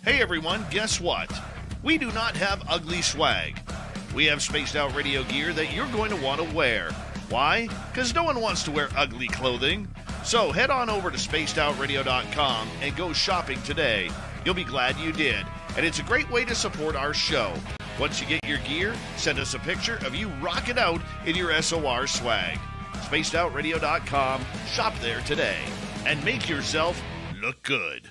Hey everyone, guess what? We do not have ugly swag. We have spaced out radio gear that you're going to want to wear. Why? Because no one wants to wear ugly clothing. So head on over to spacedoutradio.com and go shopping today. You'll be glad you did. And it's a great way to support our show. Once you get your gear, send us a picture of you rocking out in your SOR swag. spacedoutradio.com, shop there today, and make yourself look good.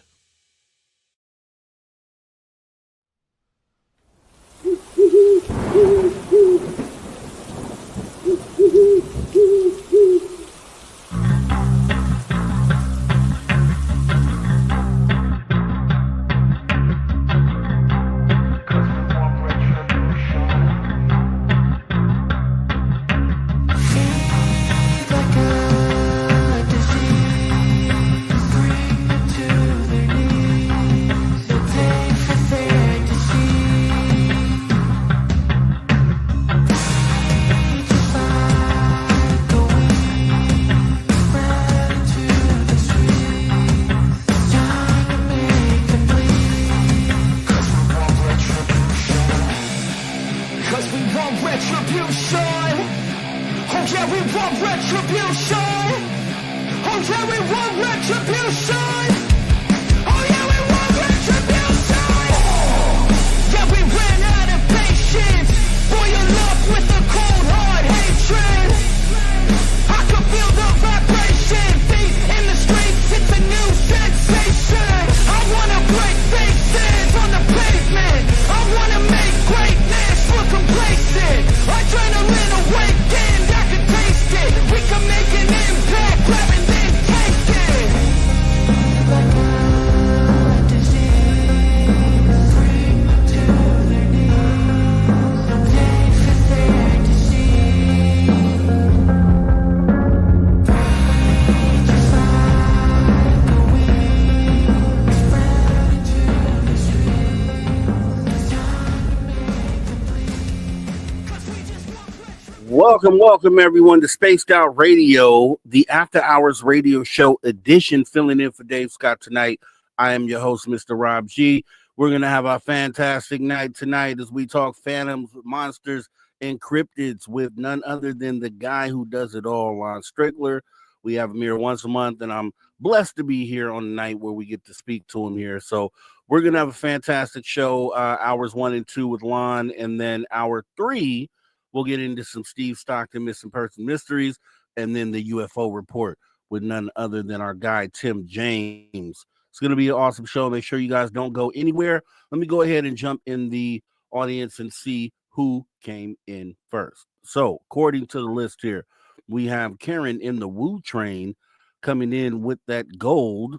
Welcome everyone to Spaced Out Radio, the After Hours Radio Show edition. Filling in for Dave Scott tonight. I am your host, Mr. Rob G. We're going to have a fantastic night tonight as we talk phantoms, monsters, and cryptids with none other than the guy who does it all, Lon Strickler. We have him here once a month, and I'm blessed to be here on the night where we get to speak to him here. So we're going to have a fantastic show, hours 1 and 2 with Lon, and then hour 3, we'll get into some Steve Stockton missing person mysteries, and then the UFO report with none other than our guy, Tim James. It's going to be an awesome show. Make sure you guys don't go anywhere. Let me go ahead and jump in the audience and see who came in first. So, according to the list here, we have Karen in the Woo Train coming in with that gold.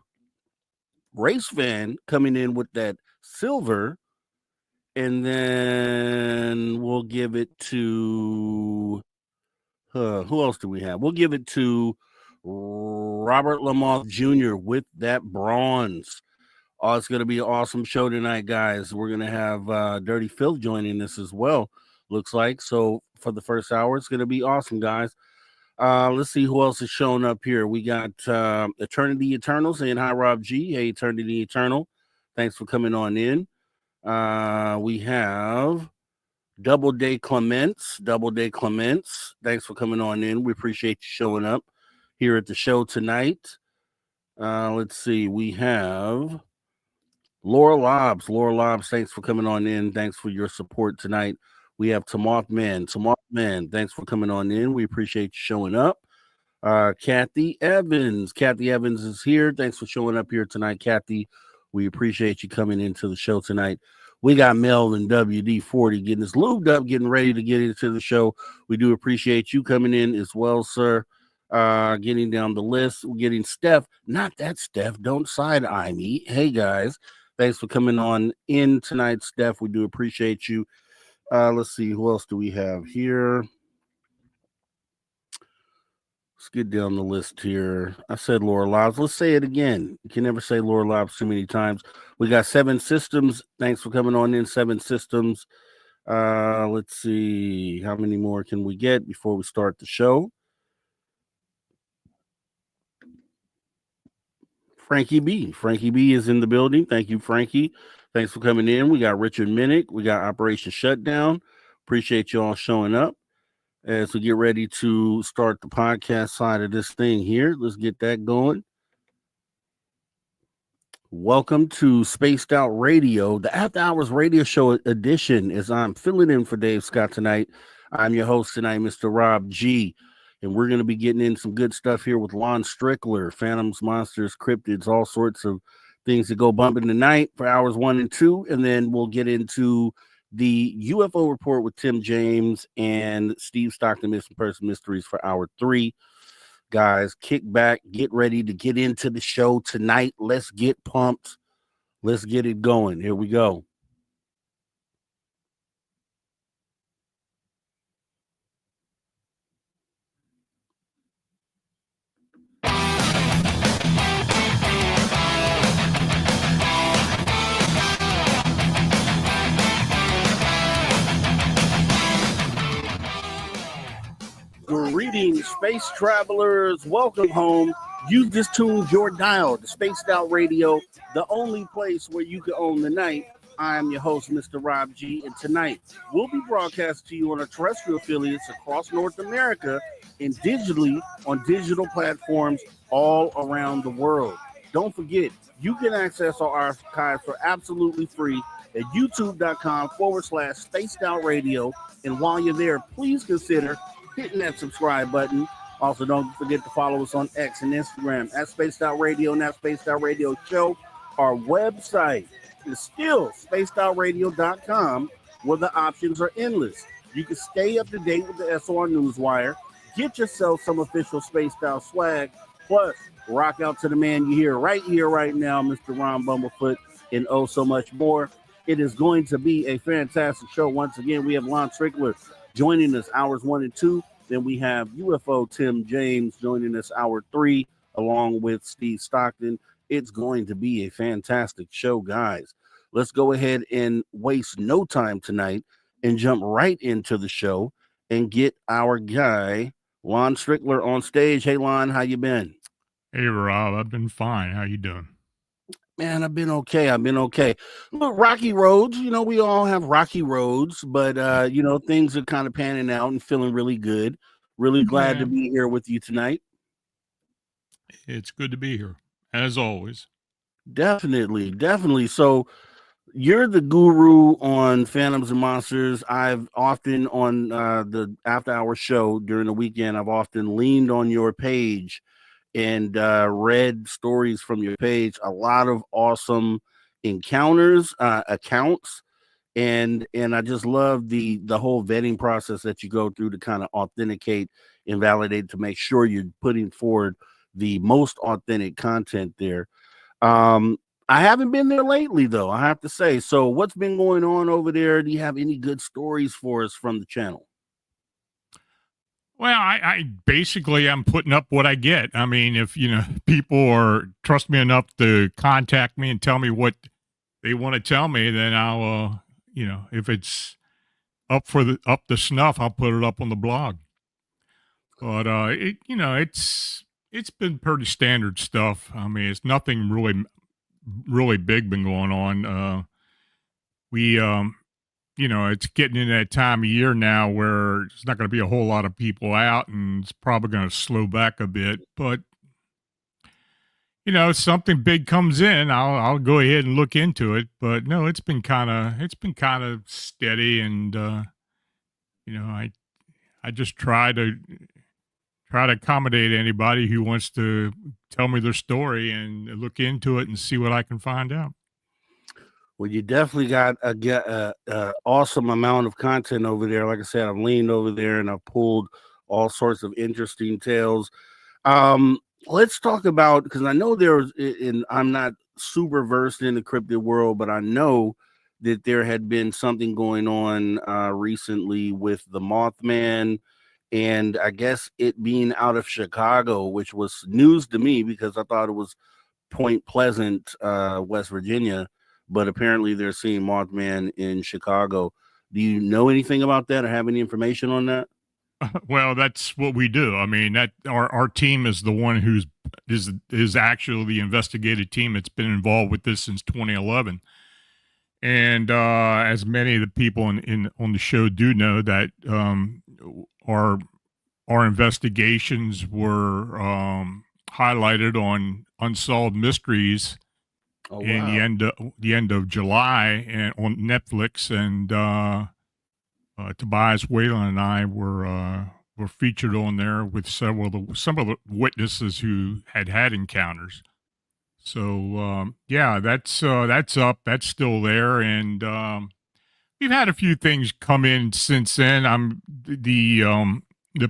Race Fan coming in with that silver. And then we'll give it to, who else do we have? We'll give it to Robert Lamont Jr. with that bronze. Oh, it's going to be an awesome show tonight, guys. We're going to have Dirty Phil joining us as well, looks like. So for the first hour, it's going to be awesome, guys. Let's see who else is showing up here. We got Eternity Eternal saying hi, Rob G. Hey, Eternity Eternal. Thanks for coming on in. We have Double Day Clements. Thanks for coming on in. We appreciate you showing up here at the show tonight. Let's see. We have Laura Lobs, thanks for coming on in. Thanks for your support tonight. We have Tamothman, thanks for coming on in. We appreciate you showing up. Kathy Evans is here. Thanks for showing up here tonight, Kathy. We appreciate you coming into the show tonight. We got Melvin WD-40 getting us lubed up, getting ready to get into the show. We do appreciate you coming in as well, sir. Getting down the list. We're getting Steph. Not that Steph. Don't side-eye me. Hey, guys. Thanks for coming on in tonight, Steph. We do appreciate you. Let's see. Who else do we have here? Let's get down the list here. I said Laura Lobs. Let's say it again. You can never say Laura Lobs too many times. We got Seven Systems. Thanks for coming on in, Seven Systems. Let's see. How many more can we get before we start the show? Frankie B. Frankie B is in the building. Thank you, Frankie. Thanks for coming in. We got Richard Minnick. We got Operation Shutdown. Appreciate you all showing up as we get ready to start the podcast side of this thing here. Let's get that going. Welcome to Spaced Out Radio, the After Hours Radio Show edition. As I'm filling in for Dave Scott tonight, I'm your host tonight, Mr. Rob G. And we're going to be getting in some good stuff here with Lon Strickler, Phantoms, Monsters, Cryptids, all sorts of things that go bumping tonight for hours 1 and 2. And then we'll get into the UFO report with Tim James and Steve Stockton, Missing Person Mysteries for hour 3. Guys, kick back, get ready to get into the show tonight. Let's get pumped. Let's get it going. Here we go. Greetings, space travelers. Welcome home. You just tuned your dial to Spaced Out Radio, the only place where you can own the night. I am your host, Mr. Rob G, and tonight we'll be broadcast to you on our terrestrial affiliates across North America and digitally on digital platforms all around the world. Don't forget, you can access our archives for absolutely free at youtube.com/Spaced Out Radio. And while you're there, please consider hitting that subscribe button. Also, don't forget to follow us on X and Instagram at Spaced Out Radio and at Spaced Out Radio Show. Our website is still spacedoutradio.com, where the options are endless. You can stay up to date with the SOR Newswire, get yourself some official Spaced Out swag, plus rock out to the man you hear, right now, Mr. Ron Bumblefoot, and oh so much more. It is going to be a fantastic show. Once again, we have Lon Strickler joining us hours 1 and 2. Then we have UFO Tim James joining us hour 3, along with Steve Stockton. It's going to be a fantastic show, guys. Let's go ahead and waste no time tonight and jump right into the show and get our guy, Lon Strickler, on stage. Hey, Lon, how you been? Hey, Rob, I've been fine. How you doing? Man, I've been okay. Look, rocky roads, we all have rocky roads, but, things are kind of panning out and feeling really good. Really glad to be here with you tonight. It's good to be here, as always. Definitely. So you're the guru on Phantoms and Monsters. I've often on the After Hours show during the weekend, I've often leaned on your page and read stories from your page. A lot of awesome encounters, accounts, and I just love the whole vetting process that you go through to kind of authenticate and validate to make sure you're putting forward the most authentic content there. I haven't been there lately, though, I have to say. So what's been going on over there? Do you have any good stories for us from the channel? Well, I basically I'm putting up what I get. I mean, if people trust me enough to contact me and tell me what they want to tell me, then I'll if it's up the snuff, I'll put it up on the blog. But it's been pretty standard stuff. I mean, it's nothing really big been going on. It's getting in that time of year now where it's not going to be a whole lot of people out, and it's probably going to slow back a bit. But if something big comes in, I'll go ahead and look into it. But no, it's been kind of steady, and I just try to accommodate anybody who wants to tell me their story and look into it and see what I can find out. Well, you definitely got a awesome amount of content over there. Like I said, I've leaned over there and I've pulled all sorts of interesting tales. Let's talk about, because I know I'm not super versed in the cryptid world, but I know that there had been something going on recently with the Mothman, and I guess it being out of Chicago, which was news to me because I thought it was Point Pleasant, West Virginia. But apparently they're seeing Mothman in Chicago. Do you know anything about that or have any information on that? Well, that's what we do. I mean, that our team is the one is actually the investigative team that's been involved with this since 2011. And as many of the people in on the show do know, that our our investigations were highlighted on Unsolved Mysteries Oh in wow. the end of July and on Netflix, and Tobias Whalen and I were featured on there with some of the witnesses who had encounters. So yeah, that's up, that's still there, and we've had a few things come in since then. The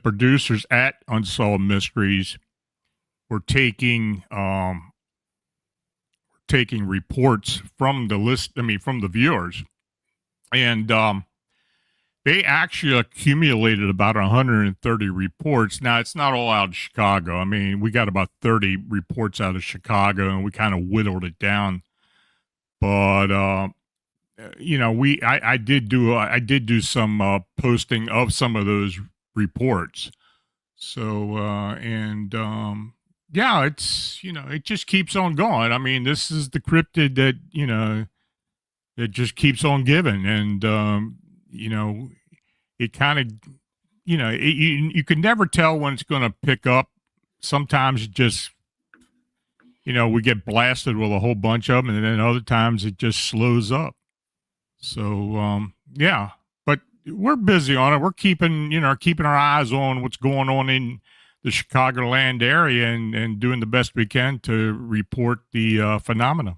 producers at Unsolved Mysteries were taking reports from the list. I mean, from the viewers, and they actually accumulated about 130 reports. Now, it's not all out of Chicago. I mean, we got about 30 reports out of Chicago, and we kind of whittled it down. But you know, I did do some posting of some of those reports. So and yeah, it's, you know, it just keeps on going. I mean, this is the cryptid that, you know, it just keeps on giving, and you know, it kind of, you know, you can never tell when it's going to pick up. Sometimes it just, you know, we get blasted with a whole bunch of them, and then other times it just slows up. So yeah, but we're busy on it. We're keeping our eyes on what's going on in the Chicagoland area, and doing the best we can to report the phenomena.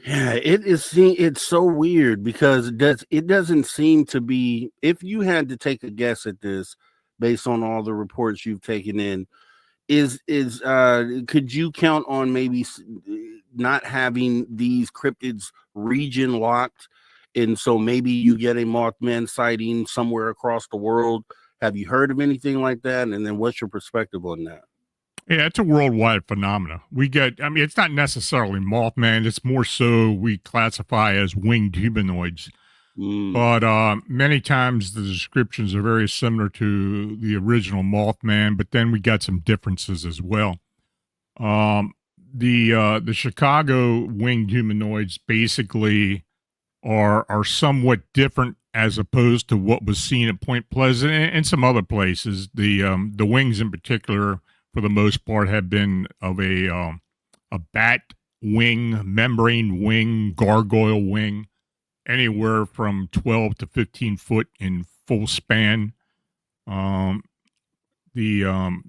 Yeah, it is. It's so weird because it doesn't seem to be. If you had to take a guess at this, based on all the reports you've taken in, is could you count on maybe not having these cryptids region locked, and so maybe you get a Mothman sighting somewhere across the world? Have you heard of anything like that? And then what's your perspective on that? Yeah, it's a worldwide phenomena. I mean, it's not necessarily Mothman. It's more so we classify as winged humanoids. Mm. But many times the descriptions are very similar to the original Mothman, but then we got some differences as well. The Chicago winged humanoids basically are somewhat different as opposed to what was seen at Point Pleasant and some other places. The wings in particular, for the most part, have been of a bat wing, membrane wing, gargoyle wing, anywhere from 12 to 15 foot in full span. Um, the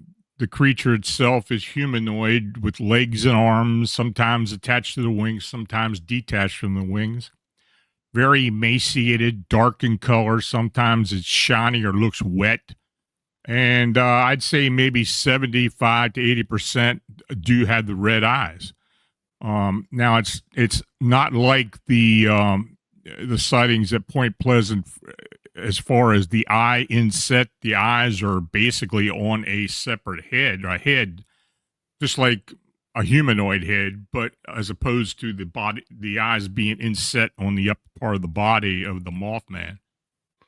creature itself is humanoid with legs and arms, sometimes attached to the wings, sometimes detached from the wings. Very emaciated, dark in color. Sometimes it's shiny or looks wet. And I'd say maybe 75 to 80% do have the red eyes. Now it's not like the sightings at Point Pleasant as far as the eye inset. The eyes are basically on a separate head, a head just like a humanoid head, but as opposed to the eyes being inset on the upper part of the body of the Mothman.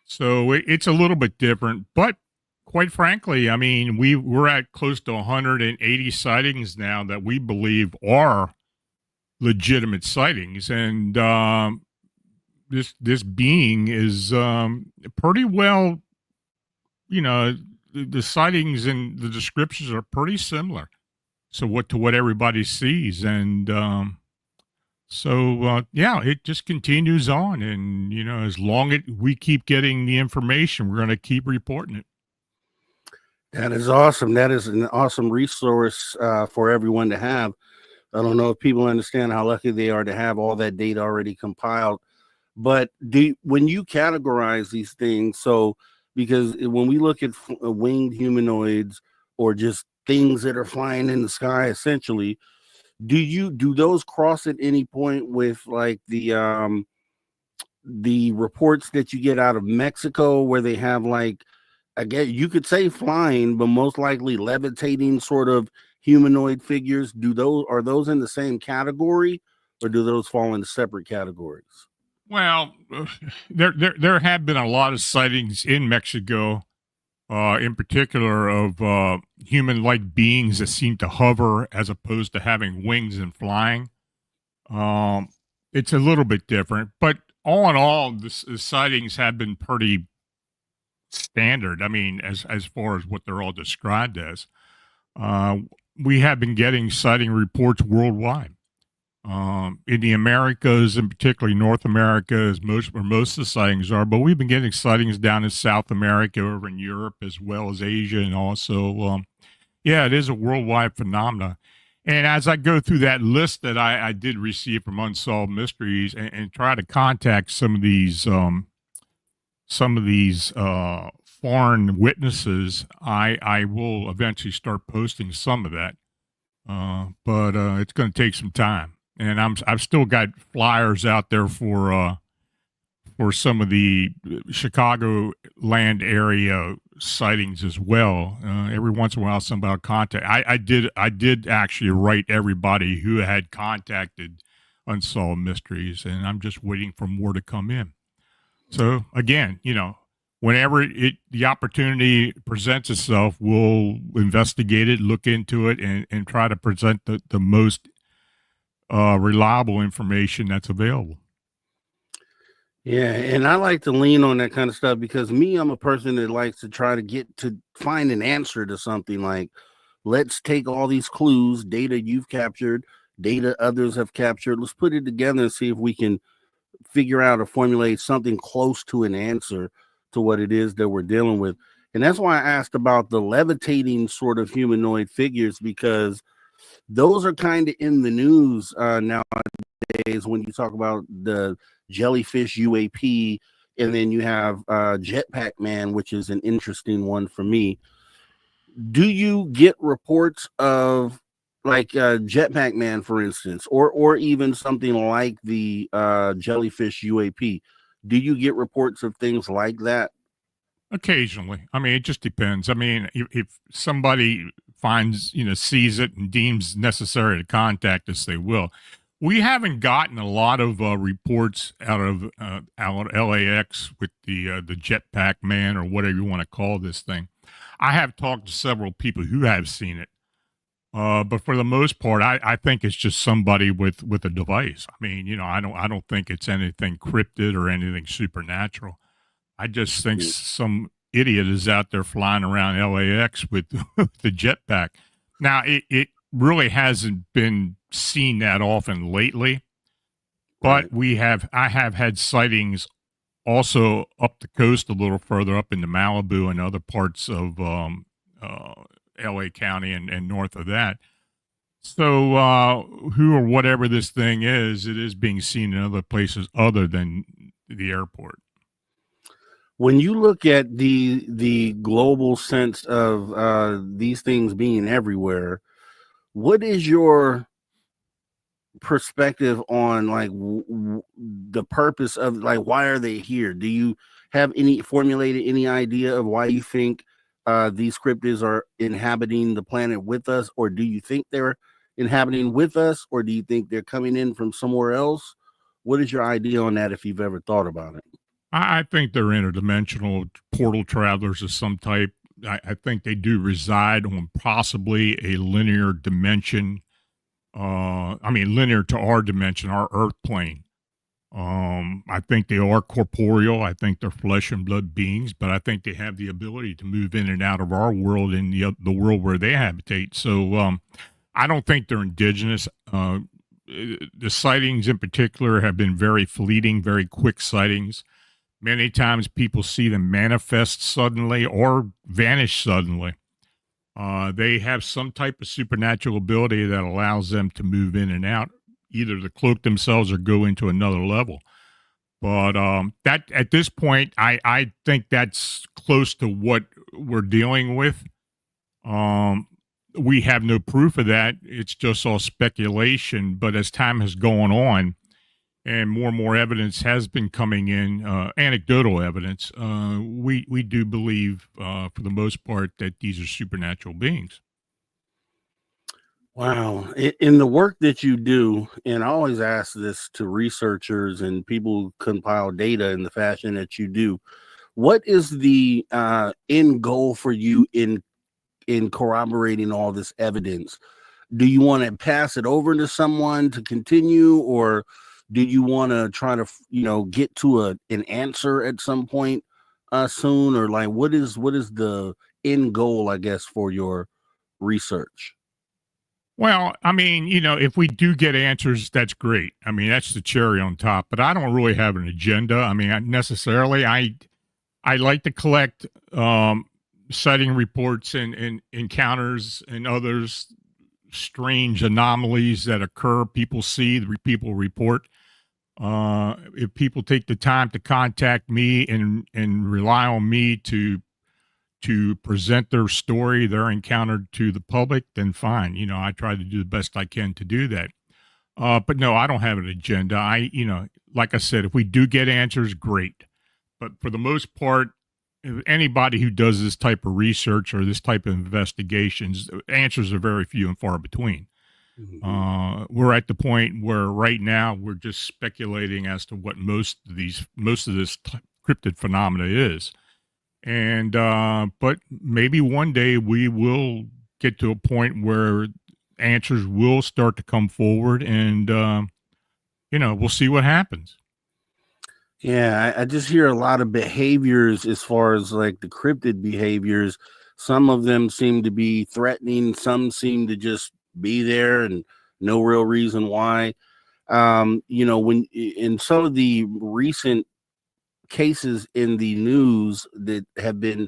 So it's a little bit different, but quite frankly, I mean, we're at close to 180 sightings now that we believe are legitimate sightings, and this being is pretty well, you know, the sightings and the descriptions are pretty similar. So what everybody sees, and yeah, it just continues on, and you know, as long as we keep getting the information, we're going to keep reporting it. That is awesome. That is an awesome resource for everyone to have. I don't know if people understand how lucky they are to have all that data already compiled. But when you categorize these things, so because when we look at winged humanoids or just things that are flying in the sky, essentially, do those cross at any point with like the reports that you get out of Mexico where they have, like, I guess you could say flying, but most likely levitating sort of humanoid figures? Are those in the same category, or do those fall into separate categories? Well, there have been a lot of sightings in Mexico in particular of human-like beings that seem to hover as opposed to having wings and flying. Um, it's a little bit different, but all in all, the sightings have been pretty standard. I mean, as far as what they're all described as, uh, we have been getting sighting reports worldwide. In the Americas, and particularly North America, is where most of the sightings are. But we've been getting sightings down in South America, over in Europe, as well as Asia, and also, yeah, it is a worldwide phenomenon. And as I go through that list that I did receive from Unsolved Mysteries, and try to contact some of these foreign witnesses, I will eventually start posting some of that. But it's going to take some time, and I've still got flyers out there for some of the Chicago land area sightings as well. Every once in a while, somebody will contact. I did actually write everybody who had contacted Unsolved Mysteries, and I'm just waiting for more to come in. So again, whenever the opportunity presents itself, we'll investigate it, look into it, and try to present the most reliable information that's available. Yeah, and I like to lean on that kind of stuff because I'm a person that likes to try to find an answer to something. Like, let's take all these clues, data you've captured, data others have captured. Let's put it together and see if we can figure out or formulate something close to an answer to what it is that we're dealing with. And that's why I asked about the levitating sort of humanoid figures, because those are kind of in the news nowadays when you talk about the jellyfish UAP, and then you have Jetpack Man, which is an interesting one for me. Do you get reports of like Jetpack Man, for instance, or even something like the jellyfish UAP? Do you get reports of things like that? Occasionally. I mean, it just depends. I mean, if somebody sees it and deems necessary to contact us, they will. We haven't gotten a lot of reports out of LAX with the Jetpack Man, or whatever you want to call this thing. I have talked to several people who have seen it, but for the most part, I think it's just somebody with a device. I mean, I don't think it's anything cryptid or anything supernatural. I just think some idiot is out there flying around LAX with the jetpack. Now, it really hasn't been seen that often lately, but I have had sightings also up the coast a little further up into Malibu and other parts of LA County and north of that. So who or whatever this thing is, it is being seen in other places other than the airport. When you look at the global sense of these things being everywhere, what is your perspective on like the purpose of, like, why are they here? Do you have formulated any idea of why you think these cryptids are inhabiting the planet with us, or do you think they're inhabiting with us, or do you think they're coming in from somewhere else? What is your idea on that, if you've ever thought about it? I think they're interdimensional portal travelers of some type. I think they do reside on possibly a linear dimension. Linear to our dimension, our Earth plane. I think they are corporeal. I think they're flesh and blood beings, but I think they have the ability to move in and out of our world and the world where they habitate. So I don't think they're indigenous. The sightings in particular have been very fleeting, very quick sightings. Many times people see them manifest suddenly or vanish suddenly. They have some type of supernatural ability that allows them to move in and out, either to cloak themselves or go into another level. But that at this point, I think that's close to what we're dealing with. We have no proof of that. It's just all speculation. But as time has gone on, and more evidence has been coming in, anecdotal evidence, we do believe, for the most part, that these are supernatural beings. Wow. In the work that you do, and I always ask this to researchers and people who compile data in the fashion that you do, what is the end goal for you in corroborating all this evidence? Do you want to pass it over to someone to continue, or do you want to try to, get to an answer at some point soon, or like what is the end goal, I guess, for your research? Well, I mean, if we do get answers, that's great. I mean, that's the cherry on top. But I don't really have an agenda. I mean, I like to collect sighting reports and encounters and others strange anomalies that occur. People see, people report. If people take the time to contact me and rely on me to present their story, their encounter to the public, then fine. I try to do the best I can to do that. But no, I don't have an agenda. Like I said, if we do get answers, great. But for the most part, anybody who does this type of research or this type of investigations, answers are very few and far between. Mhm. We're at the point where right now we're just speculating as to what most of this cryptid phenomena is. And but maybe one day we will get to a point where answers will start to come forward, and we'll see what happens. Yeah, I just hear a lot of behaviors as far as like the cryptid behaviors. Some of them seem to be threatening, some seem to just be there and no real reason why. When in some of the recent cases in the news that have been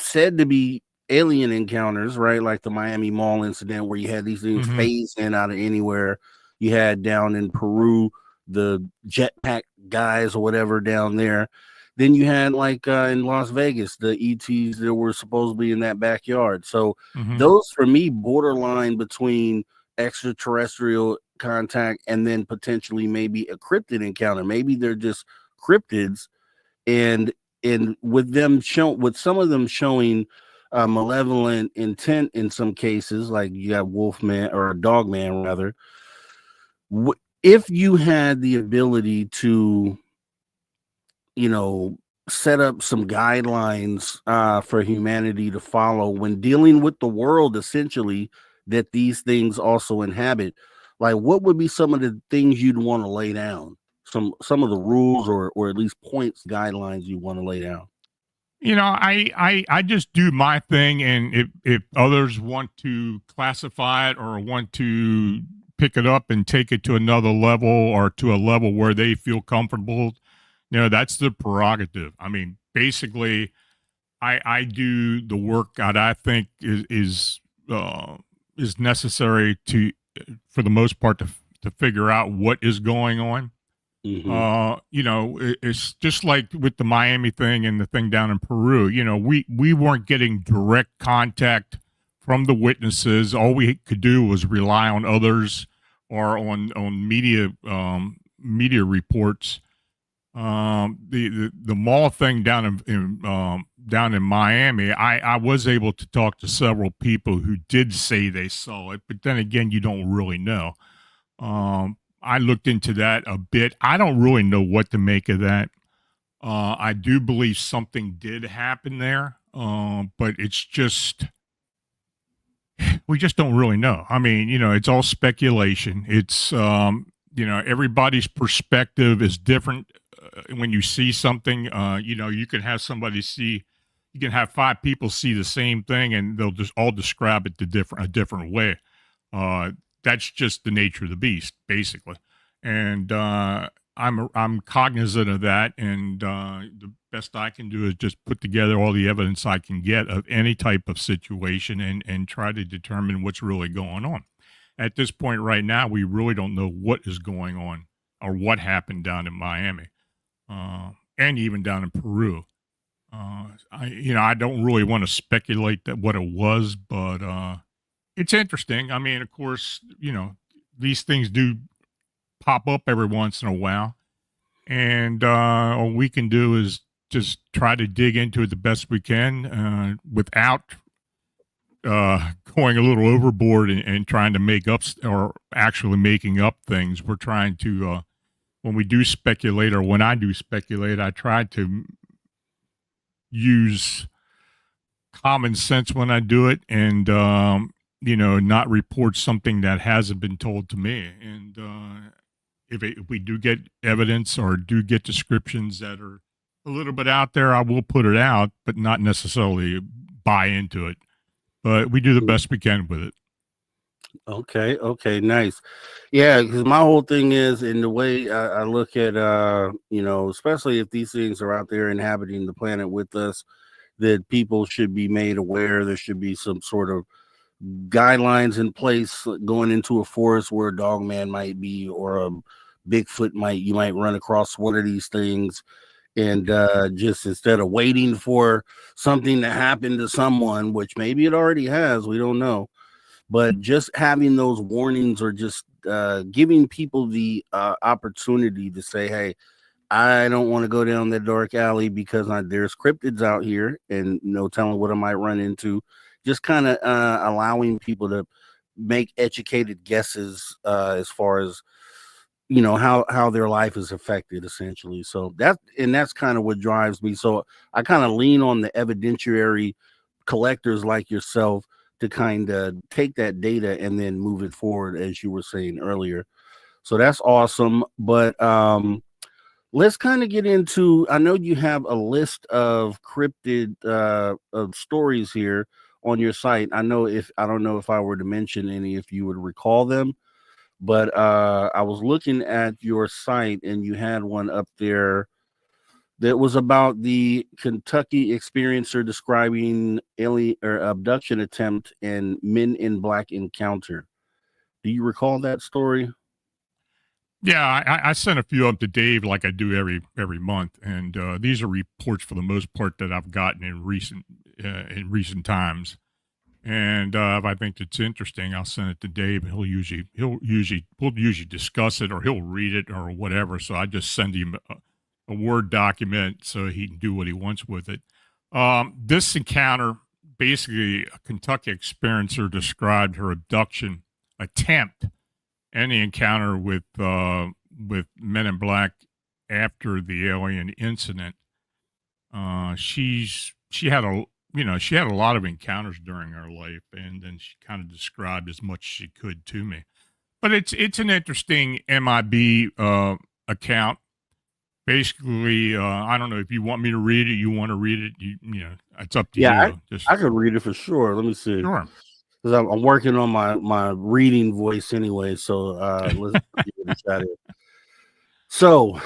said to be alien encounters, right? Like the Miami Mall incident where you had these things Mm-hmm. phase in out of anywhere. You had down in Peru the jetpack guys or whatever down there. Then you had like in Las Vegas the ETs that were supposedly in that backyard. So Mm-hmm. those for me borderline between extraterrestrial contact and then potentially maybe a cryptid encounter. Maybe they're just cryptids, and with some of them showing malevolent intent in some cases, like you got Wolfman or a Dogman rather. If you had the ability to, set up some guidelines for humanity to follow when dealing with the world, essentially, that these things also inhabit, like what would be some of the things you'd want to lay down? Some of the rules or at least points, guidelines you want to lay down. I just do my thing, and if others want to classify it or want to pick it up and take it to another level or to a level where they feel comfortable, that's the prerogative. I mean, basically, I do the work that I think is necessary to, for the most part, to figure out what is going on. Mm-hmm. It's just like with the Miami thing and the thing down in Peru. We weren't getting direct contact from the witnesses. All we could do was rely on others or on media reports. The mall thing down in Miami, I was able to talk to several people who did say they saw it, but then again, you don't really know. I looked into that a bit. I don't really know what to make of that. I do believe something did happen there, but it's just, we just don't really know. I mean, it's all speculation. It's, everybody's perspective is different. When you see something, you can have you can have 5 people see the same thing and they'll just all describe it a different way. That's just the nature of the beast, basically. And I'm cognizant of that, and the best I can do is just put together all the evidence I can get of any type of situation and try to determine what's really going on. At this point right now, we really don't know what is going on or what happened down in Miami and even down in Peru. I don't really want to speculate that what it was, but it's interesting. I mean, of course, these things do pop up every once in a while, and all we can do is just try to dig into it the best we can without going a little overboard and trying to make up or actually making up things. We're trying to, when we do speculate or when I do speculate, I try to use common sense when I do it, and not report something that hasn't been told to me. And if we do get evidence or do get descriptions that are a little bit out there, I will put it out, but not necessarily buy into it. But we do the best we can with it. Okay, nice. Yeah, because my whole thing is, in the way I look at, especially if these things are out there inhabiting the planet with us, that people should be made aware. There should be some sort of guidelines in place going into a forest where a dog man might be, or a Bigfoot you might run across one of these things. And just instead of waiting for something to happen to someone, which maybe it already has, we don't know, but just having those warnings, or just giving people the opportunity to say, hey, I don't want to go down that dark alley because there's cryptids out here, and no telling what I might run into. Just kind of allowing people to make educated guesses as far as how their life is affected, essentially. So that's kind of what drives me. So I kind of lean on the evidentiary collectors like yourself to kind of take that data and then move it forward, as you were saying earlier. So that's awesome. But let's kind of get into, I know you have a list of cryptid of stories here on your site. I don't know if I were to mention any, if you would recall them. But I was looking at your site, and you had one up there that was about the Kentucky experiencer describing alien or abduction attempt and Men in Black encounter. Do you recall that story? Yeah, I sent a few up to Dave like I do every month, and these are reports for the most part that I've gotten in recent times. And if I think it's interesting, I'll send it to Dave. We'll usually discuss it, or he'll read it, or whatever. So I just send him a Word document so he can do what he wants with it. This encounter, basically, a Kentucky experiencer described her abduction attempt and the encounter with Men in Black after the alien incident. She had a lot of encounters during her life, and then she kind of described as much as she could to me. But it's an interesting MIB account. Basically, I don't know if you want me to read it. You want to read it? It's up to you. I could read it for sure. Let me see. Sure. Because I'm working on my reading voice anyway. So let's give it a shot here. So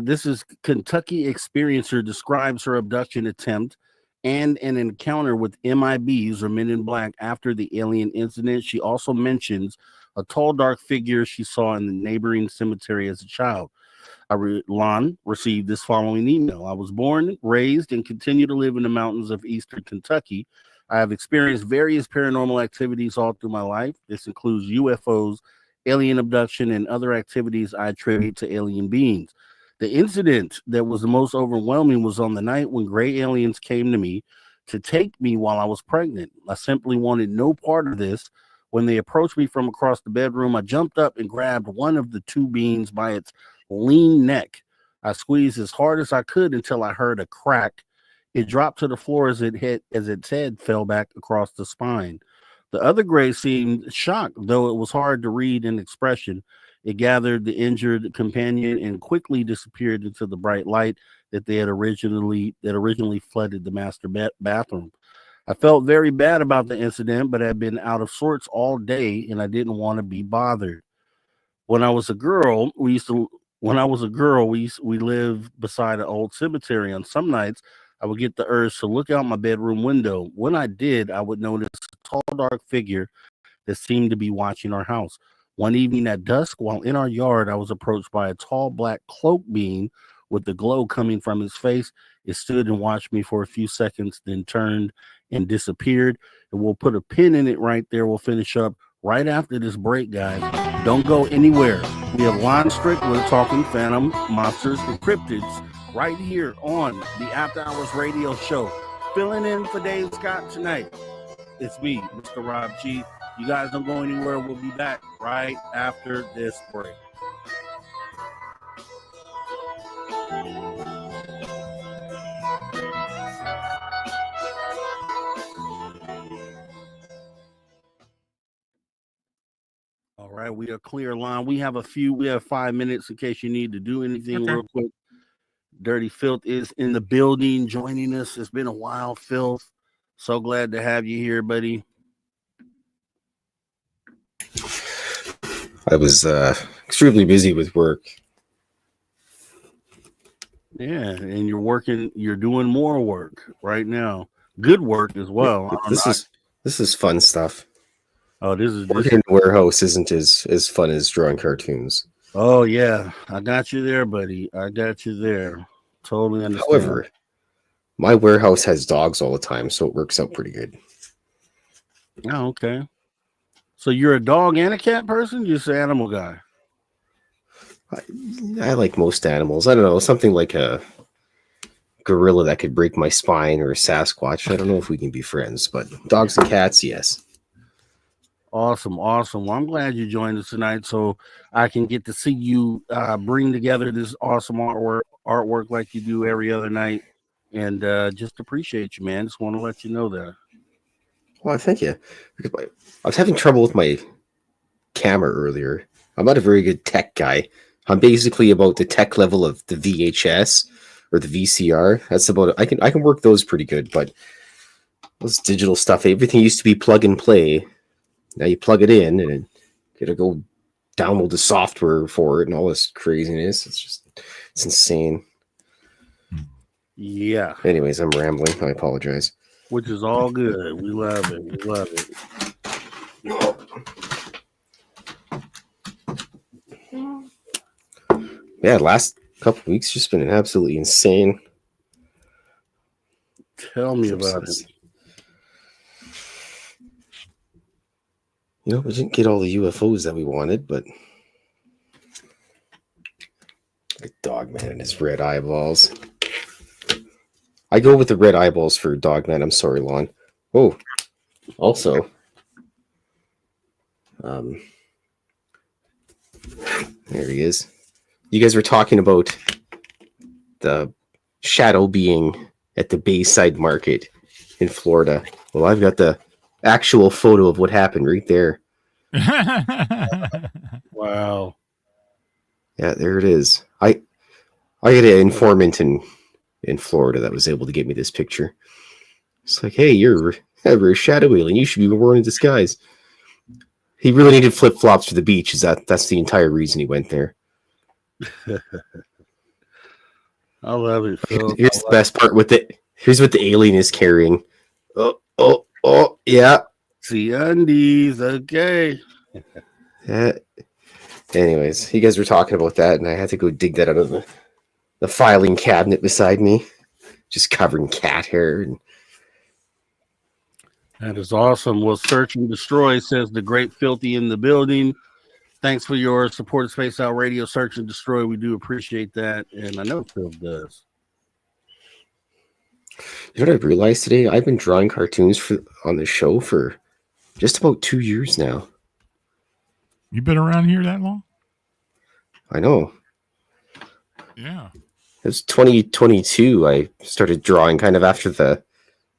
this is Kentucky experiencer describes her abduction attempt and an encounter with MIBs, or Men in Black, after the alien incident. She also mentions a tall, dark figure she saw in the neighboring cemetery as a child. Lon received this following email. I was born, raised, and continue to live in the mountains of eastern Kentucky. I have experienced various paranormal activities all through my life. This includes UFOs, alien abduction, and other activities I attribute to alien beings. The incident that was the most overwhelming was on the night when gray aliens came to me to take me while I was pregnant. I simply wanted no part of this. When they approached me from across the bedroom, I jumped up and grabbed one of the two beings by its lean neck. I squeezed as hard as I could until I heard a crack. It dropped to the floor as its head fell back across the spine. The other gray seemed shocked, though it was hard to read in expression. It gathered the injured companion and quickly disappeared into the bright light that originally flooded the master bathroom. I felt very bad about the incident, but had been out of sorts all day, and I didn't want to be bothered. When I was a girl, we lived beside an old cemetery. On some nights, I would get the urge to look out my bedroom window. When I did, I would notice a tall, dark figure that seemed to be watching our house. One evening at dusk, while in our yard, I was approached by a tall black cloak being with the glow coming from his face. It stood and watched me for a few seconds, then turned and disappeared. And we'll put a pin in it right there. We'll finish up right after this break, guys. Don't go anywhere. We have Lon Strickler talking phantom, monsters, and cryptids right here on the After Hours Radio Show. Filling in for Dave Scott tonight. It's me, Mr. Rob G. You guys don't go anywhere. We'll be back right after this break. we are clear, Lon. We have 5 minutes in case you need to do anything real quick. Dirty Filth is in the building joining us. It's been a while, Filth. So glad to have you here, buddy. I was extremely busy with work. Yeah, and you're doing more work right now. Good work as well. This is fun stuff. Oh, this is working in the warehouse isn't as fun as drawing cartoons. Oh yeah, I got you there, buddy. I got you there. Totally understand. However, my warehouse has dogs all the time, so it works out pretty good. Oh, okay. So you're a dog and a cat person? You're just an animal guy? I like most animals. I don't know, something like a gorilla that could break my spine or a Sasquatch. I don't know if we can be friends, but dogs and cats, yes. Awesome. Well, I'm glad you joined us tonight so I can get to see you bring together this awesome artwork like you do every other night. And just appreciate you, man. Just want to let you know that. Well, thank you. I was having trouble with my camera earlier. I'm not a very good tech guy. I'm basically about the tech level of the VHS or the VCR. That's about it. I can work those pretty good, but those digital stuff, everything used to be plug and play. Now you plug it in and you gotta go download the software for it and all this craziness. It's insane. Yeah. Anyways, I'm rambling. I apologize. Which is all good. We love it. Yeah, last couple of weeks just been absolutely insane. Tell me about it. You know, we didn't get all the UFOs that we wanted, but the Dogman and his red eyeballs. I go with the red eyeballs for Dogman. I'm sorry, Lon. Oh, also, there he is. You guys were talking about the shadow being at the Bayside Market in Florida. Well, I've got the actual photo of what happened right there. Wow. Yeah, there it is. I had an informant in Florida that was able to get me this picture. It's like, hey, you're a shadow alien. You should be worn in disguise. He really needed flip-flops for the beach. That's the entire reason he went there. I love it, Phil. Here's the best part with it. Here's what the alien is carrying. Oh, yeah. See undies, okay. Anyways, you guys were talking about that, and I had to go dig that out of the filing cabinet beside me, just covering cat hair. And that is awesome. Well, Search and Destroy says the great Filthy in the building. Thanks for your support of Space Out Radio, Search and Destroy. We do appreciate that, and I know Phil does. You know what I realized today? I've been drawing cartoons on the show for just about 2 years now. You been around here that long? I know. Yeah. It was 2022. I started drawing kind of after the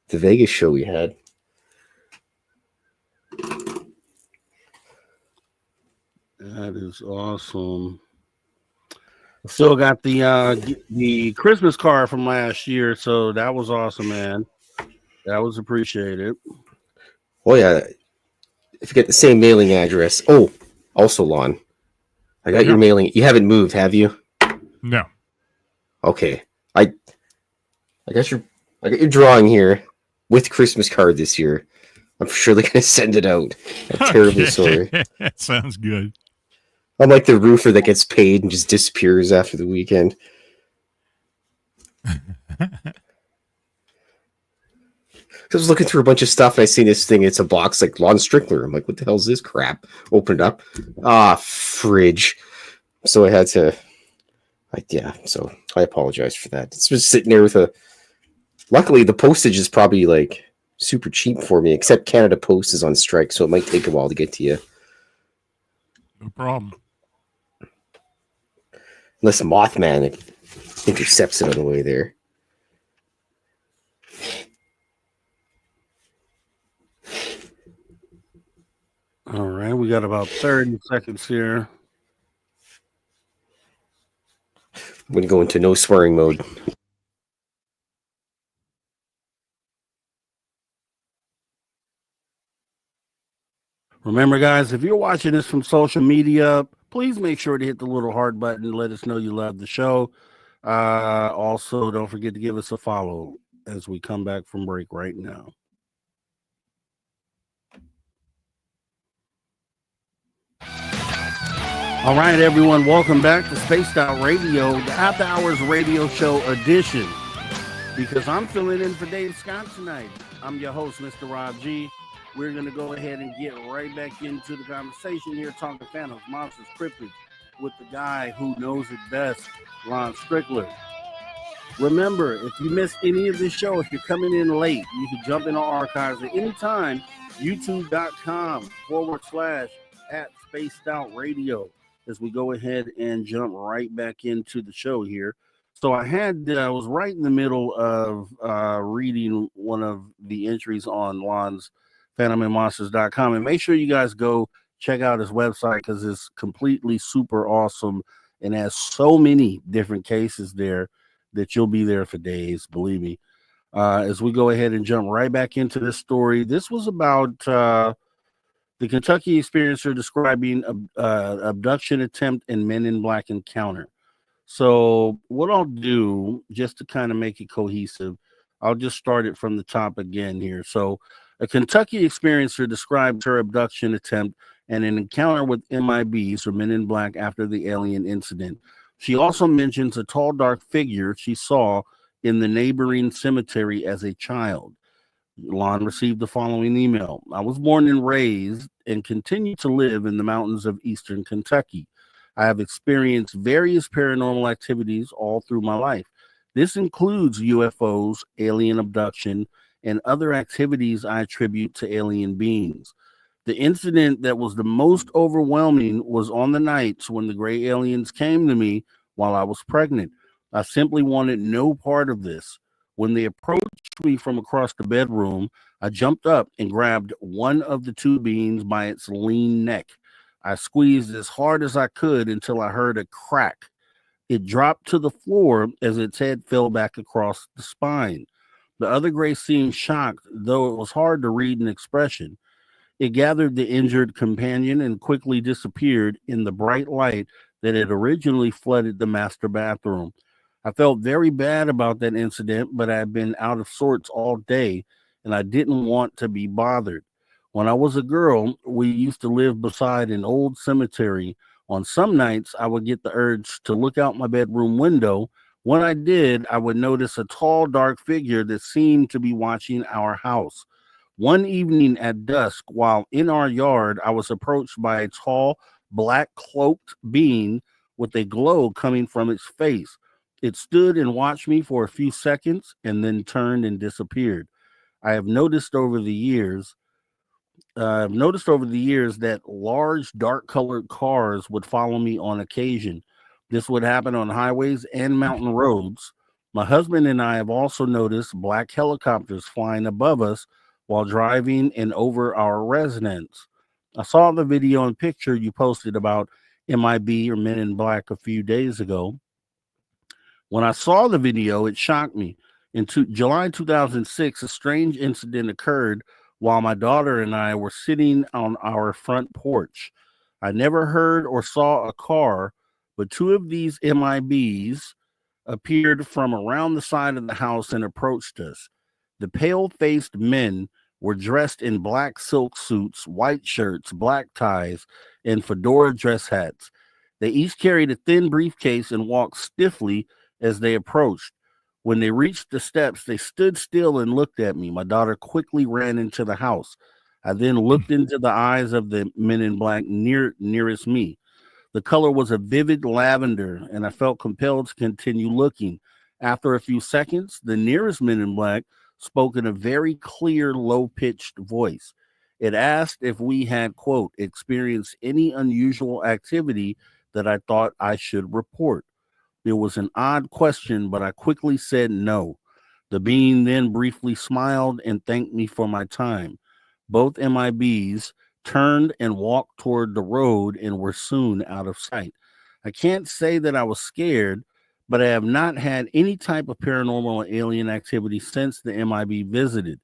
Vegas show we had. That is awesome. Still got the Christmas card from last year, so that was awesome, man. That was appreciated. Oh yeah, if you get the same mailing address. Oh, also Lon, I got your mailing. You haven't moved, have you? No. Okay, I got your drawing here with Christmas card this year. I'm surely gonna send it out. I'm terribly sorry. That sounds good. I'm like the roofer that gets paid and just disappears after the weekend. I was looking through a bunch of stuff and I seen this thing. It's a box like Lon Strickler. I'm like, what the hell is this crap? Open it up. Fridge. So I had to, so I apologize for that. It's just sitting there with luckily the postage is probably like super cheap for me, except Canada Post is on strike. So it might take a while to get to you. No problem. Unless Mothman intercepts it on the way there. All right, we got about 30 seconds here. I'm going to go into no swearing mode. Remember, guys, if you're watching this from social media, please make sure to hit the little heart button and let us know you love the show. Also, don't forget to give us a follow as we come back from break right now. All right, everyone, welcome back to Spaced Out Radio, the After Hours Radio Show edition. Because I'm filling in for Dave Scott tonight. I'm your host, Mr. Rob G. We're going to go ahead and get right back into the conversation here, talking Phantoms, Monsters, Cryptids, with the guy who knows it best, Lon Strickler. Remember, if you missed any of this show, if you're coming in late, you can jump in our archives at any time, youtube.com/@SpacedOutRadio, as we go ahead and jump right back into the show here. So I was right in the middle of reading one of the entries on Lon's PhantomandMonsters.com, and make sure you guys go check out his website because it's completely super awesome and has so many different cases there that you'll be there for days, believe me. As we go ahead and jump right back into this story, this was about the Kentucky experiencer describing abduction attempt and Men in Black encounter. So what I'll do, just to kind of make it cohesive, I'll just start it from the top again here. So a Kentucky experiencer described her abduction attempt and an encounter with MIBs, or Men in Black, after the alien incident. She also mentions a tall, dark figure she saw in the neighboring cemetery as a child. Lon received the following email. I was born and raised and continue to live in the mountains of eastern Kentucky. I have experienced various paranormal activities all through my life. This includes UFOs, alien abduction, and other activities I attribute to alien beings. The incident that was the most overwhelming was on the nights when the gray aliens came to me while I was pregnant. I simply wanted no part of this. When they approached me from across the bedroom, I jumped up and grabbed one of the two beings by its lean neck. I squeezed as hard as I could until I heard a crack. It dropped to the floor as its head fell back across the spine. The other gray seemed shocked, though it was hard to read an expression. It gathered the injured companion and quickly disappeared in the bright light that had originally flooded the master bathroom. I felt very bad about that incident, but I had been out of sorts all day, and I didn't want to be bothered. When I was a girl, we used to live beside an old cemetery. On some nights, I would get the urge to look out my bedroom window. When I did, I would notice a tall, dark figure that seemed to be watching our house. One evening at dusk, while in our yard, I was approached by a tall, black cloaked being with a glow coming from its face. It stood and watched me for a few seconds and then turned and disappeared. I have noticed over the years that large, dark-colored cars would follow me on occasion. This would happen on highways and mountain roads. My husband and I have also noticed black helicopters flying above us while driving and over our residence. I saw the video and picture you posted about MIB, or Men in Black, a few days ago. When I saw the video, it shocked me. In July 2006, a strange incident occurred while my daughter and I were sitting on our front porch. I never heard or saw a car, but two of these MIBs appeared from around the side of the house and approached us. The pale-faced men were dressed in black silk suits, white shirts, black ties, and fedora dress hats. They each carried a thin briefcase and walked stiffly as they approached. When they reached the steps, they stood still and looked at me. My daughter quickly ran into the house. I then looked into the eyes of the Men in Black nearest me. The color was a vivid lavender, and I felt compelled to continue looking. After a few seconds, the nearest Men in Black spoke in a very clear, low-pitched voice. It asked if we had, quote, experienced any unusual activity that I thought I should report. It was an odd question, but I quickly said no. The being then briefly smiled and thanked me for my time. Both MIBs turned and walked toward the road and were soon out of sight. I can't say that I was scared, but I have not had any type of paranormal or alien activity since the MIB visited.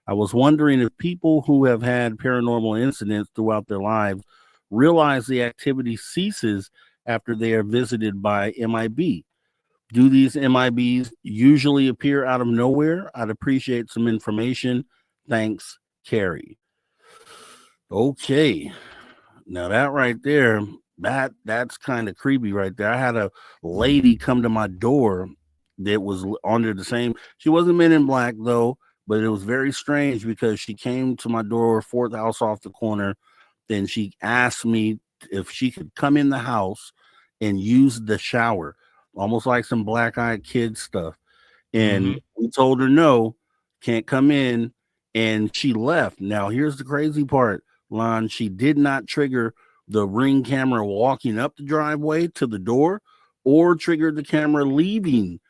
I was wondering if people who have had paranormal incidents throughout their lives realize the activity ceases after they are visited by MIB. Do these MIBs usually appear out of nowhere? I'd appreciate some information. Thanks, Carrie. Okay. Now that right there, that's kind of creepy right there. I had a lady come to my door that was under the same. She wasn't Men in Black though, but it was very strange because she came to my door, fourth house off the corner. Then she asked me if she could come in the house and use the shower, almost like some Black-Eyed Kids stuff. And we told her no, can't come in, and she left. Now here's the crazy part, Lon. She did not trigger the Ring camera walking up the driveway to the door, or trigger the camera leaving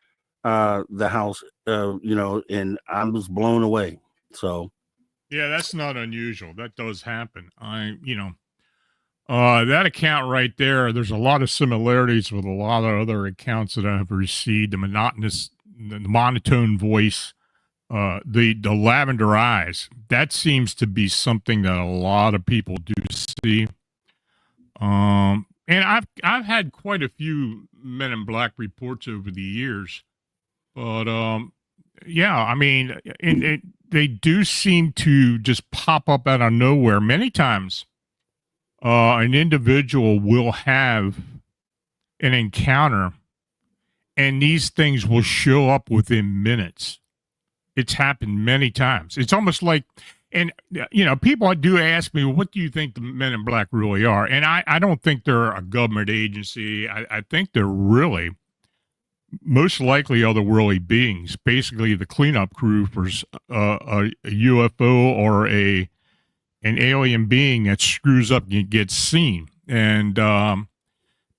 the house. And I was blown away. So yeah, that's not unusual. That does happen. That account right there, there's a lot of similarities with a lot of other accounts that I've received. The monotone voice, the lavender eyes. That seems to be something that a lot of people do see. And I've had quite a few Men in Black reports over the years, but yeah, I mean, they do seem to just pop up out of nowhere. Many times, an individual will have an encounter, and these things will show up within minutes. It's happened many times. It's almost like, and people do ask me, what do you think the Men in Black really are? And I don't think they're a government agency. I think they're really most likely otherworldly beings, basically the cleanup crew for a UFO or an alien being that screws up and gets seen. And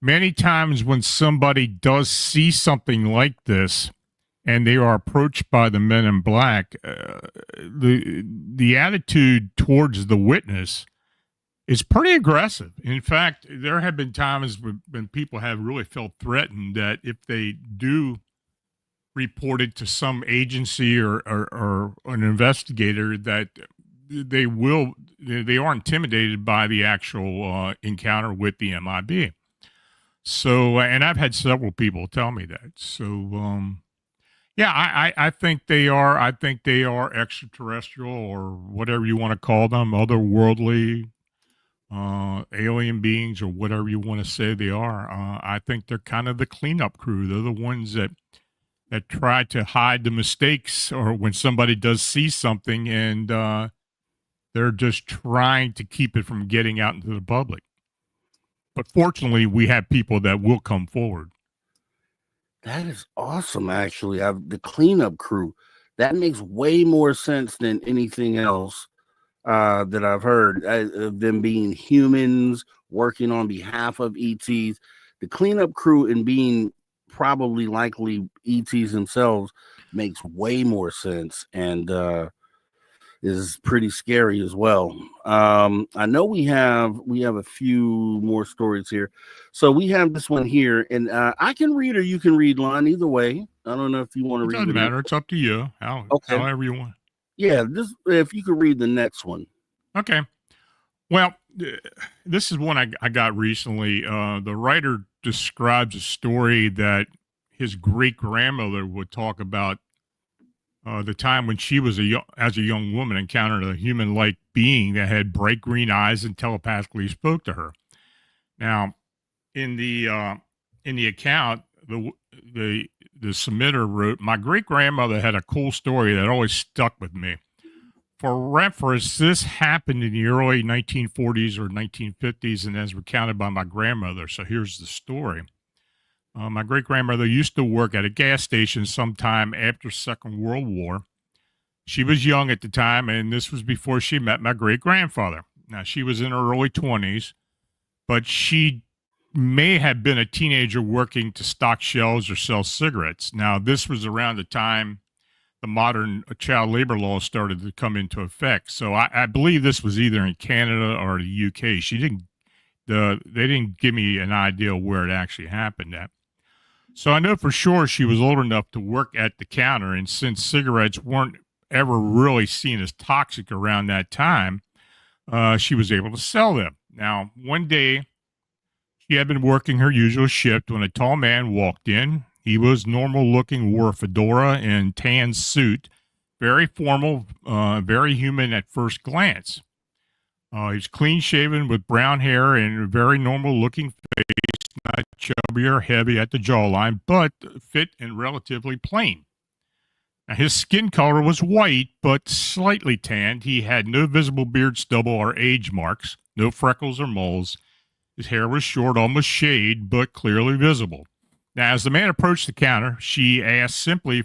many times when somebody does see something like this and they are approached by the Men in Black, the attitude towards the witness is pretty aggressive. In fact, there have been times when people have really felt threatened that if they do report it to some agency or an investigator, that they are intimidated by the actual encounter with the MIB. So, and I've had several people tell me that. So, yeah, I think they are. I think they are extraterrestrial, or whatever you want to call them, otherworldly, alien beings, or whatever you want to say they are. I think they're kind of the cleanup crew. They're the ones that try to hide the mistakes, or when somebody does see something, and they're just trying to keep it from getting out into the public. But fortunately, we have people that will come forward. That is awesome, actually. The cleanup crew. That makes way more sense than anything else that I've heard of them being humans working on behalf of ETs. The cleanup crew and being probably likely ETs themselves makes way more sense, and is pretty scary as well. I know we have a few more stories here. So we have this one here, and I can read or you can read, Lon. Either way, I don't know if you want to read. It doesn't matter. It's up to you. However you want. Yeah, if you could read the next one. Okay. Well, this is one I got recently. The writer describes a story that his great-grandmother would talk about the time when she was as a young woman encountered a human-like being that had bright green eyes and telepathically spoke to her. Now, in the account, the submitter wrote, "My great-grandmother had a cool story that always stuck with me. For reference, this happened in the early 1940s or 1950s and as recounted by my grandmother. So here's the story. My great-grandmother used to work at a gas station sometime after Second World War. She was young at the time, and this was before she met my great-grandfather. Now, she was in her early 20s, but she may have been a teenager working to stock shelves or sell cigarettes. Now, this was around the time the modern child labor laws started to come into effect. So I believe this was either in Canada or the UK. They didn't give me an idea where it actually happened at. So I know for sure she was old enough to work at the counter, and since cigarettes weren't ever really seen as toxic around that time, she was able to sell them. Now, one day, she had been working her usual shift when a tall man walked in. He was normal looking, wore a fedora and tan suit, very formal, very human at first glance. He was clean shaven with brown hair and a very normal looking face, not chubby or heavy at the jawline, but fit and relatively plain. Now, his skin color was white, but slightly tanned. He had no visible beard stubble or age marks, no freckles or moles. His hair was short, almost shaved, but clearly visible. Now, as the man approached the counter, he asked simply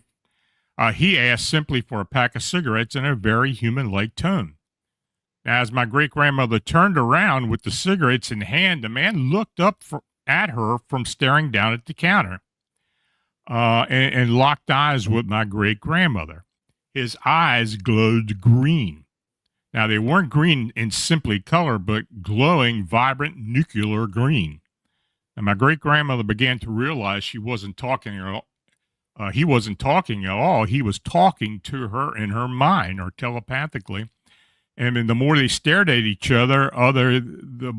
for a pack of cigarettes in a very human-like tone. Now, as my great-grandmother turned around with the cigarettes in hand, the man looked up at her from staring down at the counter and locked eyes with my great-grandmother. His eyes glowed green. Now, they weren't green in simply color, but glowing, vibrant, nuclear green. And my great-grandmother began to realize she wasn't talking at all. He wasn't talking at all. He was talking to her in her mind or telepathically. And then the more they stared at each other, the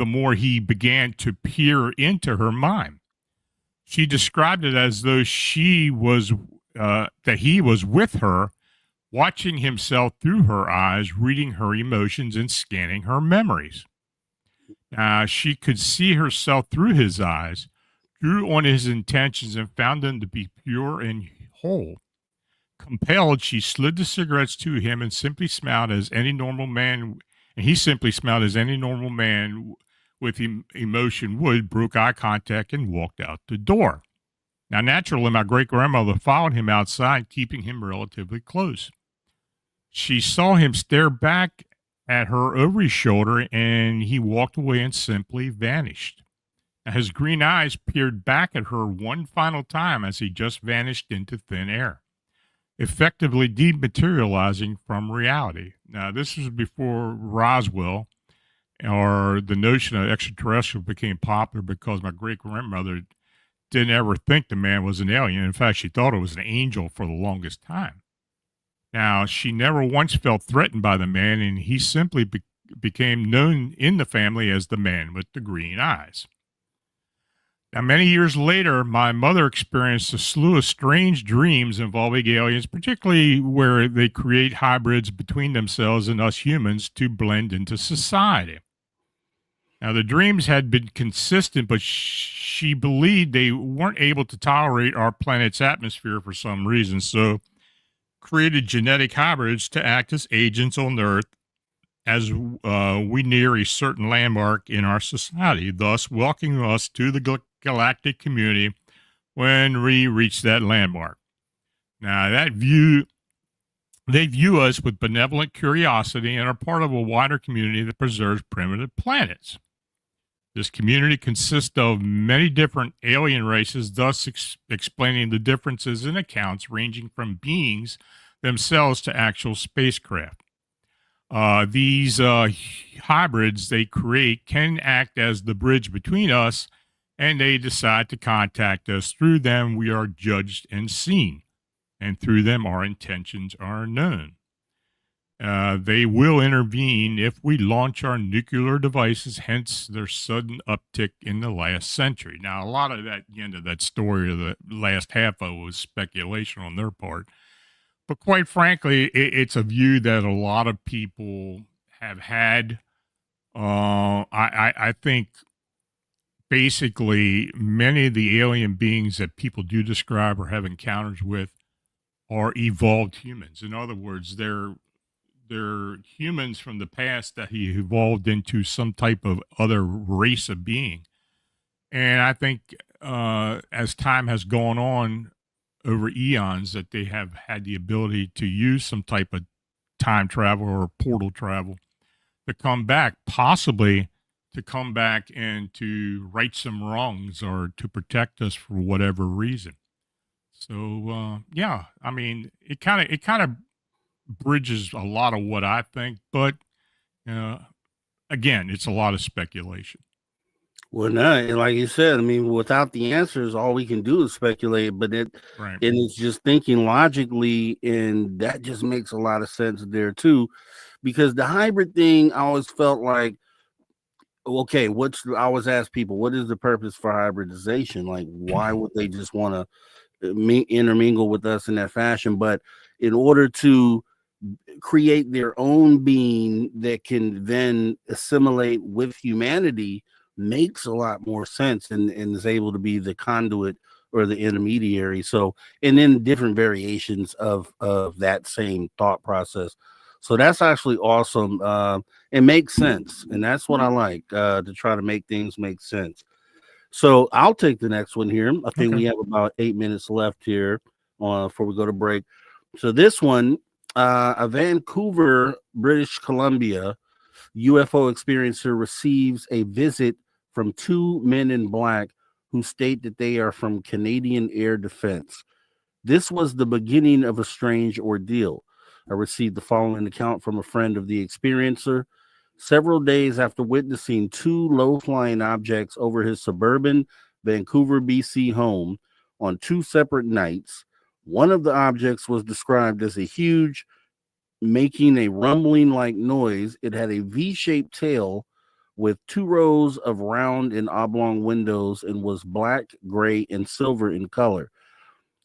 more he began to peer into her mind. She described it as though that he was with her, watching himself through her eyes, reading her emotions and scanning her memories. She could see herself through his eyes, drew on his intentions, and found them to be pure and whole. Compelled, she slid the cigarettes to him and simply smiled as any normal man, and he simply smiled as any normal man with emotion would, broke eye contact, and walked out the door. Now, naturally, my great-grandmother followed him outside, keeping him relatively close. She saw him stare back at her over his shoulder, and he walked away and simply vanished. Now, his green eyes peered back at her one final time as he just vanished into thin air, effectively dematerializing from reality. Now, this was before Roswell or the notion of extraterrestrial became popular, because my great-grandmother didn't ever think the man was an alien. In fact, she thought it was an angel for the longest time. Now, she never once felt threatened by the man, and he simply became known in the family as the man with the green eyes. Now, many years later, my mother experienced a slew of strange dreams involving aliens, particularly where they create hybrids between themselves and us humans to blend into society. Now, the dreams had been consistent, but she believed they weren't able to tolerate our planet's atmosphere for some reason, so created genetic hybrids to act as agents on Earth as we near a certain landmark in our society, thus welcoming us to the galactic community when we reach that landmark. Now, they view us with benevolent curiosity and are part of a wider community that preserves primitive planets. This community consists of many different alien races, thus explaining the differences in accounts ranging from beings themselves to actual spacecraft. These hybrids they create can act as the bridge between us, and they decide to contact us. Through them, we are judged and seen, and through them, our intentions are known. They will intervene if we launch our nuclear devices, hence their sudden uptick in the last century. Now, a lot of that, the end of that story, or the last half of it, was speculation on their part. But quite frankly, it's a view that a lot of people have had. I think basically many of the alien beings that people do describe or have encounters with are evolved humans. In other words, they're humans from the past that he evolved into some type of other race of being. And I think as time has gone on over eons, that they have had the ability to use some type of time travel or portal travel to come back, possibly to come back and to right some wrongs or to protect us for whatever reason. So yeah, I mean, it kind of bridges a lot of what I think, but uh, again, it's a lot of speculation. Well, no, and like you said, I mean, without the answers, all we can do is speculate. But Right. and it's just thinking logically, and that just makes a lot of sense there too, because the hybrid thing, I always felt like, okay, I always ask people, what is the purpose for hybridization? Like, why would they just want to intermingle with us in that fashion? But in order to create their own being that can then assimilate with humanity makes a lot more sense, and is able to be the conduit or the intermediary. So, and then different variations of that same thought process. So that's actually awesome. It makes sense, and that's what I like, to try to make things make sense. So I'll take the next one here. I think Okay. we have about 8 minutes left here before we go to break. So this one, a Vancouver, British Columbia UFO experiencer receives a visit from two men in black who state that they are from Canadian Air Defense. This was the beginning of a strange ordeal. I received the following account from a friend of the experiencer. Several days after witnessing two low flying objects over his suburban Vancouver, BC home on two separate nights, one of the objects was described as a huge, making a rumbling like noise. It had a V shaped tail with two rows of round and oblong windows and was black, gray, and silver in color.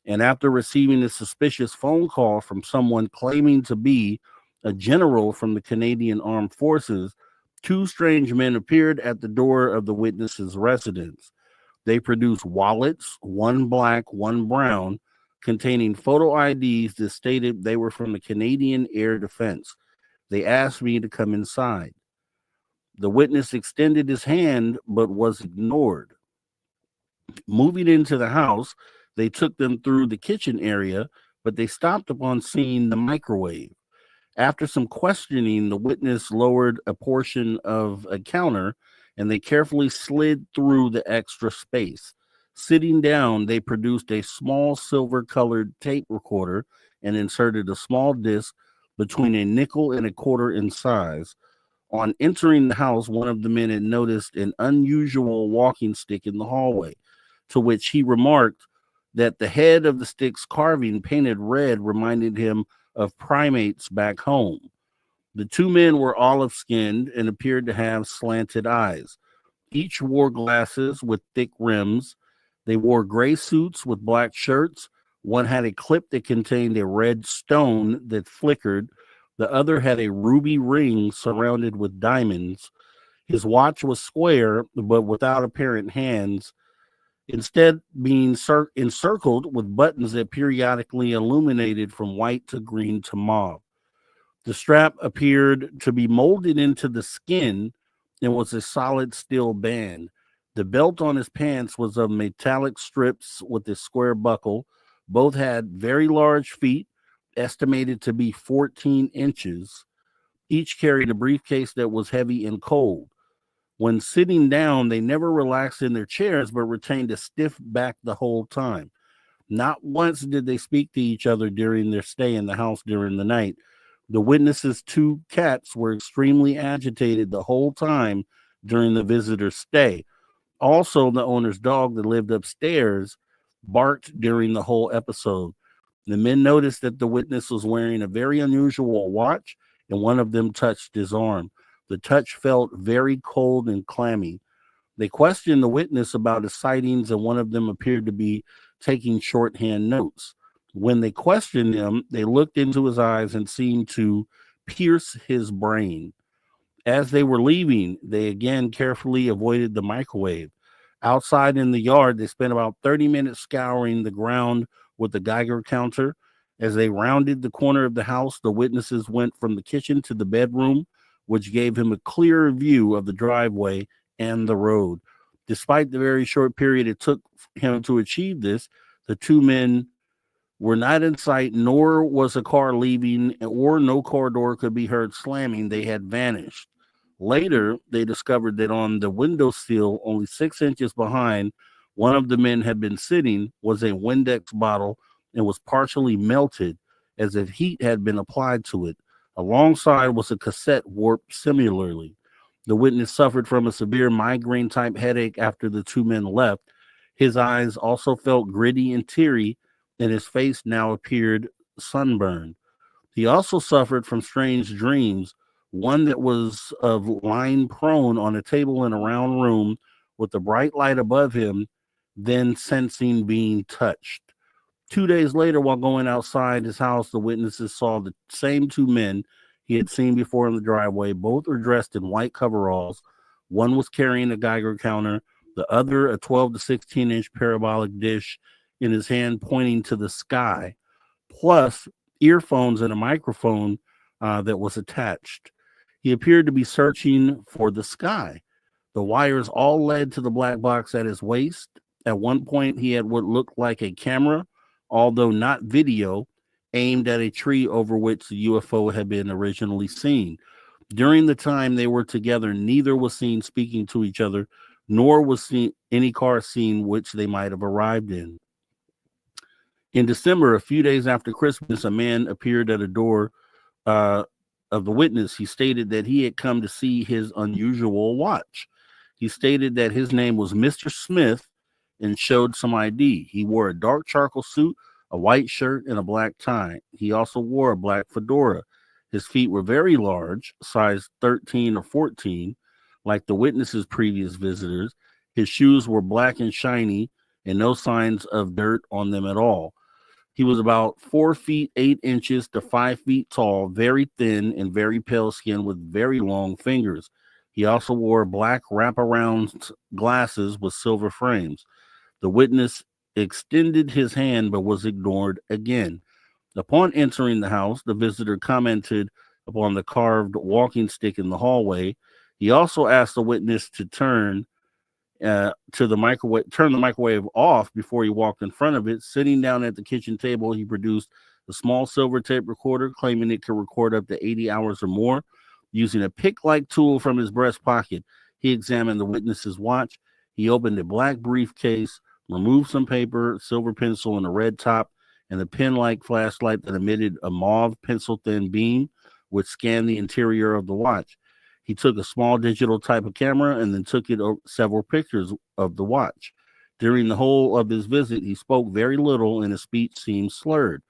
And after receiving a suspicious phone call from someone claiming to be a general from the Canadian Armed Forces, two strange men appeared at the door of the witness's residence. They produced wallets, one black, one brown, containing photo IDs that stated they were from the Canadian Air Defense. They asked me to come inside. The witness extended his hand but was ignored. Moving into the house, they took them through the kitchen area, but they stopped upon seeing the microwave. After some questioning, the witness lowered a portion of a counter and they carefully slid through the extra space. Sitting down, they produced a small silver colored tape recorder and inserted a small disc between a nickel and a quarter in size. On entering the house, one of the men had noticed an unusual walking stick in the hallway, to which he remarked that the head of the stick's carving, painted red, reminded him of primates back home. The two men were olive skinned and appeared to have slanted eyes. Each wore glasses with thick rims. They wore gray suits with black shirts. One had a clip that contained a red stone that flickered. The other had a ruby ring surrounded with diamonds. His watch was square, but without apparent hands, instead being encircled with buttons that periodically illuminated from white to green to mauve. The strap appeared to be molded into the skin and was a solid steel band. The belt on his pants was of metallic strips with a square buckle. Both had very large feet, estimated to be 14 inches. Each carried a briefcase that was heavy and cold. When sitting down, they never relaxed in their chairs, but retained a stiff back the whole time. Not once did they speak to each other during their stay in the house during the night. The witnesses' two cats were extremely agitated the whole time during the visitor's stay. Also, the owner's dog that lived upstairs barked during the whole episode. The men noticed that the witness was wearing a very unusual watch, and one of them touched his arm. The touch felt very cold and clammy. They questioned the witness about his sightings, and one of them appeared to be taking shorthand notes. When they questioned him, they looked into his eyes and seemed to pierce his brain. As they were leaving, they again carefully avoided the microwave. Outside in the yard, they spent about 30 minutes scouring the ground with the Geiger counter. As they rounded the corner of the house, the witnesses went from the kitchen to the bedroom, which gave him a clearer view of the driveway and the road. Despite the very short period it took him to achieve this, the two men were not in sight, nor was a car leaving, or no car door could be heard slamming. They had vanished. Later, they discovered that on the windowsill, only 6 inches behind, one of the men had been sitting was a Windex bottle and was partially melted as if heat had been applied to it. Alongside was a cassette warped similarly. The witness suffered from a severe migraine-type headache after the two men left. His eyes also felt gritty and teary, and his face now appeared sunburned. He also suffered from strange dreams, one that was of lying prone on a table in a round room with a bright light above him, then sensing being touched. 2 days later, while going outside his house, the witnesses saw the same two men he had seen before in the driveway. Both were dressed in white coveralls. One was carrying a Geiger counter, the other a 12 to 16-inch parabolic dish in his hand pointing to the sky, plus earphones and a microphone that was attached. He appeared to be searching for the sky. The wires all led to the black box at his waist. At one point, he had what looked like a camera, although not video, aimed at a tree over which the UFO had been originally seen. During the time they were together, neither was seen speaking to each other, nor was seen any car seen which they might have arrived in. In December, a few days after Christmas, a man appeared at a door of the witness. He stated that he had come to see his unusual watch. He stated that his name was Mr. Smith and showed some ID. He wore a dark charcoal suit, a white shirt, and a black tie. He also wore a black fedora. His feet were very large, size 13 or 14, like the witness's previous visitors. His shoes were black and shiny and no signs of dirt on them at all. He was about 4 feet 8 inches to 5 feet tall, very thin and very pale skin with very long fingers. He also wore black wraparound glasses with silver frames. The witness extended his hand but was ignored again. Upon entering the house, the visitor commented upon the carved walking stick in the hallway. He also asked the witness to turn the microwave off before he walked in front of it. Sitting down at the kitchen table, he produced a small silver tape recorder, claiming it could record up to 80 hours or more. Using a pick-like tool from his breast pocket, he examined the witness's watch. He opened a black briefcase, removed some paper, silver pencil, and a red top, and a pen-like flashlight that emitted a mauve pencil-thin beam, which scanned the interior of the watch. He took a small digital type of camera and then took several pictures of the watch. During the whole of his visit, he spoke very little and his speech seemed slurred.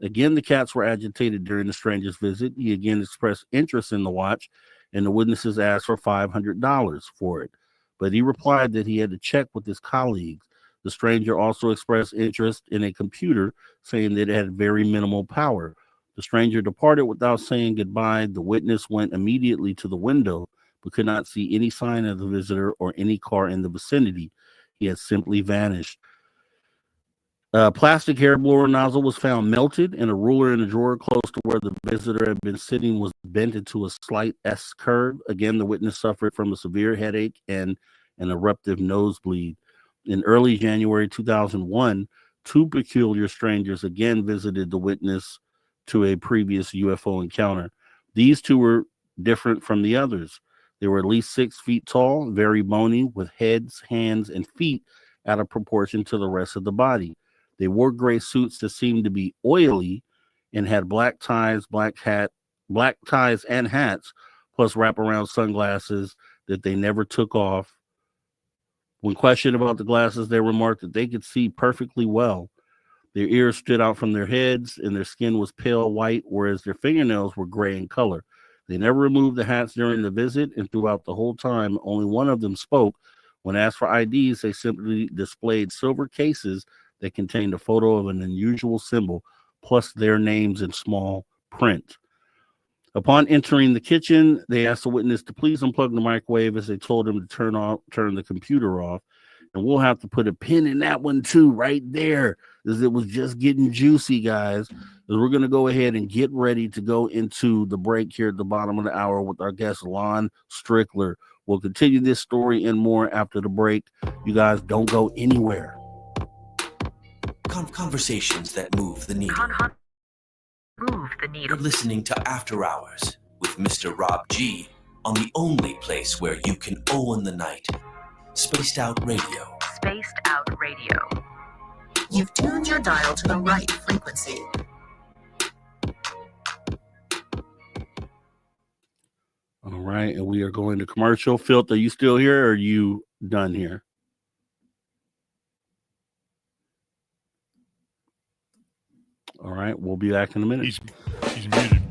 Again, the cats were agitated during the stranger's visit. He again expressed interest in the watch, and the witnesses asked for $500 for it. But he replied that he had to check with his colleagues. The stranger also expressed interest in a computer, saying that it had very minimal power. The stranger departed without saying goodbye. The witness went immediately to the window, but could not see any sign of the visitor or any car in the vicinity. He had simply vanished. A plastic hair blower nozzle was found melted, and a ruler in a drawer close to where the visitor had been sitting was bent into a slight S curve. Again, the witness suffered from a severe headache and an eruptive nosebleed. In early January 2001, two peculiar strangers again visited the witness to a previous UFO encounter. These two were different from the others. They were at least 6 feet tall, very bony, with heads, hands, and feet out of proportion to the rest of the body. They wore gray suits that seemed to be oily and had black ties and hats, plus wraparound sunglasses that they never took off. When questioned about the glasses, they remarked that they could see perfectly well. Their ears stood out from their heads, and their skin was pale white, whereas their fingernails were gray in color. They never removed the hats during the visit, and throughout the whole time, only one of them spoke. When asked for IDs, they simply displayed silver cases that contained a photo of an unusual symbol, plus their names in small print. Upon entering the kitchen, they asked the witness to please unplug the microwave as they told him to turn the computer off. And we'll have to put a pin in that one too, right there, as it was just getting juicy, guys. As we're going to go ahead and get ready to go into the break here at the bottom of the hour with our guest, Lon Strickler. We'll continue this story and more after the break. You guys don't go anywhere. Conversations that move the needle. You're listening to After Hours with Mr. Rob G on the only place where you can own the night. Spaced Out Radio. Spaced Out Radio. You've tuned your dial to the right frequency. All right, and we are going to commercial. Filth, are you still here or are you done here? All right, we'll be back in a minute. He's muted.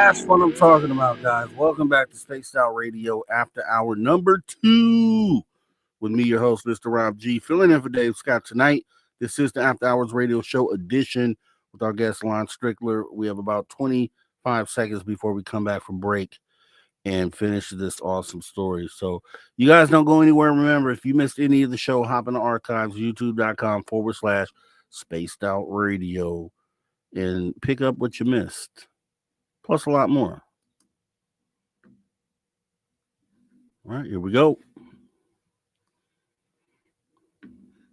That's what I'm talking about, guys. Welcome back to Spaced Out Radio After Hour number 2 with me, your host, Mr. Rob G. Filling in for Dave Scott tonight. This is the After Hours Radio Show edition with our guest, Lon Strickler. We have about 25 seconds before we come back from break and finish this awesome story. So you guys don't go anywhere. Remember, if you missed any of the show, hop in the archives, youtube.com/Spaced Out Radio, and pick up what you missed. Plus a lot more. All right, here we go.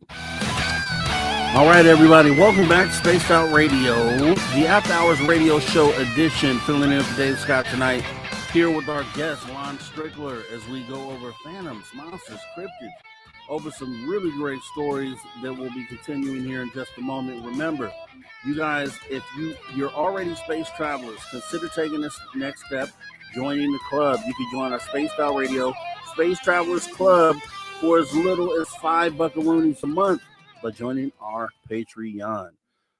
All right, everybody, welcome back to Spaced Out Radio, the After Hours Radio Show edition. Filling in for Dave Scott tonight, here with our guest, Lon Strickler, as we go over phantoms, monsters, cryptids, over some really great stories that we'll be continuing here in just a moment. Remember, you guys, if you're already space travelers, consider taking this next step, joining the club. You can join our Spaced Out Radio Space Travelers Club for as little as $5 buckaroonies a month by joining our Patreon.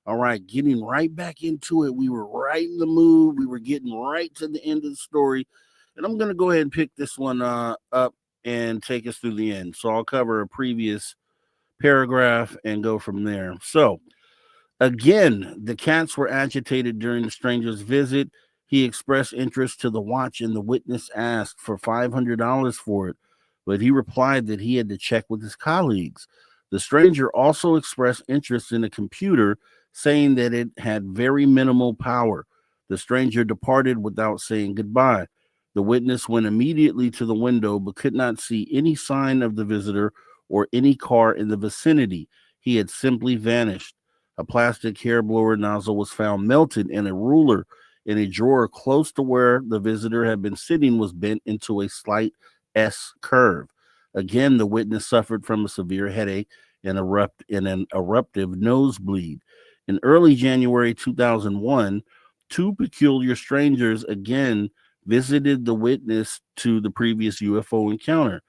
All right, getting right back into it. We were right in the mood. We were getting right to the end of the story. And I'm going to go ahead and pick this one up and take us through the end. So I'll cover a previous paragraph and go from there. So, again, the cats were agitated during the stranger's visit. He expressed interest to the watch, and the witness asked for $500 for it, but he replied that he had to check with his colleagues. The stranger also expressed interest in a computer, saying that it had very minimal power. The stranger departed without saying goodbye. The witness went immediately to the window, but could not see any sign of the visitor or any car in the vicinity. He had simply vanished. A plastic hair blower nozzle was found melted, and a ruler in a drawer close to where the visitor had been sitting was bent into a slight S curve. Again, the witness suffered from a severe headache and an eruptive nosebleed. In early January 2001, two peculiar strangers again visited the witness to the previous UFO encounter.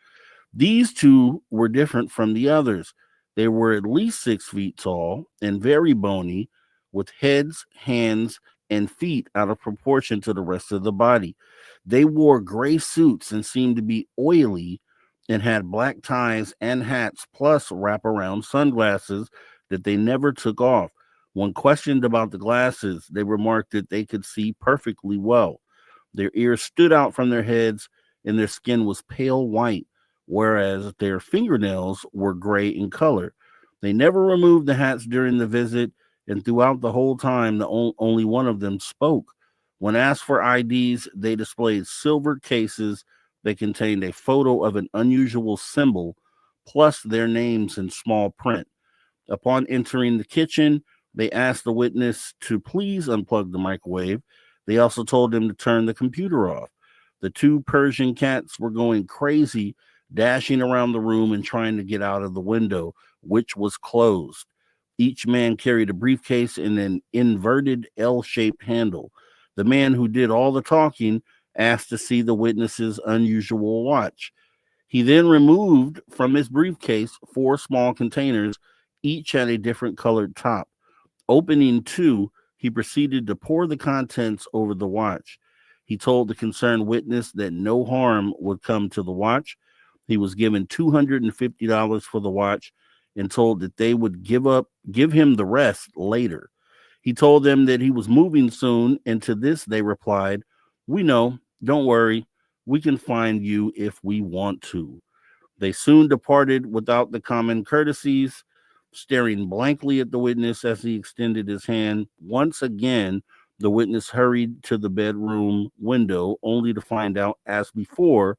These two were different from the others. They were at least 6 feet tall and very bony, with heads, hands, and feet out of proportion to the rest of the body. They wore gray suits and seemed to be oily and had black ties and hats, plus wraparound sunglasses that they never took off. When questioned about the glasses, they remarked that they could see perfectly well. Their ears stood out from their heads, and their skin was pale white, whereas their fingernails were gray in color. They never removed the hats during the visit, and throughout the whole time, only one of them spoke. When asked for IDs, they displayed silver cases that contained a photo of an unusual symbol, plus their names in small print. Upon entering the kitchen, they asked the witness to please unplug the microwave. They also told him to turn the computer off. The two Persian cats were going crazy, dashing around the room and trying to get out of the window, which was closed. Each man carried a briefcase and an inverted L-shaped handle. The man who did all the talking asked to see the witness's unusual watch. He then removed from his briefcase 4 small containers, each had a different colored top. Opening 2, he proceeded to pour the contents over the watch. He told the concerned witness that no harm would come to the watch. He was given $250 for the watch and told that they would give him the rest later. He told them that he was moving soon, and to this they replied, "We know, don't worry, we can find you if we want to." They soon departed without the common courtesies, staring blankly at the witness as he extended his hand. Once again, the witness hurried to the bedroom window, only to find out, as before,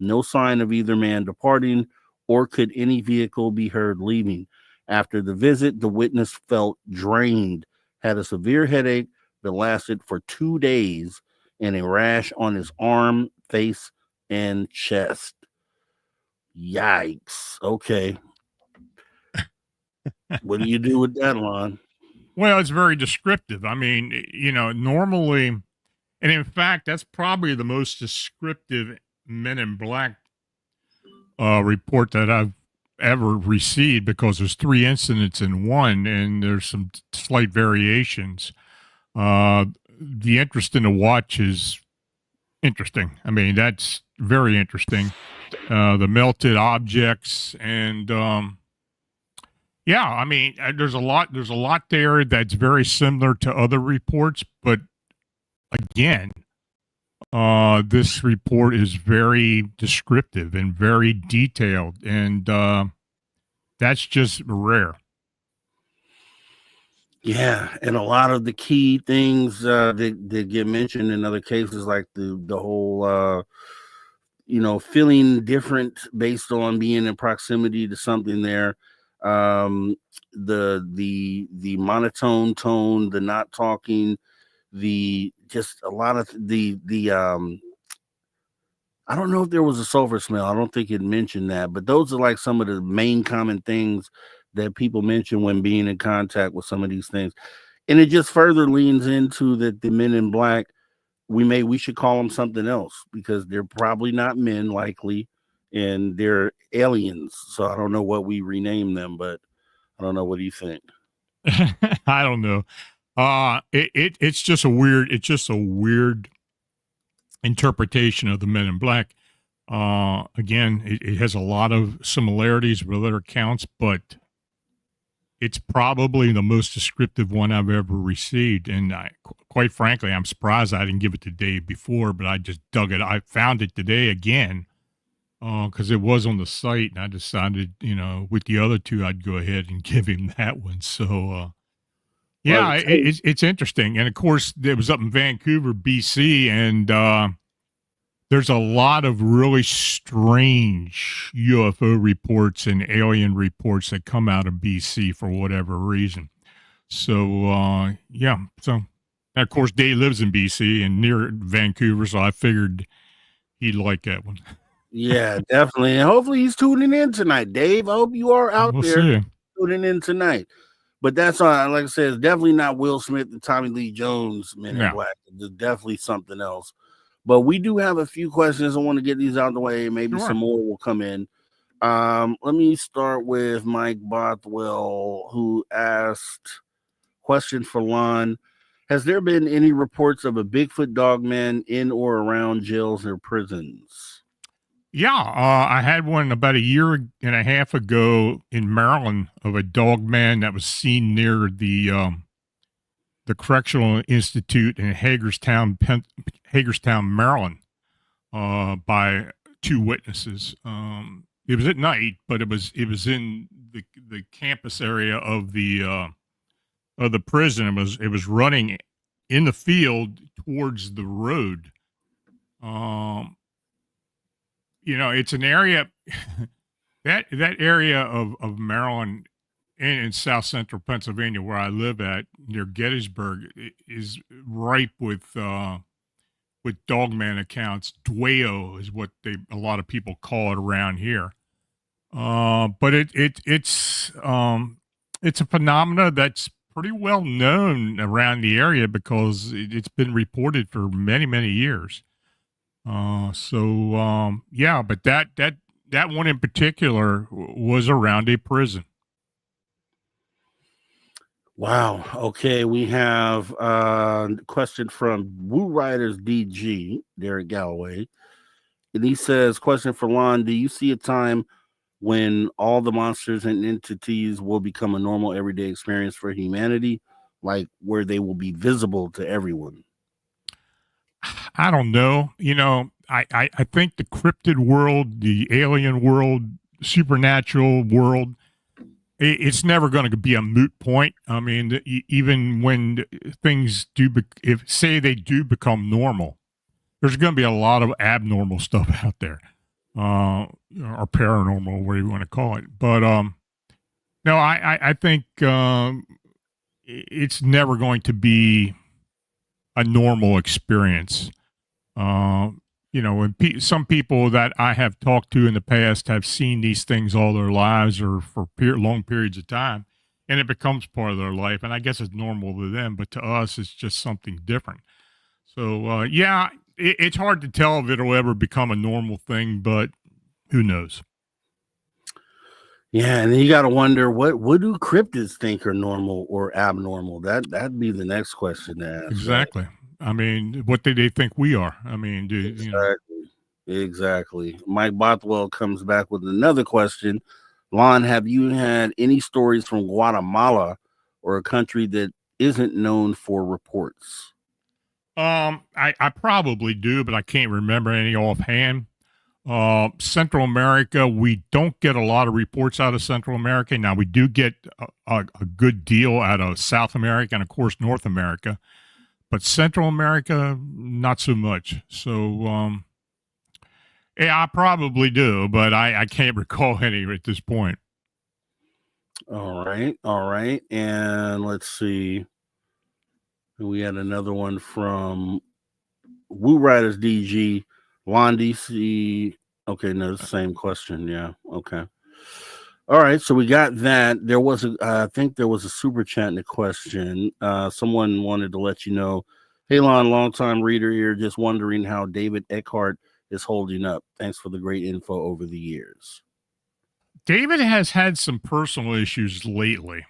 no sign of either man departing, or could any vehicle be heard leaving. After the visit, the witness felt drained, had a severe headache that lasted for 2 days, and a rash on his arm, face, and chest. Yikes. Okay. What do you do with that, Lon? Well, it's very descriptive. I mean, normally, and in fact, that's probably the most descriptive Men in Black report that I've ever received, because there's 3 incidents in one, and there's some slight variations. the interest in the watch is interesting. I mean, that's very interesting. The melted objects and yeah, I mean, there's a lot there that's very similar to other reports, but again, this report is very descriptive and very detailed, and that's just rare. Yeah, and a lot of the key things that get mentioned in other cases, like the whole feeling different based on being in proximity to something there. The monotone tone, the not talking, the just a lot of the I don't know if there was a sulfur smell. I don't think it mentioned that, but those are like some of the main common things that people mention when being in contact with some of these things. And it just further leans into that the men in black, we should call them something else because they're probably not men likely, and they're aliens. So I don't know what we rename them, but I don't know. What do you think? I don't know. It's just a weird interpretation of the men in black. Again, it has a lot of similarities with other accounts, but it's probably the most descriptive one I've ever received. And quite frankly, I'm surprised I didn't give it the day before, but I just dug it. I found it today again because it was on the site, and I decided, with the other two, I'd go ahead and give him that one. So, yeah, it's interesting. And of course, it was up in Vancouver, BC, and there's a lot of really strange UFO reports and alien reports that come out of BC for whatever reason. So, yeah. So, and of course, Dave lives in BC and near Vancouver, so I figured he'd like that one. Yeah, definitely. And hopefully he's tuning in tonight, Dave. I hope you are out We'll there see. tuning in tonight. But that's all. Like I said, it's definitely not Will Smith and Tommy Lee Jones Men in Black. It's definitely something else. But we do have a few questions. I want to get these out of the way. Maybe some more will come in. Let me start with Mike Bothwell, who asked, question for Lon. Has there been any reports of a Bigfoot dogman in or around jails or prisons? Yeah, I had one about a year and a half ago in Maryland of a dogman that was seen near the Correctional Institute in Hagerstown, Maryland, by two witnesses. It was at night, but it was in the campus area of the prison. It was running in the field towards the road. It's an area that area of Maryland and in South Central Pennsylvania, where I live at near Gettysburg, is ripe with dogman accounts. Dweo is what a lot of people call it around here. But it's a phenomena that's pretty well known around the area because it's been reported for many, many years. Yeah, but that one in particular was around a prison. Wow. Okay, we have a question from Woo Riders DG, Derek Galloway. And he says, question for Lon, do you see a time when all the monsters and entities will become a normal everyday experience for humanity, like where they will be visible to everyone? I don't know. I think the cryptid world, the alien world, supernatural world, it's never going to be a moot point. I mean, even when things do, say they do become normal, there's going to be a lot of abnormal stuff out there, or paranormal, whatever you want to call it. But no, I think it's never going to be a normal experience. When some people that I have talked to in the past have seen these things all their lives or for long periods of time, and it becomes part of their life. And I guess it's normal to them, but to us, it's just something different. So, yeah, it's hard to tell if it'll ever become a normal thing, but who knows? Yeah, and then you got to wonder, what do cryptids think are normal or abnormal? That'd be the next question to ask. Exactly. Right? I mean, what do they think we are? I mean, Exactly. Mike Bothwell comes back with another question. Lon, have you had any stories from Guatemala or a country that isn't known for reports? I probably do, but I can't remember any offhand. Central America, we don't get a lot of reports out of Central America. Now, we do get a good deal out of South America and, of course, North America. But Central America, not so much. So, yeah, I probably do, but I can't recall any at this point. All right. And let's see. We had another one from Woo Riders DG, Lon DC. Okay, no, it's the same question. Yeah. Okay. All right. So we got that. There was I think there was a super chat in the question. Someone wanted to let you know, hey, Lon, longtime reader here, just wondering how David Eckhart is holding up. Thanks for the great info over the years. David has had some personal issues lately.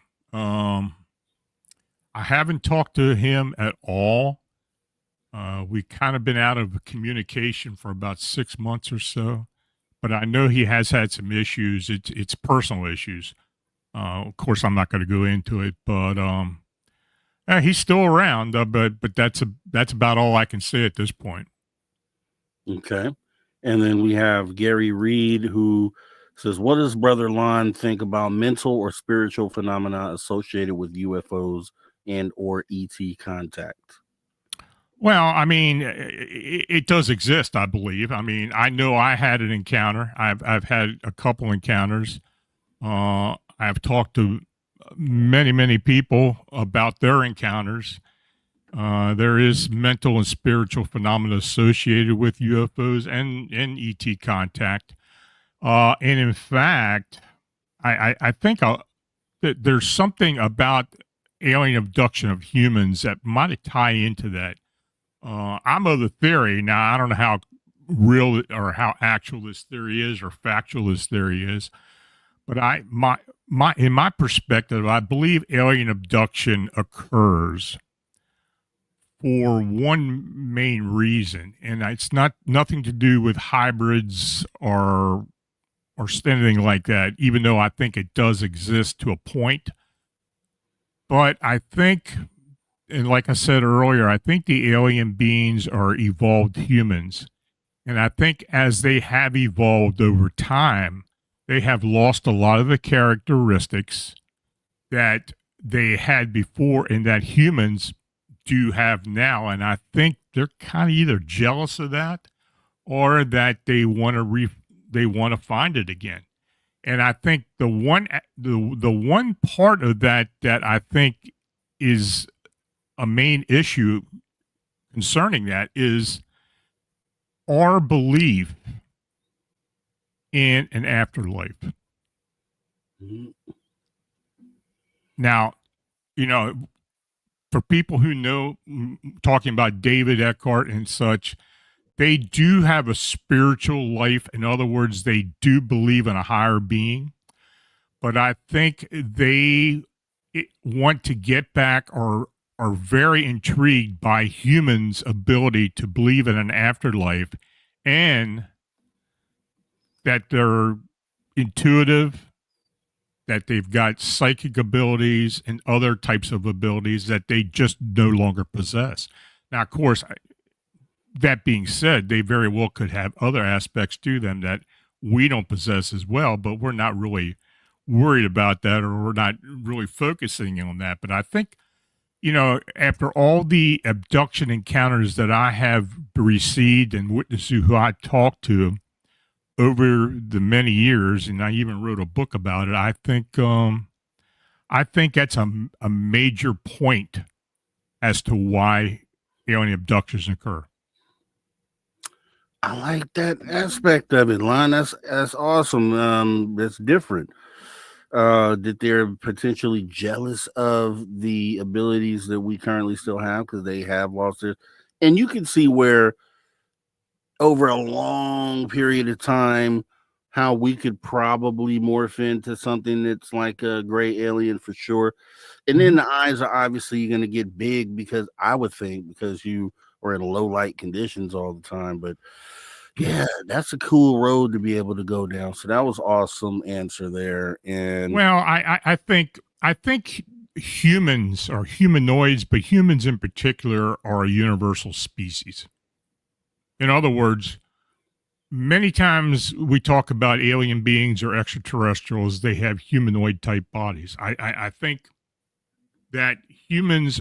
I haven't talked to him at all. We kind of been out of communication for about 6 months or so, but I know he has had some issues. It's personal issues. Of course, I'm not going to go into it, but he's still around. But that's about all I can say at this point. Okay, and then we have Gary Reed who says, "What does Brother Lon think about mental or spiritual phenomena associated with UFOs and or ET contact?" Well, I mean, it does exist, I believe. I mean, I know I had an encounter. I've had a couple encounters. I've talked to many people about their encounters. There is mental and spiritual phenomena associated with UFOs and ET contact. And in fact, I think that there's something about alien abduction of humans that might tie into that. I'm of the theory now. I don't know how real or how actual this theory is or factual this theory is, but in my perspective, I believe alien abduction occurs for one main reason, and it's nothing to do with hybrids or anything like that. Even though I think it does exist to a point, but I think. And like I said earlier, I think the alien beings are evolved humans. And I think as they have evolved over time, they have lost a lot of the characteristics that they had before and that humans do have now. And I think they're kind of either jealous of that or that they want to find it again. And I think the one part of that I think is a main issue concerning that is our belief in an afterlife. Mm-hmm. Now, for people who know, talking about David Eckhart and such, they do have a spiritual life. In other words, they do believe in a higher being, but I think they want to get back or are very intrigued by humans' ability to believe in an afterlife and that they're intuitive, that they've got psychic abilities and other types of abilities that they just no longer possess. Now, of course, that being said, they very well could have other aspects to them that we don't possess as well, but we're not really worried about that, or we're not really focusing on that. But I think, after all the abduction encounters that I have received and witnessed who I talked to over the many years, and I even wrote a book about it, I think that's a major point as to why alien abductions occur. I like that aspect of it, Lon. That's awesome. That's different. That they're potentially jealous of the abilities that we currently still have because they have lost it. And you can see where over a long period of time how we could probably morph into something that's like a gray alien for sure. And then the eyes are obviously going to get big because I would think because you are in low light conditions all the time. But yeah, that's a cool road to be able to go down. So that was awesome answer there. And Well, I think humans are humanoids, but humans in particular are a universal species. In other words, many times we talk about alien beings or extraterrestrials, they have humanoid type bodies. I think that humans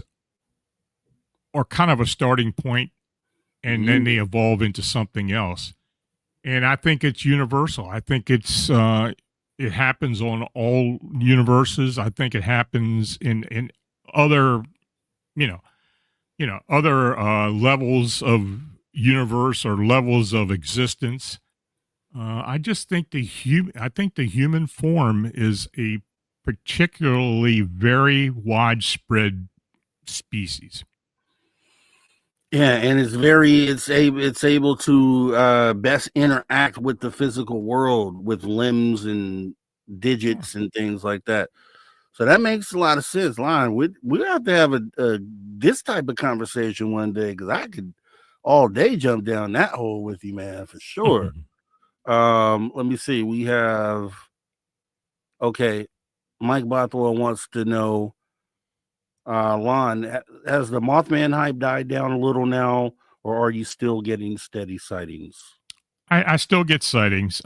are kind of a starting point and then they evolve into something else. And I think it's universal. I think it happens on all universes. I think it happens in other, other levels of universe or levels of existence. I just think the human form is a particularly very widespread species. yeah, and it's able to best interact with the physical world with limbs and digits and things like that. So that makes a lot of sense. Lon, we have to have a this type of conversation one day because I could all day jump down that hole with you, man, for sure. Let me see. We have Mike Bothwell wants to know, Lon, has the Mothman hype died down a little now, or are you still getting steady sightings? I still get sightings.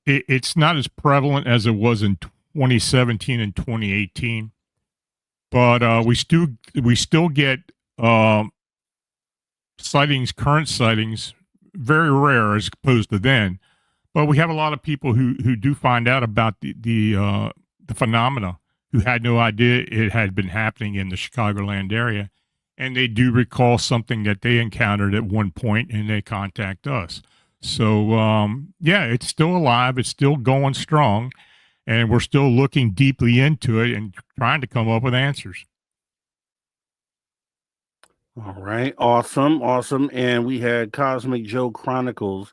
It's not as prevalent as it was in 2017 and 2018, but we still get sightings, current sightings, very rare as opposed to then. But we have a lot of people who do find out about the phenomena, who had no idea it had been happening in the Chicagoland area, and they do recall something that they encountered at one point, and they contact us. So yeah, it's still alive, it's still going strong, and we're still looking deeply into it and trying to come up with answers. All right, awesome. And we had Cosmic Joe Chronicles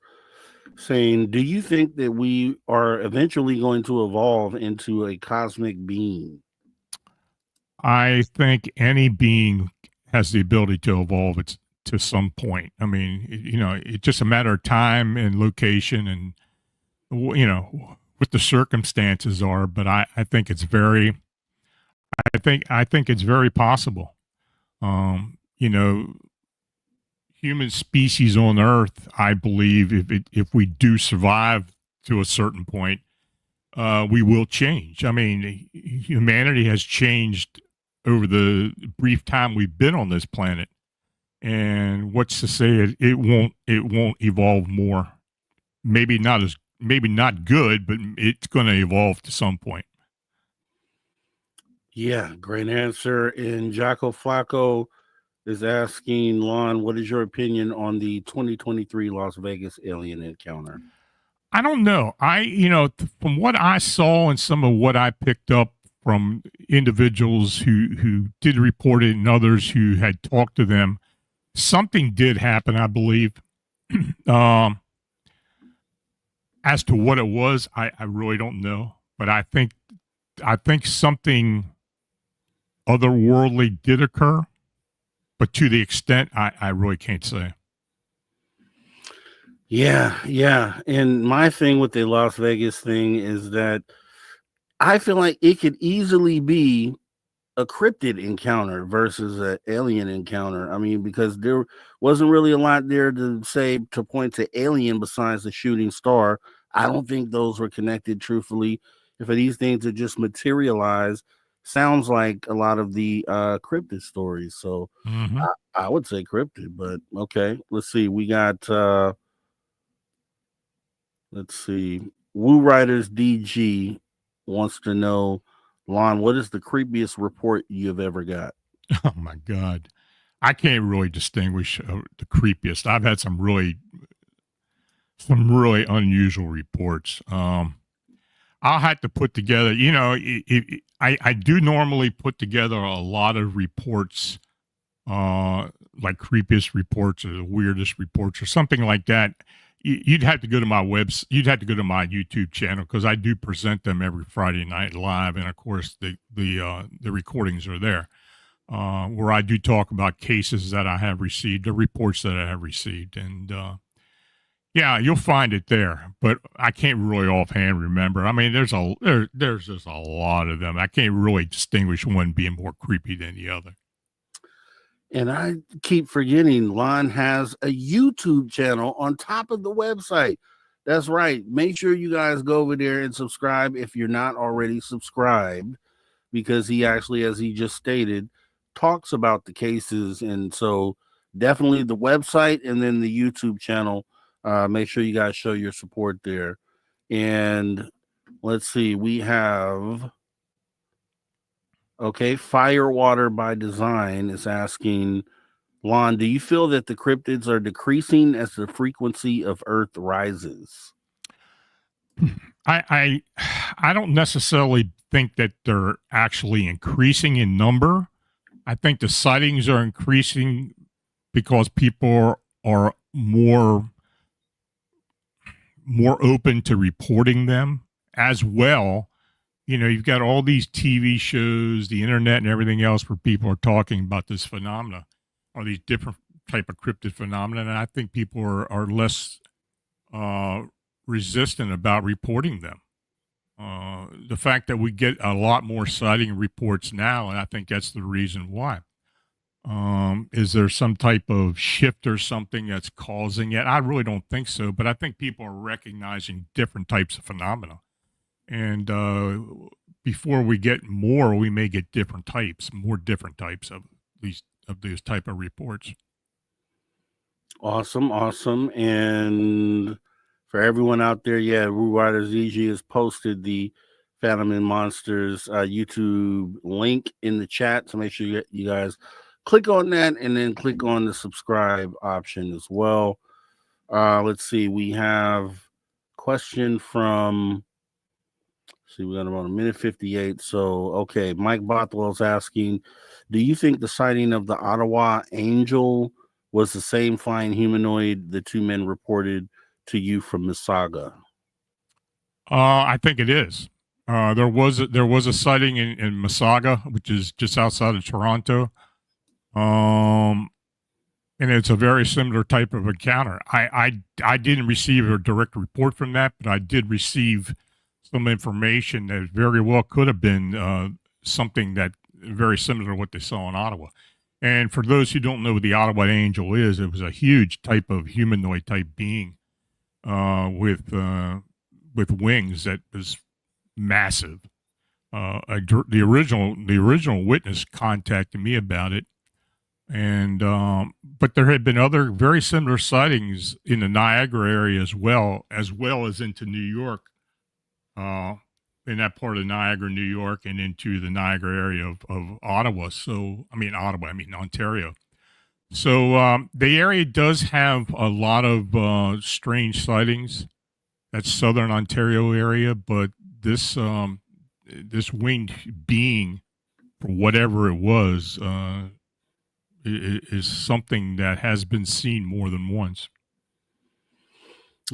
saying, do you think that we are eventually going to evolve into a cosmic being? I think any being has the ability to evolve to some point. I mean, it's just a matter of time and location and, what the circumstances are. But I think it's very possible. Human species on Earth, I believe, if we do survive to a certain point, we will change. I mean, humanity has changed over the brief time we've been on this planet, and what's to say it won't evolve more? Maybe not good, but it's going to evolve to some point. Yeah, great answer. And Jocko Flacco is asking, Lon, what is your opinion on the 2023 Las Vegas alien encounter? I don't know. From what I saw and some of what I picked up from individuals who did report it and others who had talked to them, something did happen, I believe. As to what it was, I really don't know. But I think something otherworldly did occur. But to the extent, I really can't say. Yeah. And my thing with the Las Vegas thing is that I feel like it could easily be a cryptid encounter versus an alien encounter. I mean, because there wasn't really a lot there to point to alien besides the shooting star. I don't think those were connected, truthfully. If these things are just materialized, sounds like a lot of the cryptid stories. So I would say cryptid, but okay. Let's see. We got Woo Riders DG wants to know, Lon, what is the creepiest report you've ever got? Oh my God. I can't really distinguish the creepiest. I've had some really unusual reports. I'll have to put together, I do normally put together a lot of reports, like creepiest reports or the weirdest reports or something like that. you'd have to go to my you'd have to go to my YouTube channel, because I do present them every Friday night live, and of course the recordings are there, where I do talk about cases that I have received, the reports that I have received, and yeah, you'll find it there. But I can't really offhand remember. I mean, there's just a lot of them. I can't really distinguish one being more creepy than the other. And I keep forgetting Lon has a YouTube channel on top of the website. That's right. Make sure you guys go over there and subscribe if you're not already subscribed, because he actually, as he just stated, talks about the cases. And so definitely the website and then the YouTube channel. Make sure you guys show your support there. And let's see, we have... Okay, Firewater by Design is asking, Lon, do you feel that the cryptids are decreasing as the frequency of Earth rises? I don't necessarily think that they're actually increasing in number. I think the sightings are increasing because people are more open to reporting them as well. You know, you've got all these TV shows, the internet, and everything else where people are talking about this phenomena, or these different type of cryptid phenomena, and I think people are less resistant about reporting them. The fact that we get a lot more sighting reports now, and I think that's the reason why. Is there some type of shift or something that's causing it? I really don't think so, but I think people are recognizing different types of phenomena. And before we get more, we may get more different types of these type of reports. Awesome. And for everyone out there, yeah, Rue Rider ZG has posted the Phantom and Monsters YouTube link in the chat, so make sure you guys click on that and then click on the subscribe option as well. Let's see, we have a question from... See, we got about 1:58. So, okay, Mike Bothwell's asking, do you think the sighting of the Ottawa Angel was the same flying humanoid the two men reported to you from Mississauga? I think it is. There was a sighting in Mississauga, which is just outside of Toronto. And it's a very similar type of encounter. I didn't receive a direct report from that, but I did receive some information that very well could have been something that very similar to what they saw in Ottawa. And for those who don't know what the Ottawa Angel is, it was a huge type of humanoid type being with wings that was massive. The original witness contacted me about it, and but there had been other very similar sightings in the Niagara area as well as into New York. In that part of Niagara, New York, and into the Niagara area of Ottawa. So, I mean Ontario. So, the area does have a lot of strange sightings. That's Southern Ontario area, but this winged being, for whatever it was, is something that has been seen more than once.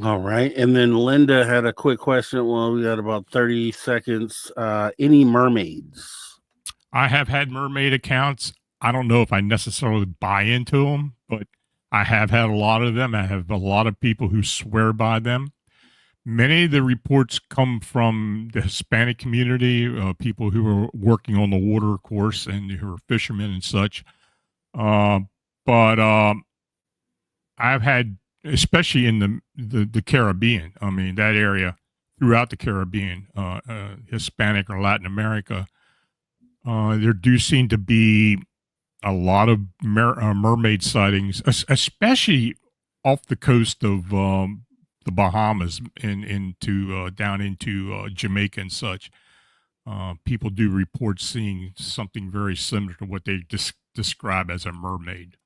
All right. And then Linda had a quick question. Well, we got about 30 seconds. Any mermaids? I have had mermaid accounts. I don't know if I necessarily buy into them, but I have had a lot of them. I have a lot of people who swear by them. Many of the reports come from the Hispanic community, people who are working on the water, of course, and who are fishermen and such. But I've had, especially in the Caribbean, I mean, that area throughout the Caribbean, Hispanic or Latin America, there do seem to be a lot of mermaid sightings, especially off the coast of the Bahamas and down into Jamaica and such. People do report seeing something very similar to what they describe as a mermaid.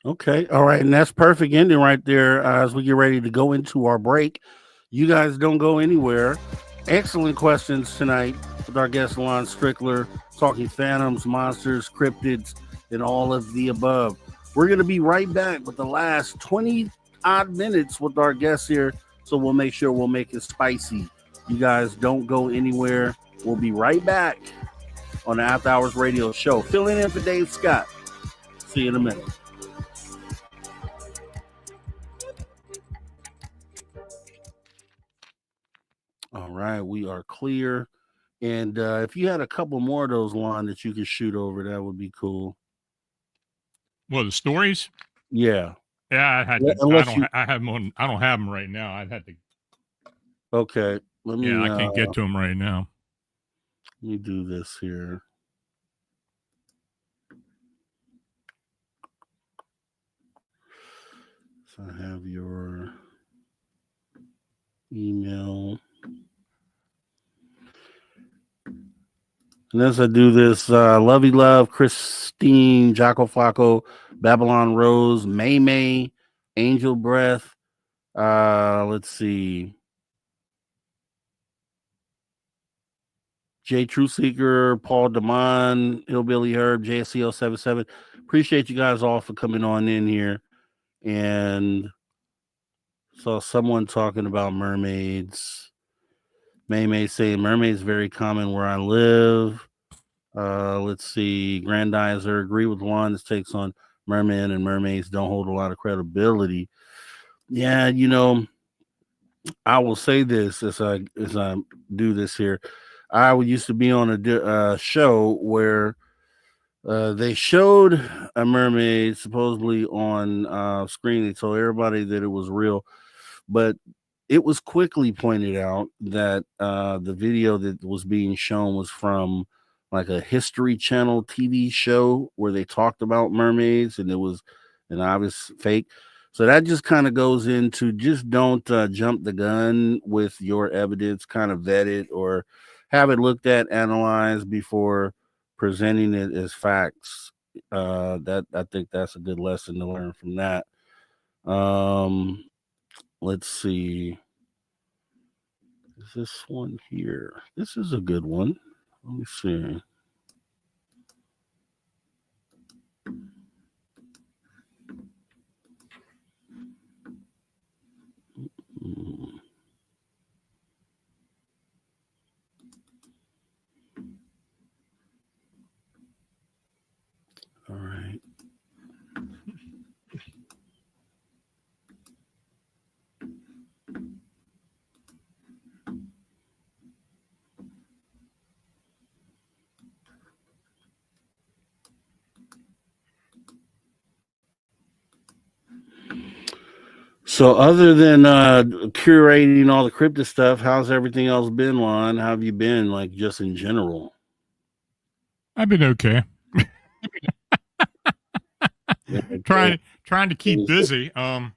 Okay. All right. And that's perfect ending right there as we get ready to go into our break. You guys don't go anywhere. Excellent questions tonight with our guest, Lon Strickler, talking phantoms, monsters, cryptids, and all of the above. We're going to be right back with the last 20 odd minutes with our guests here, so we'll make sure we'll make it spicy. You guys don't go anywhere. We'll be right back on the After Hours Radio Show. Filling in for Dave Scott. See you in a minute. All right, we are clear. And if you had a couple more of those, Lon, that you could shoot over, that would be cool. Well, the stories? Yeah. Yeah, I had to. I don't have them right now. I'd have to. Okay. Let me. Yeah, I can't get to them right now. Let me do this here. So I have your email. And as I do this, Lovey Love, Christine, Jocko Flacco, Babylon Rose, May May, Angel Breath. Let's see. Jay Trueseeker, Paul Damon, Hillbilly Herb, JSCL77. Appreciate you guys all for coming on in here. And saw someone talking about mermaids. May saying mermaids very common where I live. Let's see. Grandizer, agree with Lon. This takes on mermen and mermaids don't hold a lot of credibility. Yeah, you know, I will say this as I do this here. I used to be on a show where they showed a mermaid supposedly on screen. They told everybody that it was real, but it was quickly pointed out that the video that was being shown was from like a History Channel TV show where they talked about mermaids, and it was an obvious fake. So that just kind of goes into just don't jump the gun with your evidence, kind of vet it or have it looked at, analyzed before presenting it as facts. That I think that's a good lesson to learn from that. Let's see. Is this one here? This is a good one. Let me see. All right. So other than curating all the cryptid stuff, how's everything else been, Lon? How have you been, like, just in general? I've been okay. trying to keep busy. But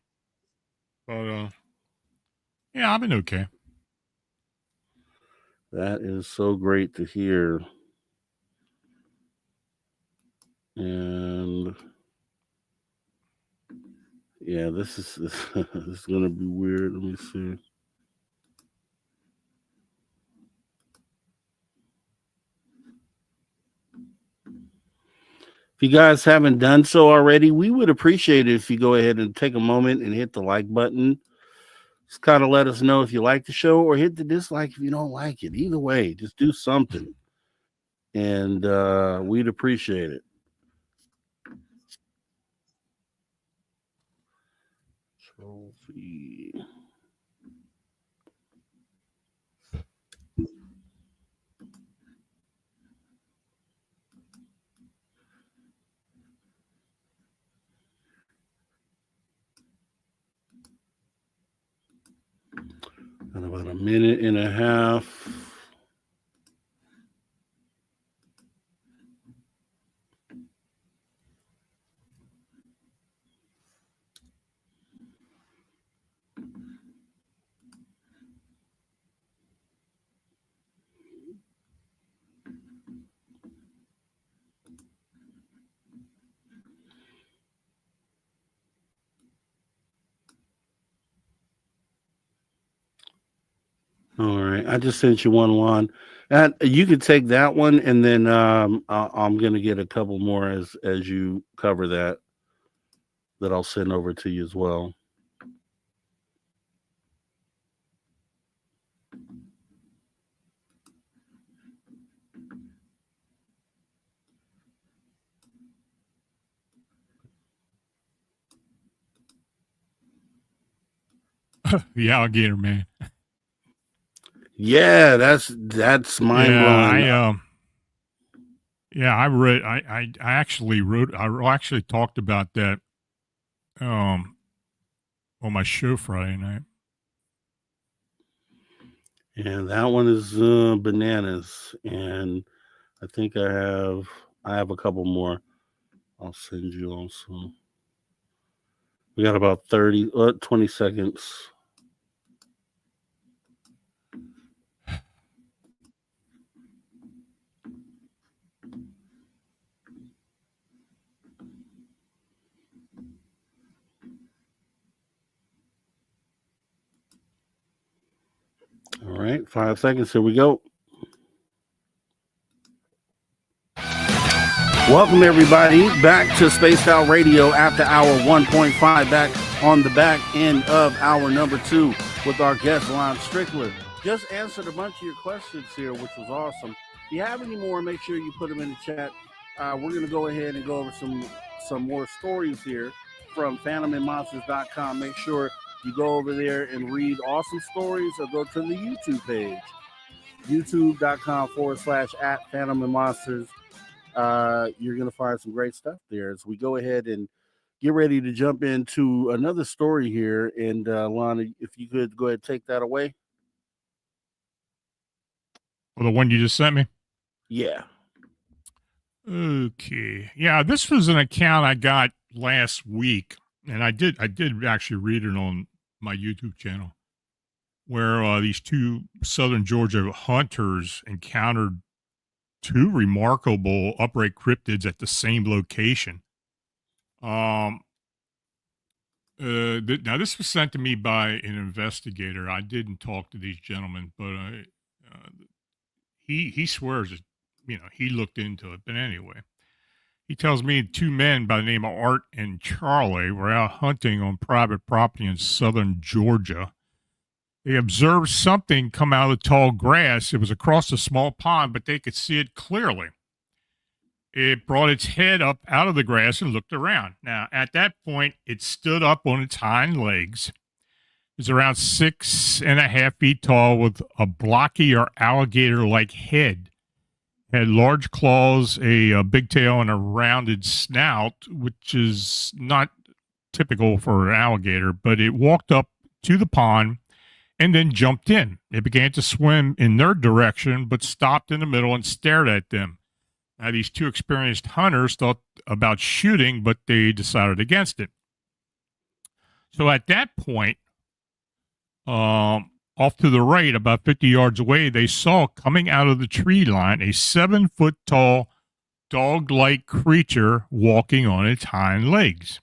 yeah, I've been okay. That is so great to hear. And yeah, this is this is gonna be weird. Let me see. If you guys haven't done so already, we would appreciate it if you go ahead and take a moment and hit the like button. Just kind of let us know if you like the show, or hit the dislike if you don't like it. Either way, just do something. And we'd appreciate it. Trophy. In about a minute and a half. All right, I just sent you one, Lon. And you could take that one, and then I'm gonna get a couple more as you cover that I'll send over to you as well. The alligator man. Yeah, that's mind blowing. I actually talked about that on my show Friday night. And that one is bananas. And I think I have a couple more. I'll send you also. We got about 20 seconds. All right, 5 seconds. Here we go. Welcome, everybody, back to Spaced Out Radio after hour 1.5, back on the back end of hour number 2 with our guest, Lon Strickler. Just answered a bunch of your questions here, which was awesome. If you have any more, make sure you put them in the chat. We're going to go ahead and go over some more stories here from phantomandmonsters.com. Make sure you go over there and read awesome stories or go to the YouTube page, youtube.com/@phantomandmonsters. You're going to find some great stuff there as we go ahead and get ready to jump into another story here. And Lon, if you could go ahead and take that away. Well, the one you just sent me? Yeah. Okay. Yeah, this was an account I got last week, and I did actually read it on my YouTube channel, where these two Southern Georgia hunters encountered two remarkable upright cryptids at the same location. Now this was sent to me by an investigator. I didn't talk to these gentlemen, but he swears that, he looked into it. But anyway, he tells me two men by the name of Art and Charlie were out hunting on private property in southern Georgia. They observed something come out of the tall grass. It was across a small pond, but they could see it clearly. It brought its head up out of the grass and looked around. Now, at that point, it stood up on its hind legs. It was around 6.5 feet tall with a blocky or alligator-like head. It had large claws, a big tail, and a rounded snout, which is not typical for an alligator, but it walked up to the pond and then jumped in. It began to swim in their direction, but stopped in the middle and stared at them. Now, these two experienced hunters thought about shooting, but they decided against it. So at that point, off to the right, about 50 yards away, they saw coming out of the tree line a 7-foot-tall dog-like creature walking on its hind legs.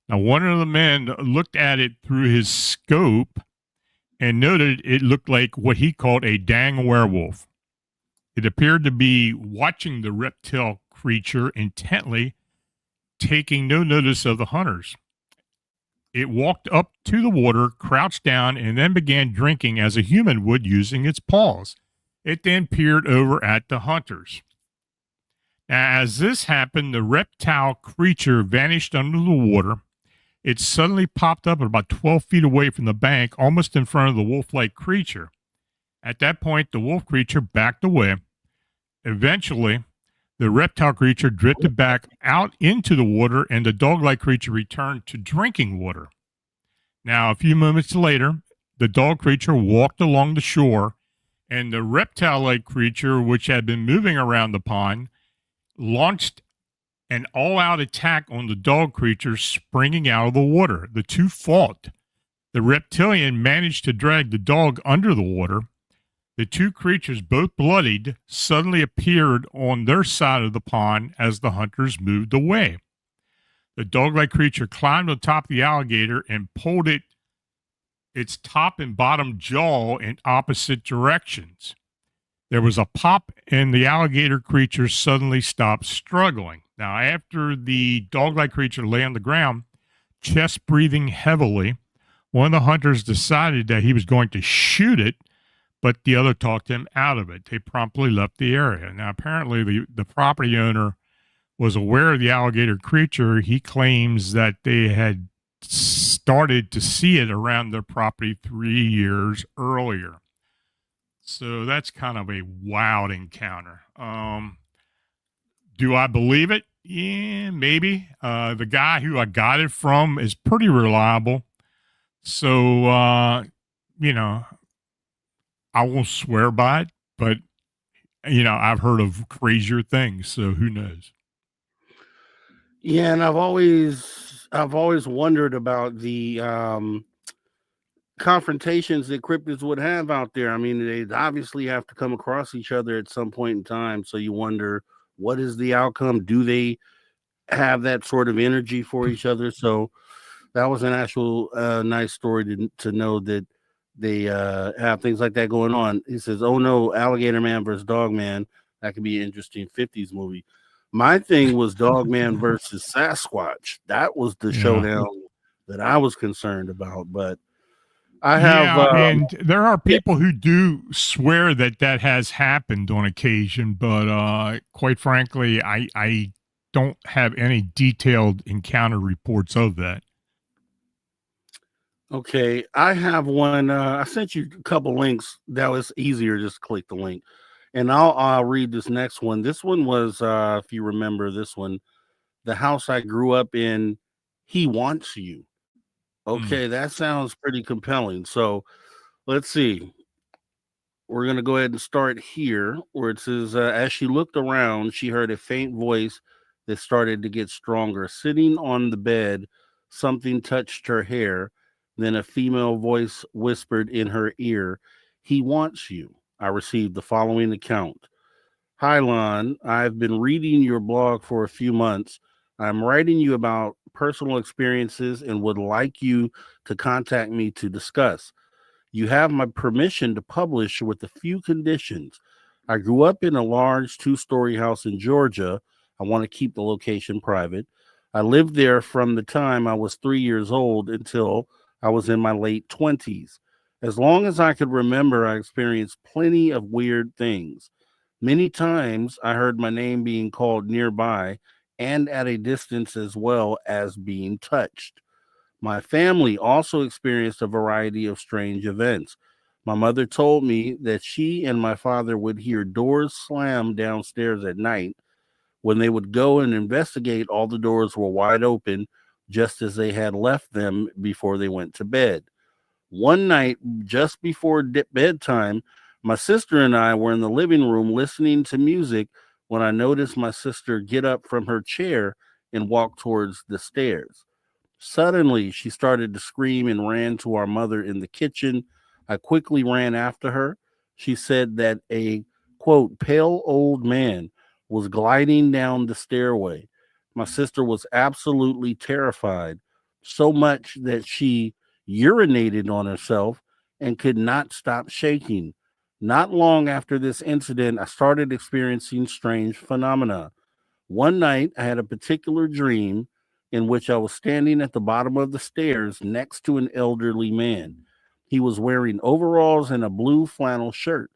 Now, one of the men looked at it through his scope and noted it looked like what he called a dang werewolf. It appeared to be watching the reptile creature intently, taking no notice of the hunters. It walked up to the water, crouched down, and then began drinking as a human would using its paws. It then peered over at the hunters. Now, as this happened, the reptile creature vanished under the water. It suddenly popped up at about 12 feet away from the bank, almost in front of the wolf-like creature. At that point, the wolf creature backed away. Eventually, the reptile creature drifted back out into the water, and the dog-like creature returned to drinking water. Now, a few moments later, the dog creature walked along the shore, and the reptile-like creature, which had been moving around the pond, launched an all-out attack on the dog creature springing out of the water. The two fought. The reptilian managed to drag the dog under the water. The two creatures, both bloodied, suddenly appeared on their side of the pond as the hunters moved away. The dog-like creature climbed on top of the alligator and pulled its top and bottom jaw in opposite directions. There was a pop, and the alligator creature suddenly stopped struggling. Now, after the dog-like creature lay on the ground, chest breathing heavily, one of the hunters decided that he was going to shoot it, but the other talked him out of it. They promptly left the area. Now, apparently, the property owner was aware of the alligator creature. He claims that they had started to see it around their property 3 years earlier. So that's kind of a wild encounter. Do I believe it? Yeah, maybe. The guy who I got it from is pretty reliable. So, I won't swear by it, but, I've heard of crazier things. So who knows? Yeah, and I've always wondered about the confrontations that cryptids would have out there. I mean, they obviously have to come across each other at some point in time. So you wonder, what is the outcome? Do they have that sort of energy for each other? So that was an actual nice story to know that they have things like that going on. He says, "Oh no, Alligator Man versus Dog Man. That could be an interesting '50s movie." My thing was Dog Man versus Sasquatch. That was the showdown that I was concerned about. But I have, and there are people who do swear that has happened on occasion, but quite frankly, I don't have any detailed encounter reports of that. okay, I have one. I sent you a couple links. That was easier. Just click the link, and I'll read this next one. This one was, if you remember this one, the house I grew up in. He wants you. Okay, that sounds pretty compelling. So let's see. We're going to go ahead and start here where it says, as she looked around, she heard a faint voice that started to get stronger. Sitting on the bed, something touched her hair. Then a female voice whispered in her ear, "He wants you." I received the following account. "Hi, Lon. I've been reading your blog for a few months. I'm writing you about personal experiences and would like you to contact me to discuss. You have my permission to publish with a few conditions. I grew up in a large 2-story house in Georgia. I want to keep the location private. I lived there from the time I was 3 years old until I was in my late 20s. As long as I could remember, I experienced plenty of weird things. Many times I heard my name being called nearby and at a distance, as well as being touched. My family also experienced a variety of strange events. My mother told me that she and my father would hear doors slam downstairs at night. When they would go and investigate, all the doors were wide open, just as they had left them before they went to bed. One night, just before bedtime, my sister and I were in the living room listening to music when I noticed my sister get up from her chair and walk towards the stairs. Suddenly, she started to scream and ran to our mother in the kitchen. I quickly ran after her. She said that a, quote, pale old man was gliding down the stairway. My sister was absolutely terrified, so much that she urinated on herself and could not stop shaking. Not long after this incident, I started experiencing strange phenomena. One night, I had a particular dream in which I was standing at the bottom of the stairs next to an elderly man. He was wearing overalls and a blue flannel shirt.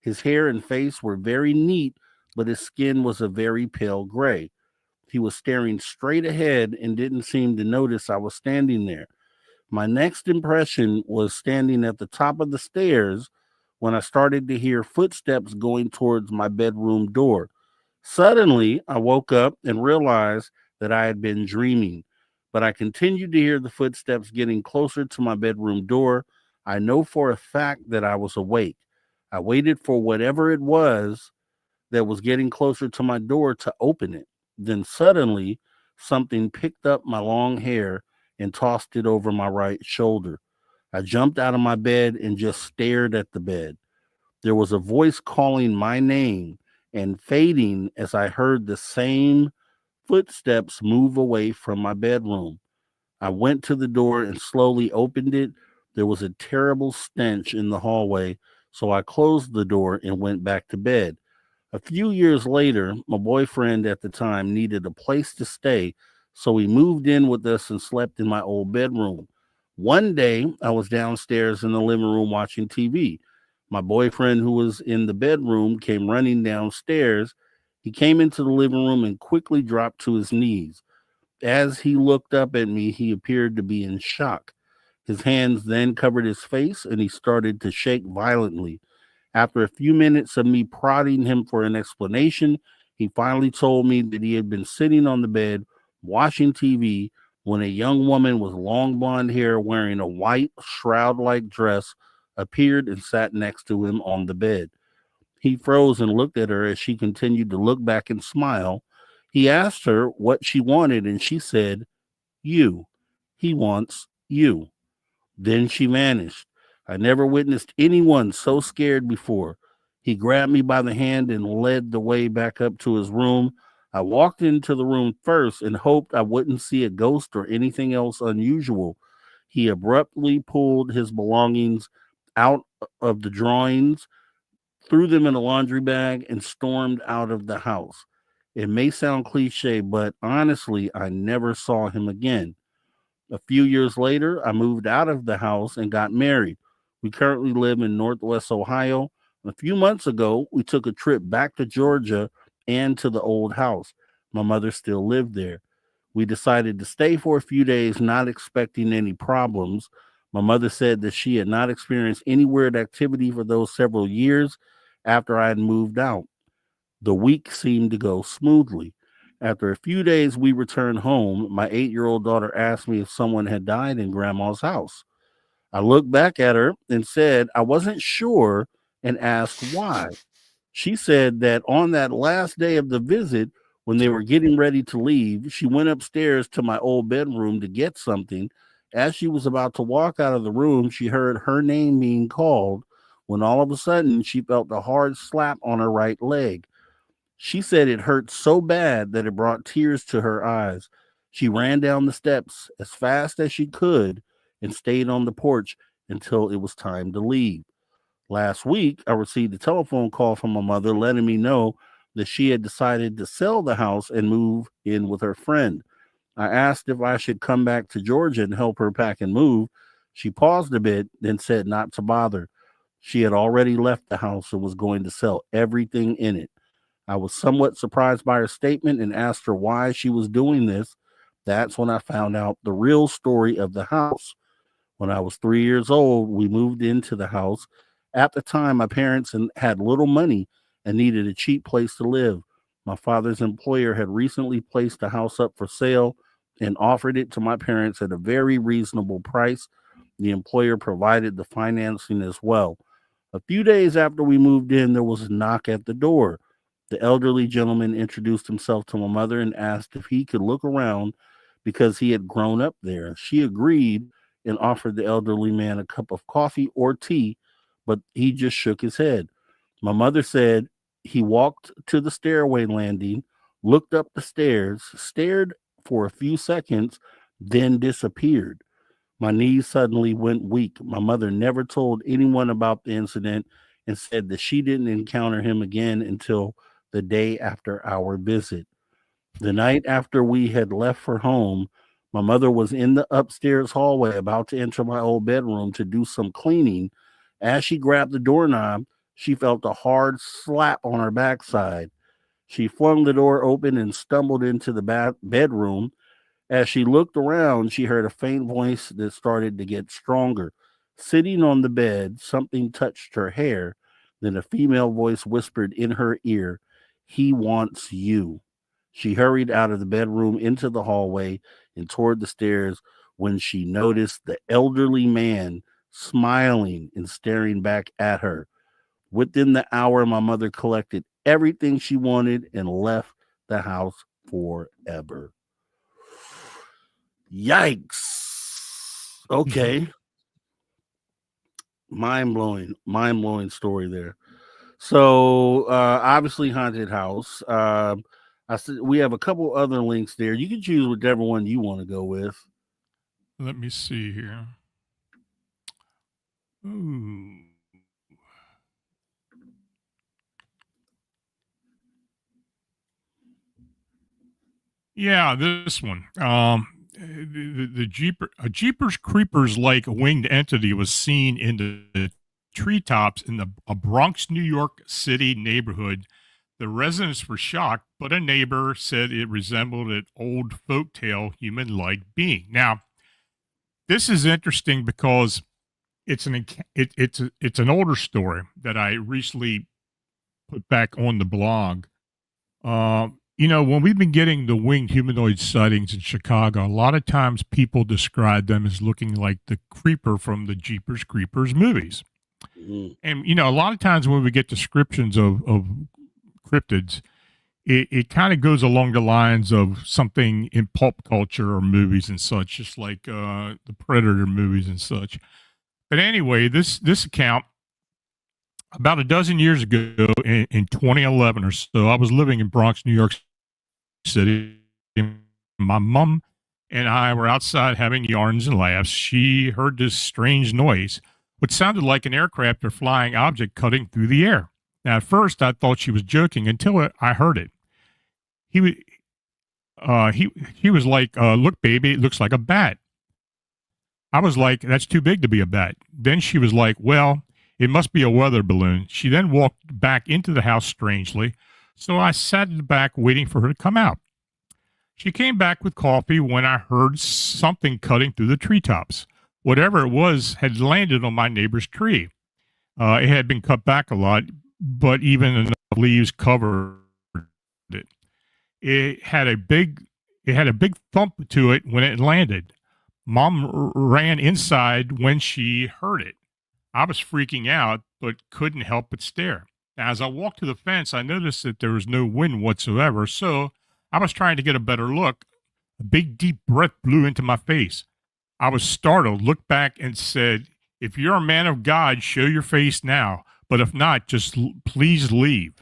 His hair and face were very neat, but his skin was a very pale gray. He was staring straight ahead and didn't seem to notice I was standing there. My next impression was standing at the top of the stairs when I started to hear footsteps going towards my bedroom door. Suddenly, I woke up and realized that I had been dreaming, but I continued to hear the footsteps getting closer to my bedroom door. I know for a fact that I was awake. I waited for whatever it was that was getting closer to my door to open it. Then suddenly, something picked up my long hair and tossed it over my right shoulder. I jumped out of my bed and just stared at the bed. There was a voice calling my name and fading as I heard the same footsteps move away from my bedroom. I went to the door and slowly opened it. There was a terrible stench in the hallway, so I closed the door and went back to bed. A few years later, my boyfriend at the time needed a place to stay, so he moved in with us and slept in my old bedroom. One day, I was downstairs in the living room watching TV. My boyfriend, who was in the bedroom, came running downstairs. He came into the living room and quickly dropped to his knees. As he looked up at me, he appeared to be in shock. His hands then covered his face and he started to shake violently. After a few minutes of me prodding him for an explanation, he finally told me that he had been sitting on the bed watching TV when a young woman with long blonde hair wearing a white shroud like dress appeared and sat next to him on the bed. He froze and looked at her as she continued to look back and smile. He asked her what she wanted, and she said, "You. He wants you." Then she vanished. I never witnessed anyone so scared before. He grabbed me by the hand and led the way back up to his room. I walked into the room first and hoped I wouldn't see a ghost or anything else unusual. He abruptly pulled his belongings out of the drawings, threw them in a laundry bag, and stormed out of the house. It may sound cliche, but honestly, I never saw him again. A few years later, I moved out of the house and got married. We currently live in Northwest Ohio. A few months ago, we took a trip back to Georgia and to the old house. My mother still lived there. We decided to stay for a few days, not expecting any problems. My mother said that she had not experienced any weird activity for those several years after I had moved out. The week seemed to go smoothly. After a few days, we returned home. My 8-year-old daughter asked me if someone had died in Grandma's house. I looked back at her and said I wasn't sure and asked why. She said that on that last day of the visit, when they were getting ready to leave, she went upstairs to my old bedroom to get something. As she was about to walk out of the room, she heard her name being called when all of a sudden she felt a hard slap on her right leg. She said it hurt so bad that it brought tears to her eyes. She ran down the steps as fast as she could and stayed on the porch until it was time to leave. Last week, I received a telephone call from my mother letting me know that she had decided to sell the house and move in with her friend. I asked if I should come back to Georgia and help her pack and move. She paused a bit, then said not to bother. She had already left the house and was going to sell everything in it. I was somewhat surprised by her statement and asked her why she was doing this. That's when I found out the real story of the house. When I was 3 years old, we moved into the house. At the time, my parents had little money and needed a cheap place to live. My father's employer had recently placed the house up for sale and offered it to my parents at a very reasonable price. The employer provided the financing as well. A few days after we moved in, there was a knock at the door. The elderly gentleman introduced himself to my mother and asked if he could look around because he had grown up there. She agreed and offered the elderly man a cup of coffee or tea, but he just shook his head. My mother said he walked to the stairway landing, looked up the stairs, stared for a few seconds, then disappeared. My knees suddenly went weak. My mother never told anyone about the incident and said that she didn't encounter him again until the day after our visit. The night after we had left for home, my mother was in the upstairs hallway about to enter my old bedroom to do some cleaning. As she grabbed the doorknob, she felt a hard slap on her backside. She flung the door open and stumbled into the bedroom. As she looked around, she heard a faint voice that started to get stronger. Sitting on the bed, something touched her hair. Then a female voice whispered in her ear, "He wants you." She hurried out of the bedroom into the hallway and toward the stairs when she noticed the elderly man smiling and staring back at her. Within the hour, my mother collected everything she wanted and left the house forever. Yikes. Okay. Mind-blowing story there. So obviously haunted house. I said we have a couple other links there. You can choose whichever one you want to go with. Let me see here. Ooh. Yeah, this one. The Jeepers Creepers like winged entity was seen in the treetops in a Bronx, New York City neighborhood The residents were shocked, but a neighbor said it resembled an old folktale human-like being. Now, this is interesting because it's an older story that I recently put back on the blog. When we've been getting the winged humanoid sightings in Chicago, a lot of times people describe them as looking like the creeper from the Jeepers Creepers movies. Mhm. And, a lot of times when we get descriptions of cryptids, it kind of goes along the lines of something in pulp culture or movies and such, just like the Predator movies and such. But anyway, this account, about a dozen years ago in 2011 or so, I was living in Bronx, New York City. My mom and I were outside having yarns and laughs. She heard this strange noise, what sounded like an aircraft or flying object cutting through the air. Now, at first, I thought she was joking until I heard it. He was like, "Look, baby, it looks like a bat." I was like, "That's too big to be a bat." Then she was like, "Well, it must be a weather balloon." She then walked back into the house strangely, so I sat in the back waiting for her to come out. She came back with coffee when I heard something cutting through the treetops. Whatever it was had landed on my neighbor's tree. It had been cut back a lot, but even enough leaves covered it. It had a big thump to it when it landed. Mom ran inside when she heard it. I was freaking out, but couldn't help but stare. As I walked to the fence, I noticed that there was no wind whatsoever, so I was trying to get a better look. A big, deep breath blew into my face. I was startled, looked back, and said, "If you're a man of God, show your face now, but if not, just please leave."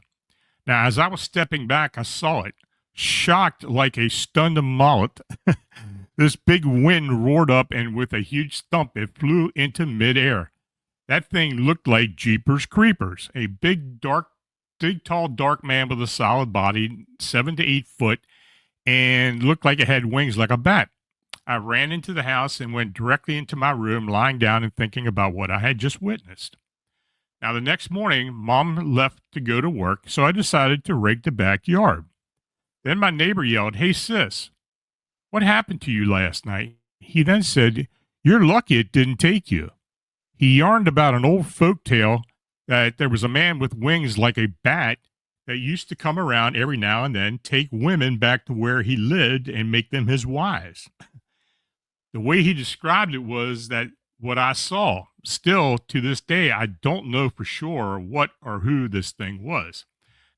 Now, as I was stepping back, I saw it. Shocked like a stunned mullet, this big wind roared up, and with a huge thump, it flew into midair. That thing looked like Jeepers Creepers, a big, tall, dark man with a solid body, 7 to 8 foot, and looked like it had wings like a bat. I ran into the house and went directly into my room, lying down and thinking about what I had just witnessed. Now, the next morning, Mom left to go to work, so I decided to rake the backyard. Then my neighbor yelled, "Hey, sis, what happened to you last night?" He then said, "You're lucky it didn't take you." He yarned about an old folk tale that there was a man with wings like a bat that used to come around every now and then, take women back to where he lived and make them his wives. The way he described it was that what I saw. Still, to this day, I don't know for sure what or who this thing was.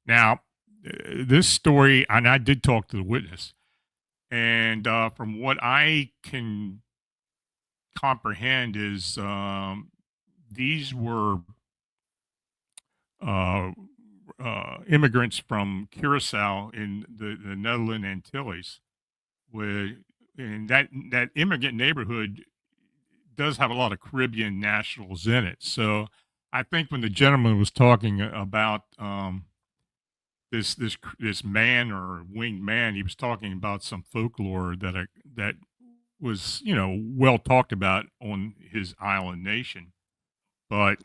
Now, this story, and I did talk to the witness, and from what I can comprehend is these were immigrants from Curacao in the Netherlands Antilles, and that immigrant neighborhood does have a lot of Caribbean nationals in it. So I think when the gentleman was talking about this man or winged man, he was talking about some folklore that was well talked about on his island nation. But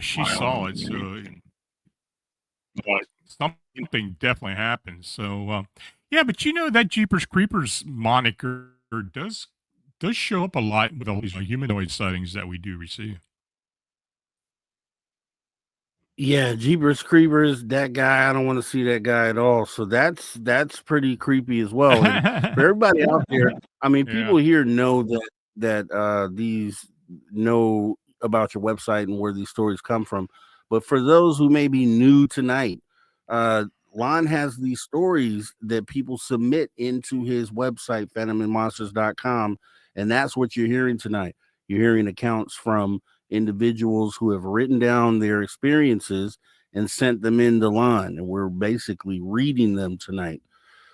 she saw it, so something definitely happened. So yeah, but that Jeepers Creepers moniker does show up a lot with all these humanoid sightings that we do receive. Yeah, Jeepers Creepers, that guy, I don't want to see that guy at all. So that's pretty creepy as well. And for everybody out there, I mean, people here know that these know about your website and where these stories come from. But for those who may be new tonight, Lon has these stories that people submit into his website, phantomandmonsters.com, and that's what you're hearing tonight. You're hearing accounts from individuals who have written down their experiences and sent them into Lon, and we're basically reading them tonight.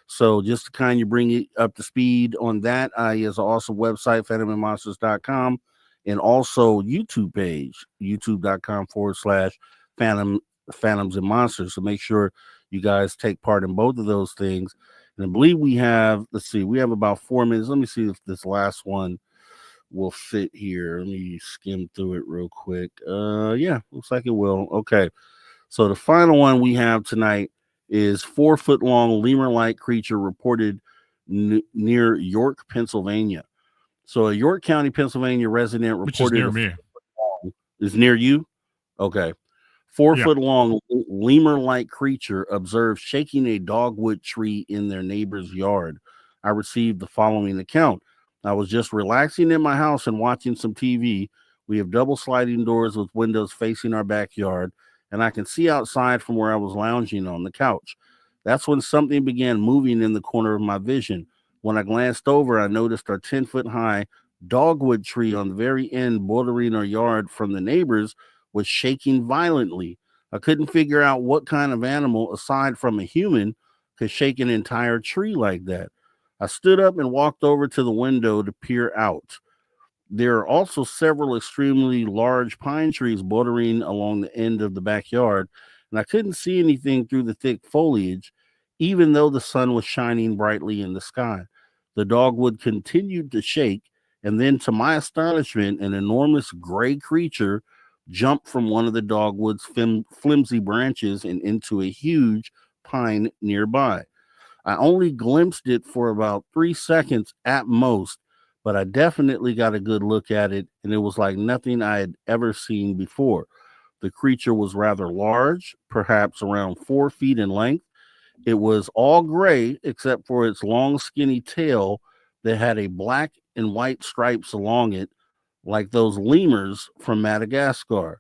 So just to kind of bring it up to speed on that, he has an awesome website, phantomandmonsters.com, and also YouTube page, youtube.com/Phantoms and Monsters. So make sure you guys take part in both of those things. And I believe we have, we have about 4 minutes. Let me see if this last one will fit here. Let me skim through it real quick. Yeah, looks like it will. Okay. So the final one we have tonight is 4-foot long lemur-like creature reported near York, Pennsylvania. So a York County, Pennsylvania resident Which is reported near me. Is near you? Okay. 4-foot long lemur-like creature observed shaking a dogwood tree in their neighbor's yard. I received the following account. I was just relaxing in my house and watching some TV. We have double sliding doors with windows facing our backyard, and I can see outside from where I was lounging on the couch. That's when something began moving in the corner of my vision. When I glanced over, I noticed our 10-foot high dogwood tree on the very end bordering our yard from the neighbors was shaking violently. I couldn't figure out what kind of animal, aside from a human, could shake an entire tree like that. I stood up and walked over to the window to peer out. There are also several extremely large pine trees bordering along the end of the backyard, and I couldn't see anything through the thick foliage, even though the sun was shining brightly in the sky. The dogwood continued to shake, and then, to my astonishment, an enormous gray creature jumped from one of the dogwood's flimsy branches and into a huge pine nearby. I only glimpsed it for about 3 seconds at most, but I definitely got a good look at it, and it was like nothing I had ever seen before. The creature was rather large, perhaps around 4 feet in length. It was all gray except for its long, skinny tail that had a black and white stripes along it, like those lemurs from Madagascar.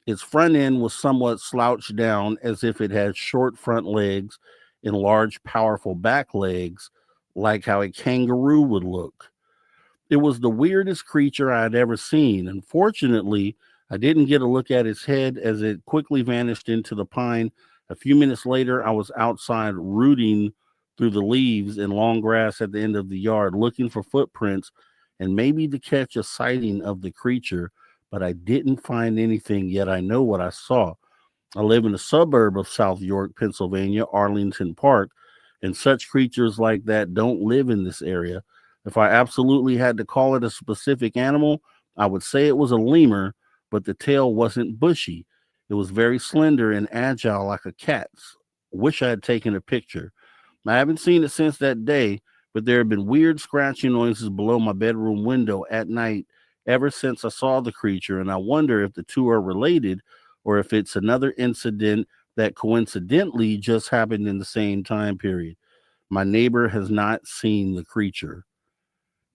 Its front end was somewhat slouched down as if it had short front legs and large, powerful back legs, like how a kangaroo would look. It was the weirdest creature I had ever seen. Unfortunately, I didn't get a look at its head as it quickly vanished into the pine. A few minutes later, I was outside rooting through the leaves and long grass at the end of the yard, looking for footprints and maybe to catch a sighting of the creature, but I didn't find anything, yet I know what I saw. I live in a suburb of South York, Pennsylvania, Arlington Park, and such creatures like that don't live in this area. If I absolutely had to call it a specific animal, I would say it was a lemur, but the tail wasn't bushy. It was very slender and agile like a cat's. Wish I had taken a picture. I haven't seen it since that day, but there have been weird scratching noises below my bedroom window at night ever since I saw the creature, and I wonder if the two are related or if it's another incident that coincidentally just happened in the same time period. My neighbor has not seen the creature.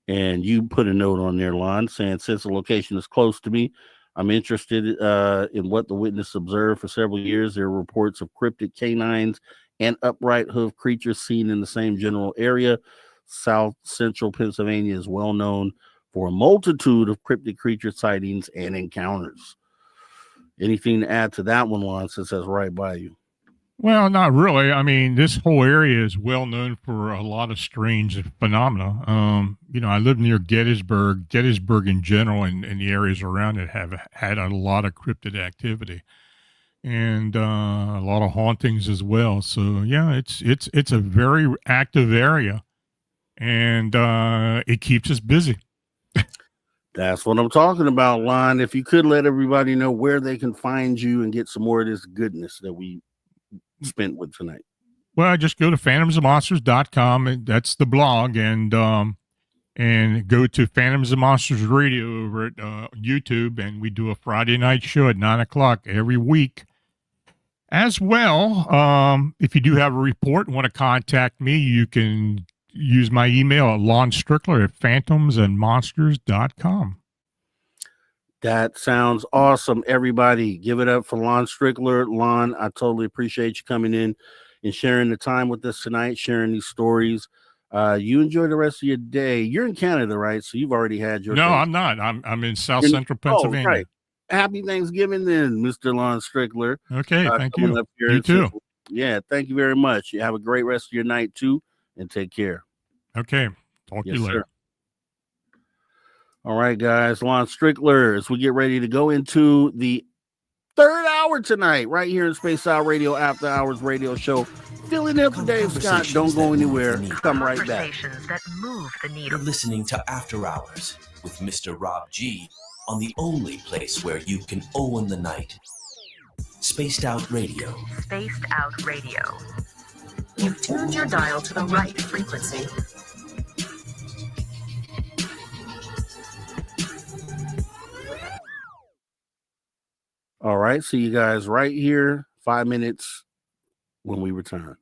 And you put a note on there, Lon, saying, since the location is close to me, I'm interested in what the witness observed. For several years, there are reports of cryptid canines and upright hoof creatures seen in the same general area. South Central Pennsylvania is well known for a multitude of cryptid creature sightings and encounters. Anything to add to that one, Lon, since that's right by you? Well, not really. I mean, this whole area is well known for a lot of strange phenomena. I live near Gettysburg. Gettysburg in general and the areas around it have had a lot of cryptid activity and a lot of hauntings as well. So yeah, it's a very active area, and it keeps us busy. That's what I'm talking about, Lon. If you could let everybody know where they can find you and get some more of this goodness that we spent with tonight. Well, just go to phantomsandmonsters.com, and that's the blog, and go to Phantoms and Monsters Radio over at YouTube, and we do a Friday night show at 9:00 every week. As well, if you do have a report and want to contact me, you can use my email at Lon Strickler at phantomsandmonsters.com. That sounds awesome. Everybody, give it up for Lon Strickler. Lon, I totally appreciate you coming in and sharing the time with us tonight, sharing these stories. You enjoy the rest of your day. You're in Canada, right? So you've already had your No, day. I'm not. I'm in Central Pennsylvania. Right. Happy Thanksgiving then, Mr. Lon Strickler. Okay, thank you. You too. Yeah, thank you very much. You have a great rest of your night too, and take care. Okay, talk to you later. Sir. All right, guys, Lon Strickler, as we get ready to go into the third hour tonight, right here in Space Out Radio After Hours Radio Show. Filling in for Dave Scott. Don't go anywhere. Come right back. That move the You're needle. listening to After Hours with Mr. Rob G on the only place where you can own the night. Spaced Out Radio. Spaced Out Radio. You've tuned your dial to the right frequency. All right, see you guys right here, 5 minutes when we return.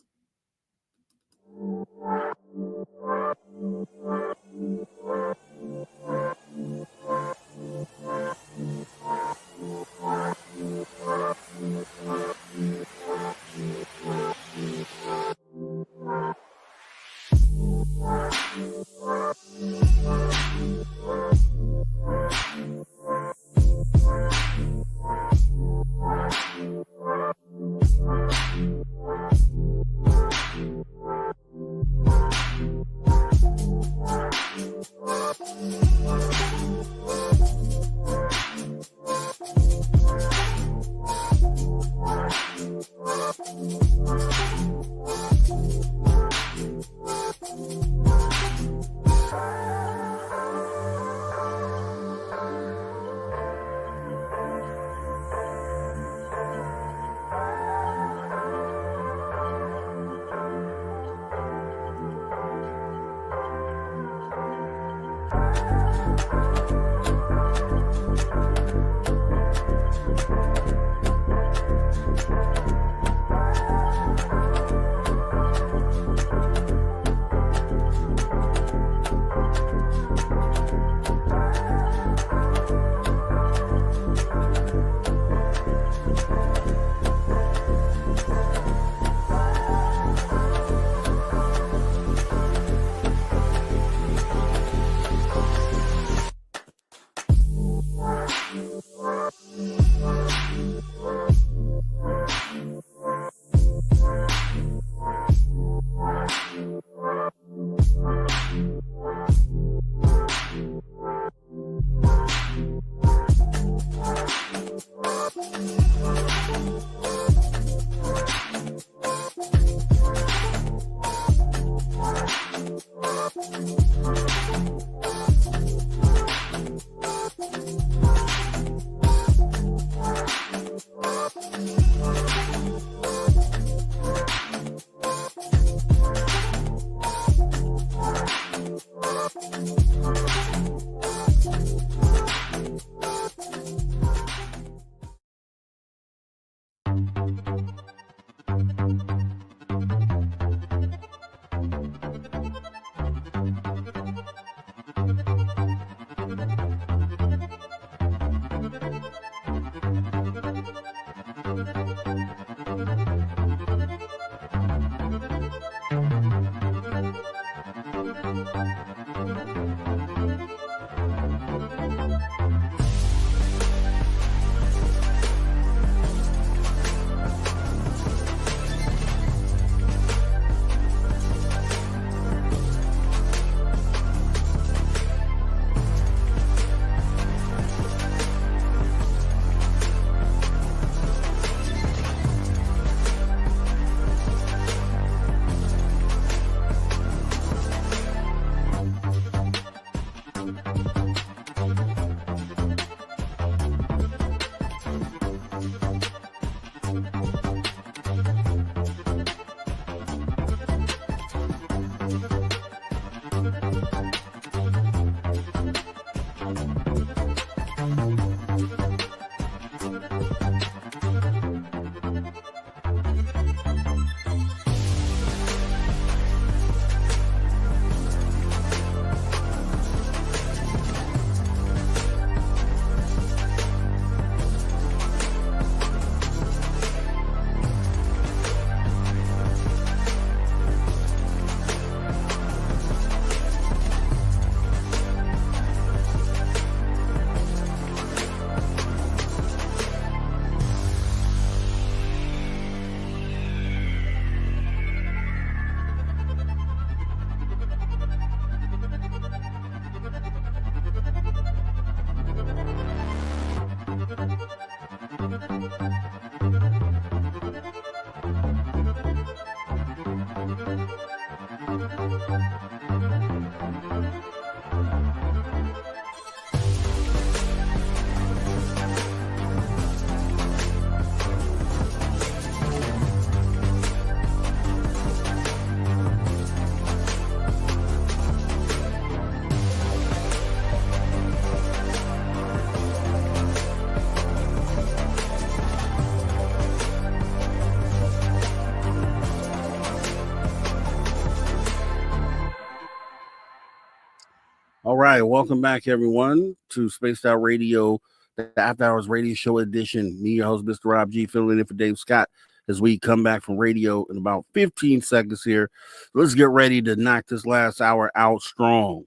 All right, welcome back, everyone, to Spaced Out Radio, the After Hours Radio Show edition. Me, your host, Mr. Rob G, filling in for Dave Scott as we come back from radio in about 15 seconds here. Let's get ready to knock this last hour out strong.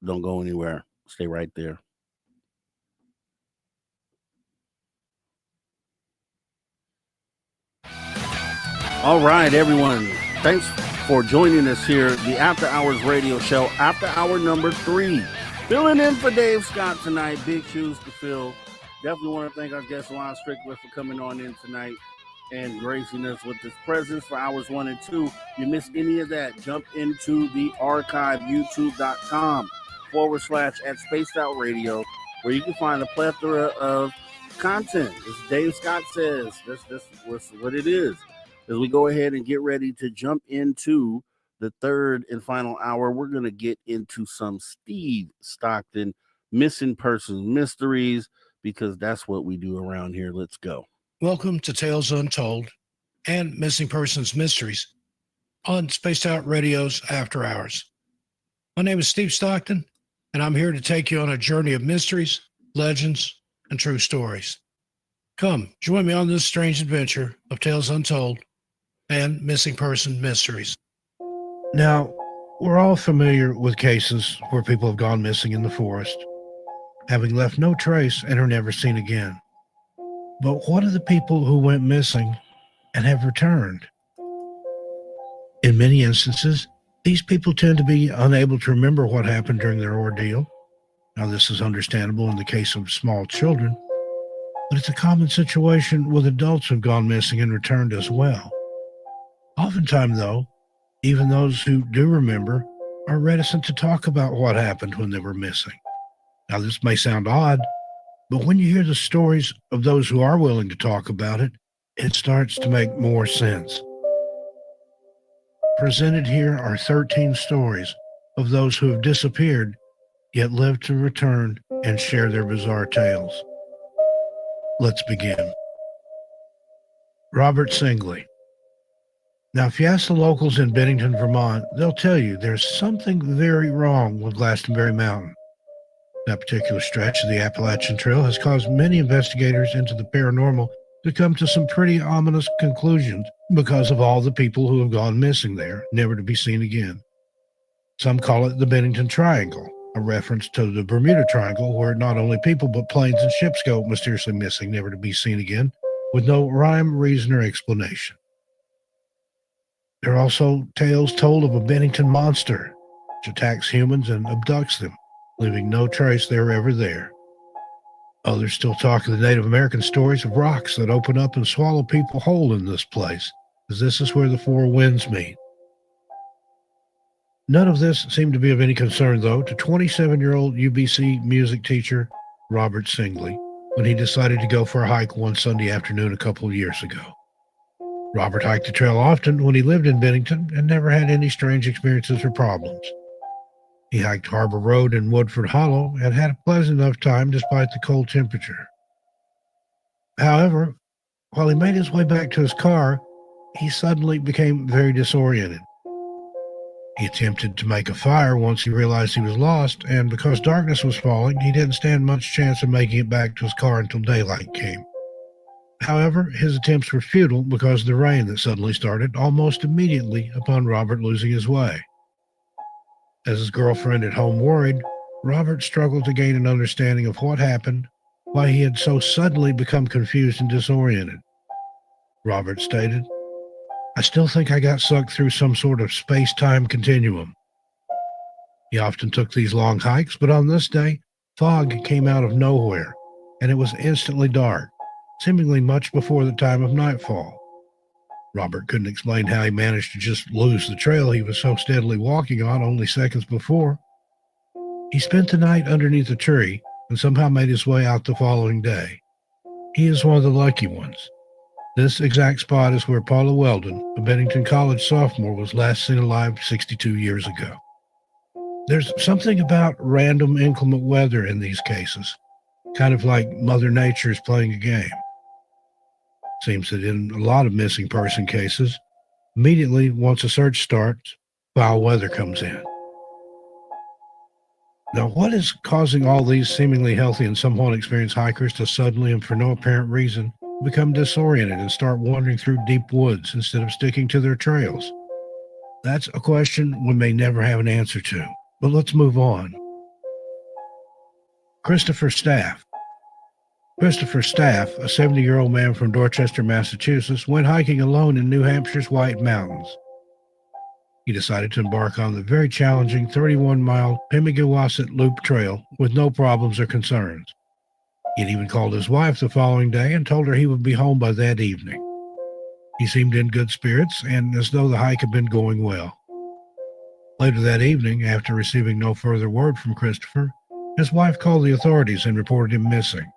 Don't go anywhere. Stay right there. All right, everyone. Thanks for joining us here, the After Hours Radio Show, After Hour number 3. Filling in for Dave Scott tonight. Big shoes to fill. Definitely want to thank our guest, Lon Strickler, for coming on in tonight and gracing us with his presence for hours 1 and 2. If you missed any of that, jump into the archive, youtube.com/at Spaced Out Radio, where you can find a plethora of content. As Dave Scott says, that's what it is. As we go ahead and get ready to jump into the third and final hour, we're going to get into some Steve Stockton missing persons mysteries, because that's what we do around here. Let's go. Welcome to Tales Untold and Missing Persons Mysteries on Spaced Out Radio's After Hours. My name is Steve Stockton, and I'm here to take you on a journey of mysteries, legends, and true stories. Come, join me on this strange adventure of Tales Untold and Missing Person Mysteries. Now, we're all familiar with cases where people have gone missing in the forest, having left no trace and are never seen again. But what of the people who went missing and have returned? In many instances, these people tend to be unable to remember what happened during their ordeal. Now, this is understandable in the case of small children, but it's a common situation with adults who've gone missing and returned as well. Oftentimes, though, even those who do remember are reticent to talk about what happened when they were missing. Now, this may sound odd, but when you hear the stories of those who are willing to talk about it, it starts to make more sense. Presented here are 13 stories of those who have disappeared, yet lived to return and share their bizarre tales. Let's begin. Robert Singley. Now, if you ask the locals in Bennington, Vermont, they'll tell you there's something very wrong with Glastonbury Mountain. That particular stretch of the Appalachian Trail has caused many investigators into the paranormal to come to some pretty ominous conclusions because of all the people who have gone missing there, never to be seen again. Some call it the Bennington Triangle, a reference to the Bermuda Triangle, where not only people but planes and ships go mysteriously missing, never to be seen again, with no rhyme, reason, or explanation. There are also tales told of a Bennington monster, which attacks humans and abducts them, leaving no trace they were ever there. Others still talk of the Native American stories of rocks that open up and swallow people whole in this place, as this is where the four winds meet. None of this seemed to be of any concern, though, to 27-year-old UBC music teacher Robert Singley, when he decided to go for a hike one Sunday afternoon a couple of years ago. Robert hiked the trail often when he lived in Bennington and never had any strange experiences or problems. He hiked Harbor Road and Woodford Hollow and had a pleasant enough time despite the cold temperature. However, while he made his way back to his car, he suddenly became very disoriented. He attempted to make a fire once he realized he was lost, and because darkness was falling, he didn't stand much chance of making it back to his car until daylight came. However, his attempts were futile because of the rain that suddenly started almost immediately upon Robert losing his way. As his girlfriend at home worried, Robert struggled to gain an understanding of what happened, why he had so suddenly become confused and disoriented. Robert stated, "I still think I got sucked through some sort of space-time continuum." He often took these long hikes, but on this day, fog came out of nowhere, and it was instantly dark, seemingly much before the time of nightfall. Robert couldn't explain how he managed to just lose the trail he was so steadily walking on only seconds before. He spent the night underneath a tree and somehow made his way out the following day. He is one of the lucky ones. This exact spot is where Paula Weldon, a Bennington College sophomore, was last seen alive 62 years ago. There's something about random inclement weather in these cases, kind of like Mother Nature is playing a game. Seems that in a lot of missing person cases, immediately once a search starts, foul weather comes in. Now, what is causing all these seemingly healthy and somewhat experienced hikers to suddenly and for no apparent reason become disoriented and start wandering through deep woods instead of sticking to their trails? That's a question we may never have an answer to, but let's move on. Christopher Staff. Christopher Staff, a 70-year-old man from Dorchester, Massachusetts, went hiking alone in New Hampshire's White Mountains. He decided to embark on the very challenging 31-mile Pemigewasset Loop Trail with no problems or concerns. He had even called his wife the following day and told her he would be home by that evening. He seemed in good spirits and as though the hike had been going well. Later that evening, after receiving no further word from Christopher, his wife called the authorities and reported him missing.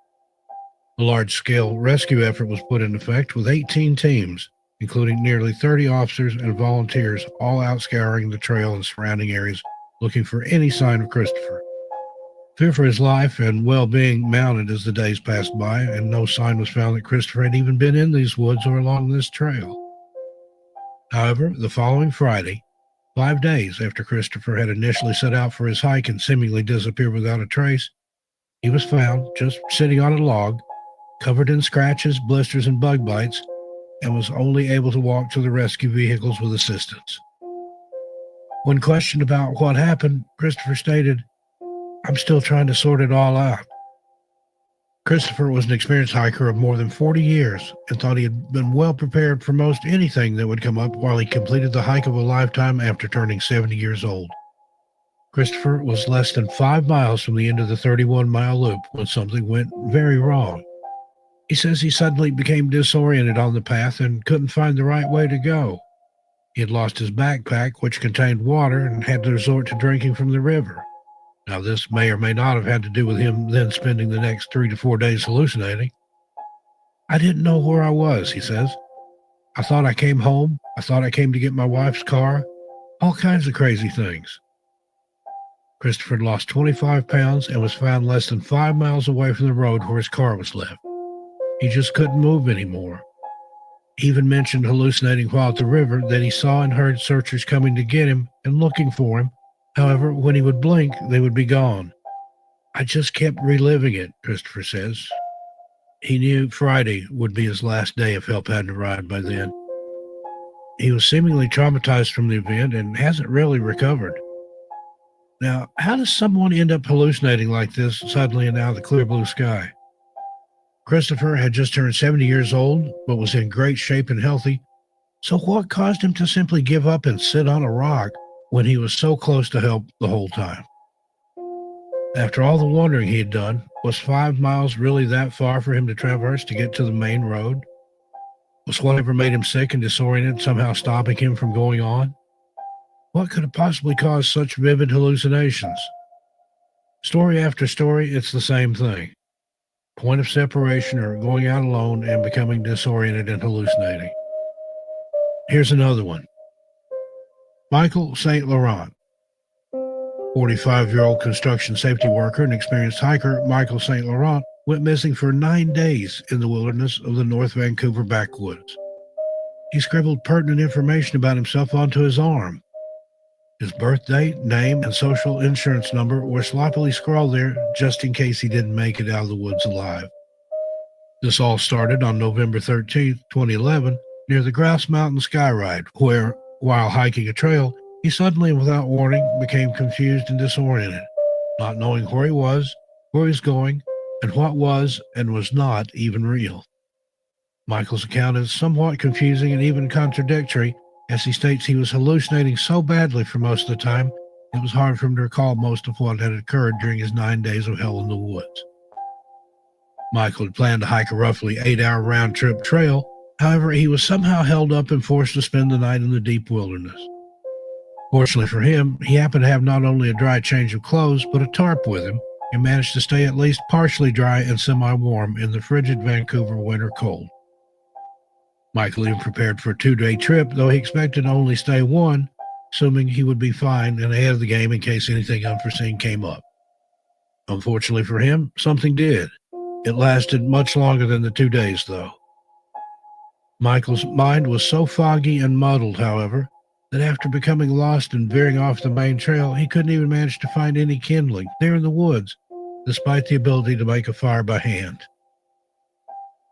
A large-scale rescue effort was put in effect with 18 teams, including nearly 30 officers and volunteers, all out scouring the trail and surrounding areas looking for any sign of Christopher. Fear for his life and well-being mounted as the days passed by, and no sign was found that Christopher had even been in these woods or along this trail. However, the following Friday, 5 days after Christopher had initially set out for his hike and seemingly disappeared without a trace, he was found just sitting on a log, covered in scratches, blisters, and bug bites, and was only able to walk to the rescue vehicles with assistance. When questioned about what happened, Christopher stated, "I'm still trying to sort it all out." Christopher was an experienced hiker of more than 40 years and thought he had been well prepared for most anything that would come up while he completed the hike of a lifetime after turning 70 years old. Christopher was less than 5 miles from the end of the 31-mile loop when something went very wrong. He says he suddenly became disoriented on the path and couldn't find the right way to go. He had lost his backpack, which contained water, and had to resort to drinking from the river. Now, this may or may not have had to do with him then spending the next 3 to 4 days hallucinating. "I didn't know where I was," he says. "I thought I came home. I thought I came to get my wife's car. All kinds of crazy things." Christopher had lost 25 pounds and was found less than 5 miles away from the road where his car was left. He just couldn't move anymore. He even mentioned hallucinating while at the river that he saw and heard searchers coming to get him and looking for him. However, when he would blink, they would be gone. "I just kept reliving it," Christopher says. He knew Friday would be his last day if help hadn't arrived by then. He was seemingly traumatized from the event and hasn't really recovered. Now, how does someone end up hallucinating like this suddenly and out of the clear blue sky? Christopher had just turned 70 years old, but was in great shape and healthy. So what caused him to simply give up and sit on a rock when he was so close to help the whole time? After all the wandering he had done, was 5 miles really that far for him to traverse to get to the main road? Was whatever made him sick and disoriented somehow stopping him from going on? What could have possibly caused such vivid hallucinations? Story after story, it's the same thing. Point of separation or going out alone and becoming disoriented and hallucinating. Here's another one. Michael St. Laurent. 45-year-old construction safety worker and experienced hiker Michael St. Laurent went missing for 9 days in the wilderness of the North Vancouver backwoods. He scribbled pertinent information about himself onto his arm. His birth date, name, and social insurance number were sloppily scrawled there just in case he didn't make it out of the woods alive. This all started on November 13, 2011, near the Grouse Mountain Sky Ride, where, while hiking a trail, he suddenly and without warning became confused and disoriented, not knowing where he was going, and what was and was not even real. Michael's account is somewhat confusing and even contradictory, as he states he was hallucinating so badly for most of the time, it was hard for him to recall most of what had occurred during his 9 days of hell in the woods. Michael had planned to hike a roughly 8-hour round-trip trail. However, he was somehow held up and forced to spend the night in the deep wilderness. Fortunately for him, he happened to have not only a dry change of clothes, but a tarp with him, and managed to stay at least partially dry and semi-warm in the frigid Vancouver winter cold. Michael even prepared for a 2-day trip, though he expected to only stay 1, assuming he would be fine and ahead of the game in case anything unforeseen came up. Unfortunately for him, something did. It lasted much longer than the 2 days, though. Michael's mind was so foggy and muddled, however, that after becoming lost and veering off the main trail, he couldn't even manage to find any kindling there in the woods, despite the ability to make a fire by hand.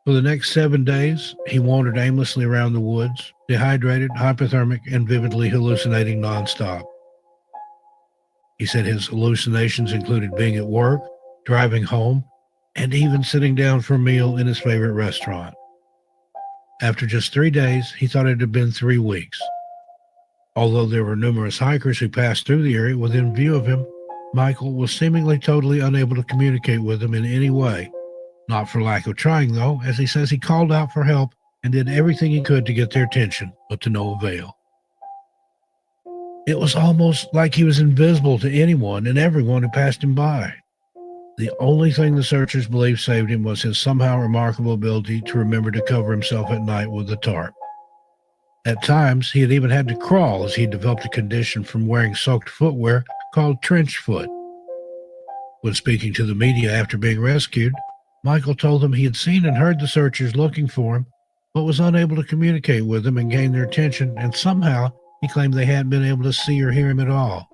For the next 7 days, he wandered aimlessly around the woods, dehydrated, hypothermic, and vividly hallucinating nonstop. He said his hallucinations included being at work, driving home, and even sitting down for a meal in his favorite restaurant. After just 3 days, he thought it had been 3 weeks. Although there were numerous hikers who passed through the area within view of him, Michael was seemingly totally unable to communicate with them in any way. Not for lack of trying, though, as he says he called out for help and did everything he could to get their attention, but to no avail. It was almost like he was invisible to anyone and everyone who passed him by. The only thing the searchers believed saved him was his somehow remarkable ability to remember to cover himself at night with a tarp. At times, he had even had to crawl as he developed a condition from wearing soaked footwear called trench foot. When speaking to the media after being rescued, Michael told them he had seen and heard the searchers looking for him, but was unable to communicate with them and gain their attention, and somehow he claimed they hadn't been able to see or hear him at all.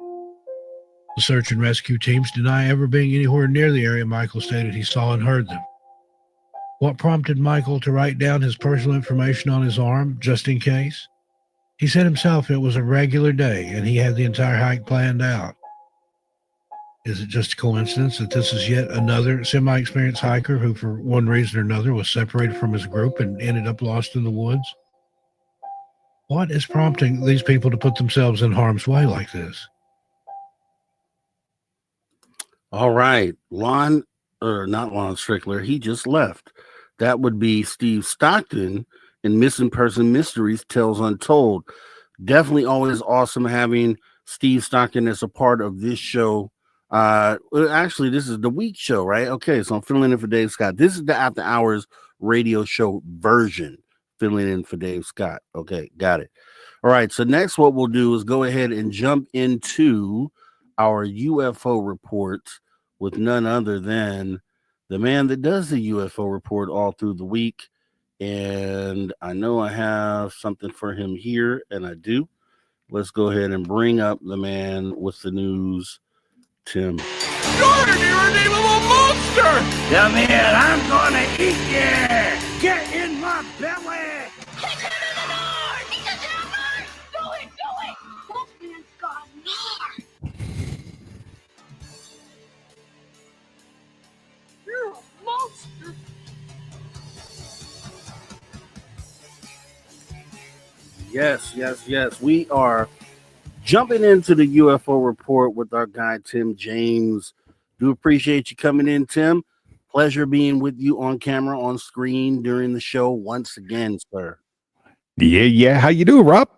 The search and rescue teams deny ever being anywhere near the area Michael stated he saw and heard them. What prompted Michael to write down his personal information on his arm, just in case? He said himself it was a regular day and he had the entire hike planned out. Is it just a coincidence that this is yet another semi-experienced hiker who, for one reason or another, was separated from his group and ended up lost in the woods? What is prompting these people to put themselves in harm's way like this? All right. Not Lon Strickler. He just left. That would be Steve Stockton in Missing Person Mysteries Tales Untold. Definitely always awesome having Steve Stockton as a part of this show. Actually, this is the week show, right? Okay, so I'm filling in for Dave Scott. This is the After Hours radio show version, filling in for Dave Scott. Okay, got it. All right, so next what we'll do is go ahead and jump into our UFO reports with none other than the man that does the UFO report all through the week. And I know I have something for him here, and I do. Let's go ahead and bring up the man with the news, Tim. Jordan, you're a name of a monster! Come here, I'm gonna eat you! Get in my belly! Kick him in the north! He doesn't have heart! Do it! That man's got heart! You're a monster! Yes. We are jumping into the UFO report with our guy, Tim James. Do appreciate you coming in, Tim. Pleasure being with you on camera, on screen during the show once again, sir. Yeah. How you doing, Rob?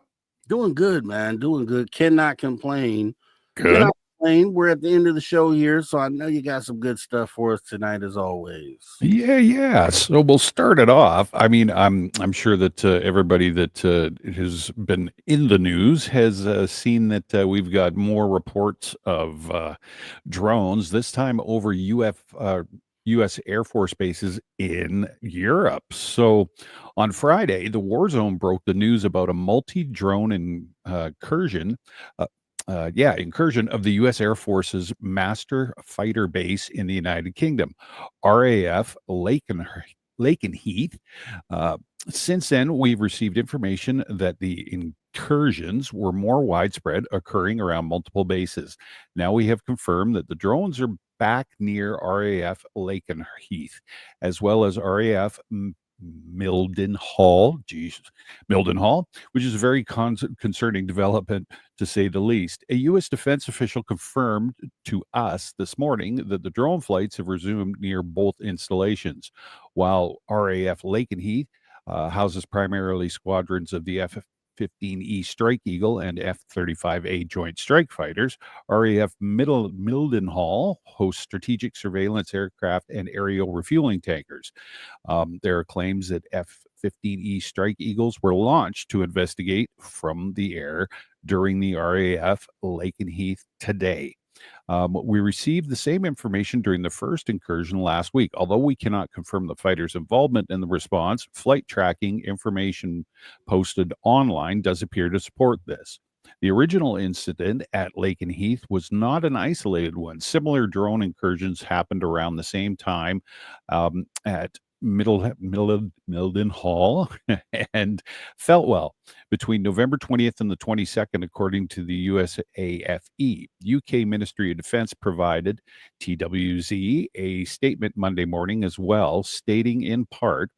Doing good, man. Doing good. Cannot complain. Good. Cannot complain. We're at the end of the show here, so I know you got some good stuff for us tonight, as always. Yeah. So we'll start it off. I mean, I'm sure that everybody that has been in the news has seen that we've got more reports of drones. This time over U.S. Air Force bases in Europe. So on Friday, the War Zone broke the news about a multi-drone incursion of the U.S. Air Force's master fighter base in the United Kingdom, RAF Lakenheath. Since then, we've received information that the incursions were more widespread, occurring around multiple bases. Now we have confirmed that the drones are back near RAF Lakenheath, as well as RAF Mildenhall, which is a very concerning development, to say the least. A U.S. defense official confirmed to us this morning that the drone flights have resumed near both installations. While RAF Lakenheath houses primarily squadrons of the F-15E Strike Eagle and F-35A Joint Strike Fighters, RAF Mildenhall hosts strategic surveillance aircraft and aerial refueling tankers. There are claims that F-15E Strike Eagles were launched to investigate from the air during the RAF Lakenheath today. We received the same information during the first incursion last week. Although we cannot confirm the fighters' involvement in the response, flight tracking information posted online does appear to support this. The original incident at Lake and Heath was not an isolated one. Similar drone incursions happened around the same time at Milden Hall and Feltwell between November 20th and the 22nd, according to the USAFE. UK Ministry of Defense provided TWZ a statement Monday morning as well, stating in part,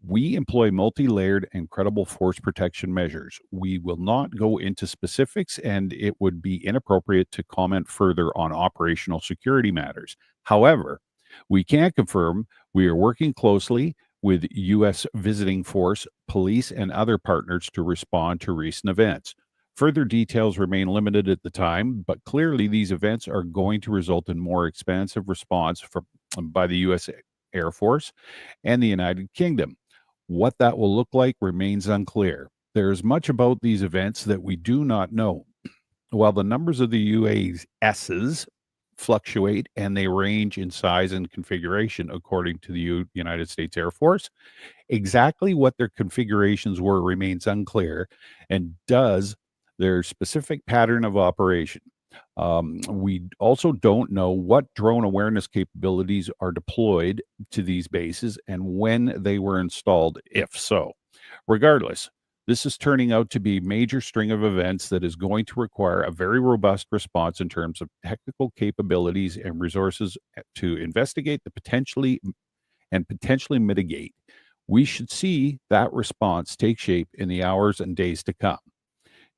"We employ multi-layered and credible force protection measures. We will not go into specifics, and it would be inappropriate to comment further on operational security matters. However, we can confirm we are working closely with U.S. visiting force, police, and other partners to respond to recent events. Further details remain limited at the time, but clearly these events are going to result in more expansive response by the U.S. Air Force and the United Kingdom. What that will look like remains unclear. There is much about these events that we do not know. While the numbers of the UASs fluctuate and they range in size and configuration according to the United States Air Force, exactly what their configurations were remains unclear, and does their specific pattern of operation. We also don't know what drone awareness capabilities are deployed to these bases and when they were installed, if so. Regardless, this is turning out to be a major string of events that is going to require a very robust response in terms of technical capabilities and resources to investigate the potentially mitigate. We should see that response take shape in the hours and days to come.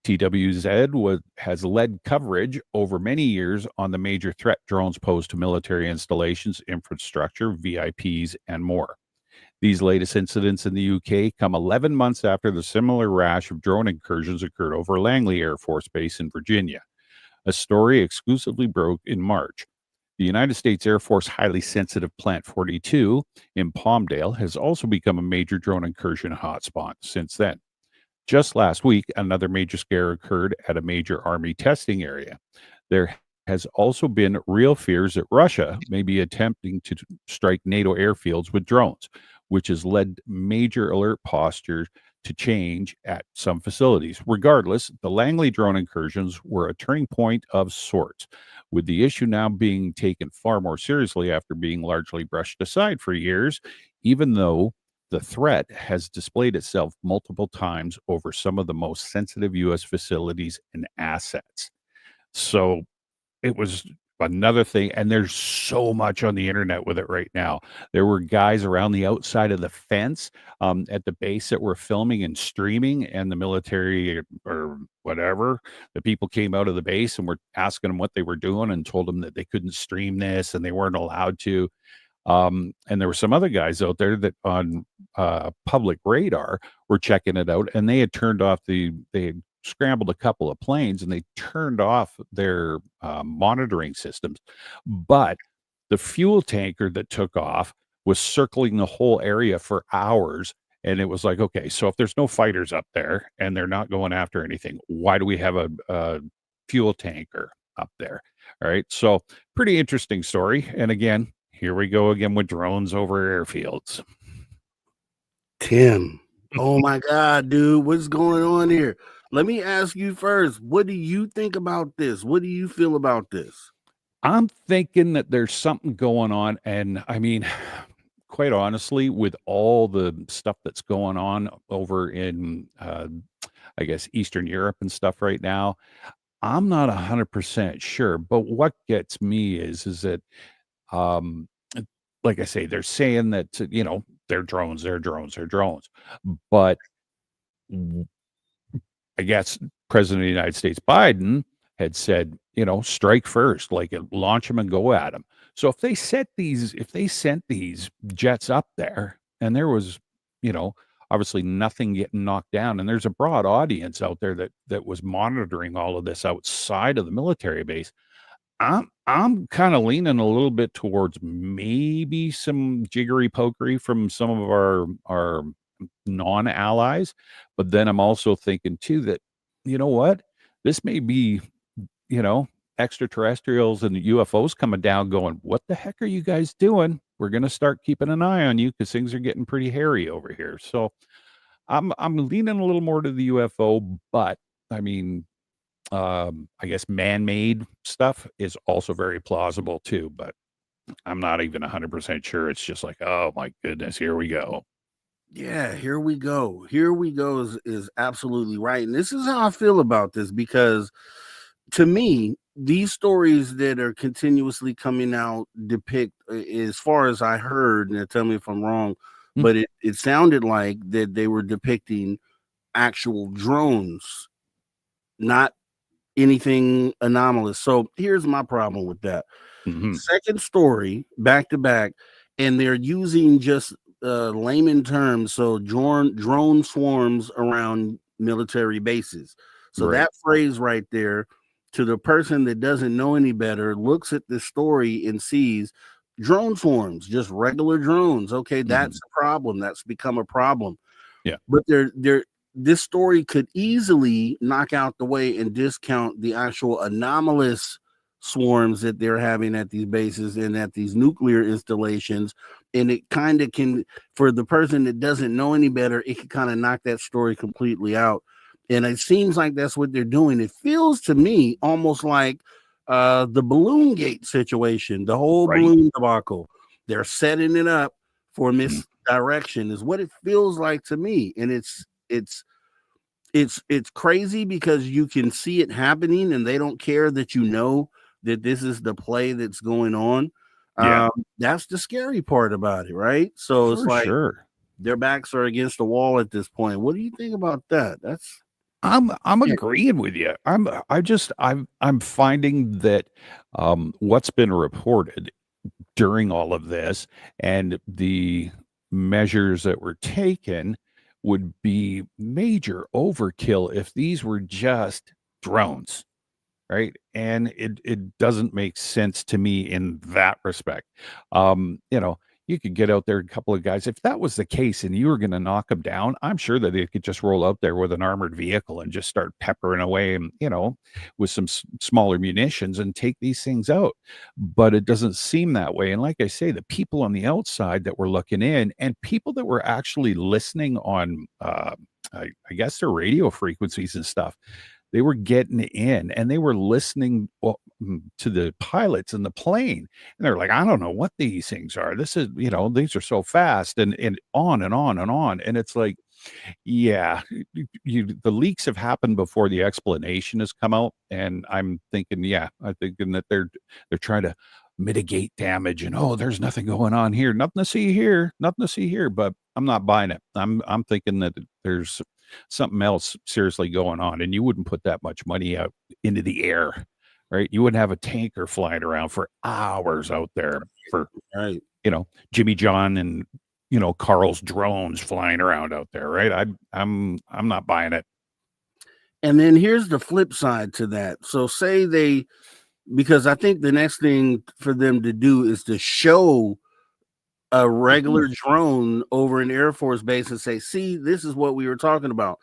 TWZ has led coverage over many years on the major threat drones posed to military installations, infrastructure, VIPs, and more. These latest incidents in the UK come 11 months after the similar rash of drone incursions occurred over Langley Air Force Base in Virginia. A story exclusively broke in March. The United States Air Force highly sensitive Plant 42 in Palmdale has also become a major drone incursion hotspot since then. Just last week, another major scare occurred at a major Army testing area. There has also been real fears that Russia may be attempting to strike NATO airfields with drones, which has led major alert posture to change at some facilities. Regardless, the Langley drone incursions were a turning point of sorts, with the issue now being taken far more seriously after being largely brushed aside for years, even though the threat has displayed itself multiple times over some of the most sensitive U.S. facilities and assets. So it was another thing, and there's so much on the internet with it right now. There were guys around the outside of the fence at the base that were filming and streaming, and the military or whatever, the people came out of the base and were asking them what they were doing and told them that they couldn't stream this and they weren't allowed to. And there were some other guys out there that on public radar were checking it out, and they had scrambled a couple of planes and they turned off their monitoring systems. But the fuel tanker that took off was circling the whole area for hours. And it was like, okay, so if there's no fighters up there and they're not going after anything, why do we have a fuel tanker up there? All right. So pretty interesting story. And again, here we go again with drones over airfields. Tim, oh my God, dude, what's going on here? Let me ask you first, what do you think about this? What do you feel about this? I'm thinking that there's something going on. And I mean, quite honestly, with all the stuff that's going on over in, I guess, Eastern Europe and stuff right now, I'm not 100% sure. But what gets me is that, like I say, they're saying that, they're drones. But I guess President of the United States Biden had said, strike first, like launch them and go at them. So if they sent these jets up there and there was, obviously nothing getting knocked down, and there's a broad audience out there that was monitoring all of this outside of the military base, I'm kind of leaning a little bit towards maybe some jiggery pokery from some of our non-allies, but then I'm also thinking too that, you know what, this may be, extraterrestrials and UFOs coming down going, what the heck are you guys doing? We're going to start keeping an eye on you because things are getting pretty hairy over here. So I'm leaning a little more to the UFO, but I mean, I guess man-made stuff is also very plausible too, but I'm not even 100% sure. It's just like, oh my goodness, here we go. Yeah, here we go. Here we go is absolutely right. And this is how I feel about this, because to me, these stories that are continuously coming out depict, as far as I heard, and tell me if I'm wrong, Hmm. but it sounded like that they were depicting actual drones, not anything anomalous. So here's my problem with that. Mhm. Second story, back to back, and they're using just layman terms. So drone swarms around military bases. So Right. that phrase right there, to the person that doesn't know any better, looks at this story and sees drone swarms, just regular drones. Okay, that's a problem. That's become a problem. Yeah. But they're this story could easily knock out the way and discount the actual anomalous swarms that they're having at these bases and at these nuclear installations. And it kind of can, for the person that doesn't know any better, it can kind of knock that story completely out. And it seems like that's what they're doing. It feels to me almost like the balloon gate situation, the whole Right. balloon debacle. They're setting it up for Mhm. misdirection, is what it feels like to me. And it's crazy because you can see it happening and they don't care that you know that this is the play that's going on. Yeah. That's the scary part about it, right? So it's For like sure. their backs are against the wall at this point. What do you think about that? That's I'm Yeah. agreeing with you. I'm finding that what's been reported during all of this and the measures that were taken would be major overkill if these were just drones, right? And it doesn't make sense to me in that respect. You know, you could get out there a couple of guys. If that was the case and you were going to knock them down, I'm sure that they could just roll out there with an armored vehicle and just start peppering away, and with some smaller munitions and take these things out. But it doesn't seem that way. And like I say, the people on the outside that were looking in, and people that were actually listening on, I guess their radio frequencies and stuff, they were getting in and they were listening to the pilots in the plane. And they're like, I don't know what these things are. This is, these are so fast, and on and on and on. And it's like, yeah, the leaks have happened before the explanation has come out. And I'm thinking, I'm thinking that they're trying to mitigate damage, and there's nothing going on here, nothing to see here, nothing to see here. But I'm not buying it. I'm thinking that there's something else seriously going on, and you wouldn't put that much money out into the air, right? You wouldn't have a tanker flying around for hours out there for right. Jimmy John and Carl's drones flying around out there, right? I'm not buying it. And then here's the flip side to that. So say because I think the next thing for them to do is to show a regular drone over an Air Force base and say, see, this is what we were talking about.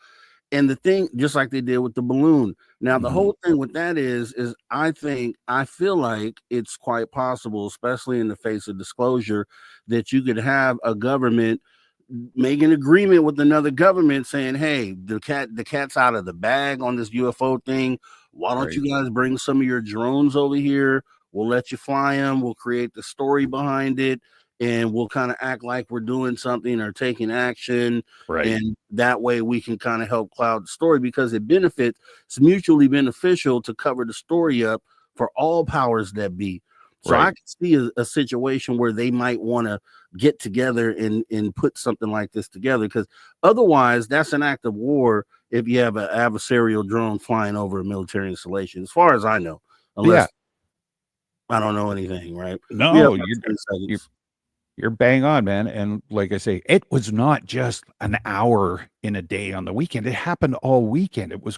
And the thing, just like they did with the balloon. Now, the whole thing with that is I feel like it's quite possible, especially in the face of disclosure, that you could have a government make an agreement with another government saying, hey, the cat's out of the bag on this UFO thing. Why don't you guys bring some of your drones over here? We'll let you fly them. We'll create the story behind it, and we'll kind of act like we're doing something or taking action. Right. And that way we can kind of help cloud the story, because it's mutually beneficial to cover the story up for all powers that be. So I can see a situation where they might want to get together and put something like this together, because otherwise that's an act of war if you have an adversarial drone flying over a military installation, as far as I know, unless I don't know anything, right? No, you're bang on, man. And like I say, it was not just an hour in a day on the weekend. It happened all weekend. It was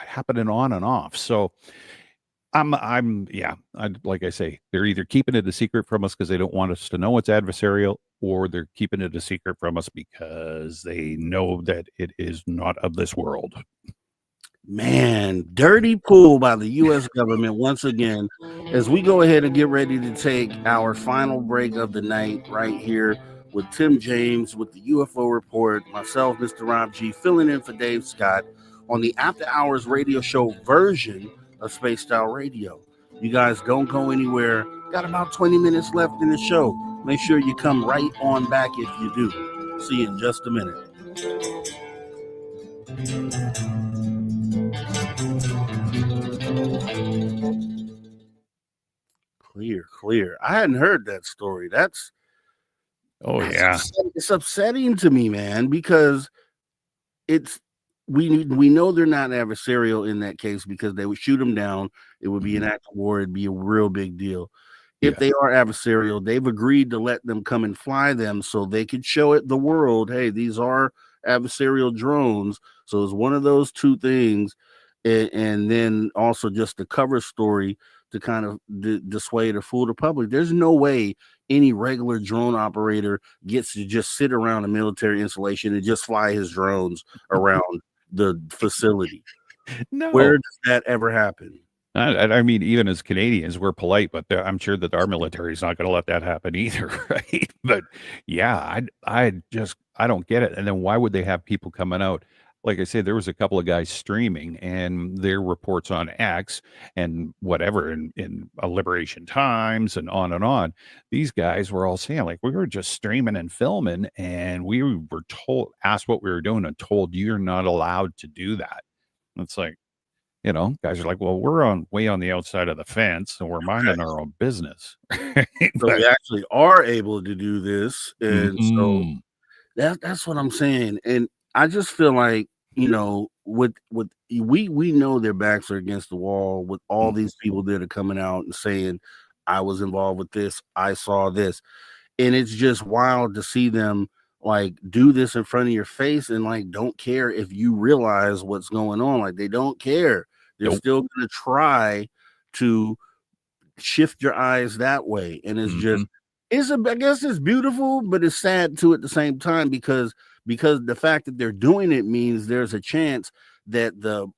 happening on and off. So like I say, they're either keeping it a secret from us because they don't want us to know it's adversarial, or they're keeping it a secret from us because they know that it is not of this world. Man, dirty pool by the U.S. government once again, as we go ahead and get ready to take our final break of the night right here with Tim James with the UFO Report, myself, Mr. Rob G, filling in for Dave Scott. on the After Hours radio show version of Spaced Out Radio. You guys don't go anywhere. Got about 20 minutes left in the show. Make sure you come right on back if you do. See you in just a minute. Clear. I hadn't heard that story. That's it's upsetting to me, man, because we know they're not adversarial in that case because they would shoot them down. It would be an act of war. It'd be a real big deal. If they are adversarial, they've agreed to let them come and fly them so they could show it the world, hey, these are adversarial drones. So it's one of those two things. And then also just the cover story to kind of dissuade or fool the public. There's no way any regular drone operator gets to just sit around a military installation and just fly his drones around the facility. No. Where does that ever happen? I mean, even as Canadians, we're polite, but I'm sure that our military is not going to let that happen either, right? But yeah, I don't get it. And then why would they have people coming out? Like I said, there was a couple of guys streaming, and their reports on X and whatever in Liberation Times and on and on. These guys were all saying, like, we were just streaming and filming, and we were asked what we were doing, and told you're not allowed to do that. And it's like, guys are like, well, we're way on the outside of the fence, and we're minding our own business. So we actually are able to do this, and so that's what I'm saying. And I just feel like, we know their backs are against the wall with all these people that are coming out and saying, I was involved with this, I saw this. And it's just wild to see them like do this in front of your face and like don't care if you realize what's going on. Like they don't care. They're still gonna try to shift your eyes that way. And it's just I guess it's beautiful, but it's sad too at the same time because the fact that they're doing it means there's a chance that the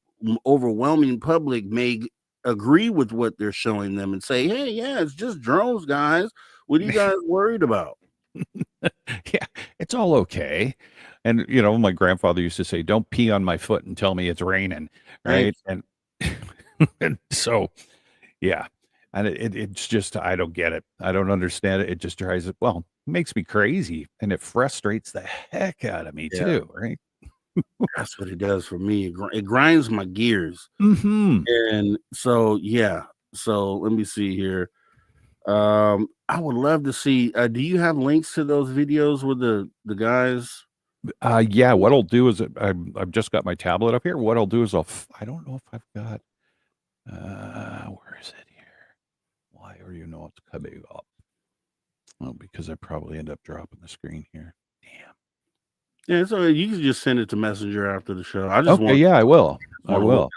overwhelming public may agree with what they're showing them and say, hey, yeah, it's just drones, guys. What are you guys worried about? Yeah, it's all okay. And, my grandfather used to say, don't pee on my foot and tell me it's raining. Right. And so, yeah. And it's just, I don't get it. I don't understand it. It just drives it. Well, it makes me crazy, and it frustrates the heck out of me too. Right. That's what it does for me. It grinds my gears. And so, yeah. So let me see here. I would love to see. Do you have links to those videos with the guys? Yeah. What I'll do is I've just got my tablet up here. What I'll do is I don't know if I've got. Where is it here? Why are it's coming up? Well, because I probably end up dropping the screen here. Damn. Yeah, so you can just send it to Messenger after the show. I just I will. I will.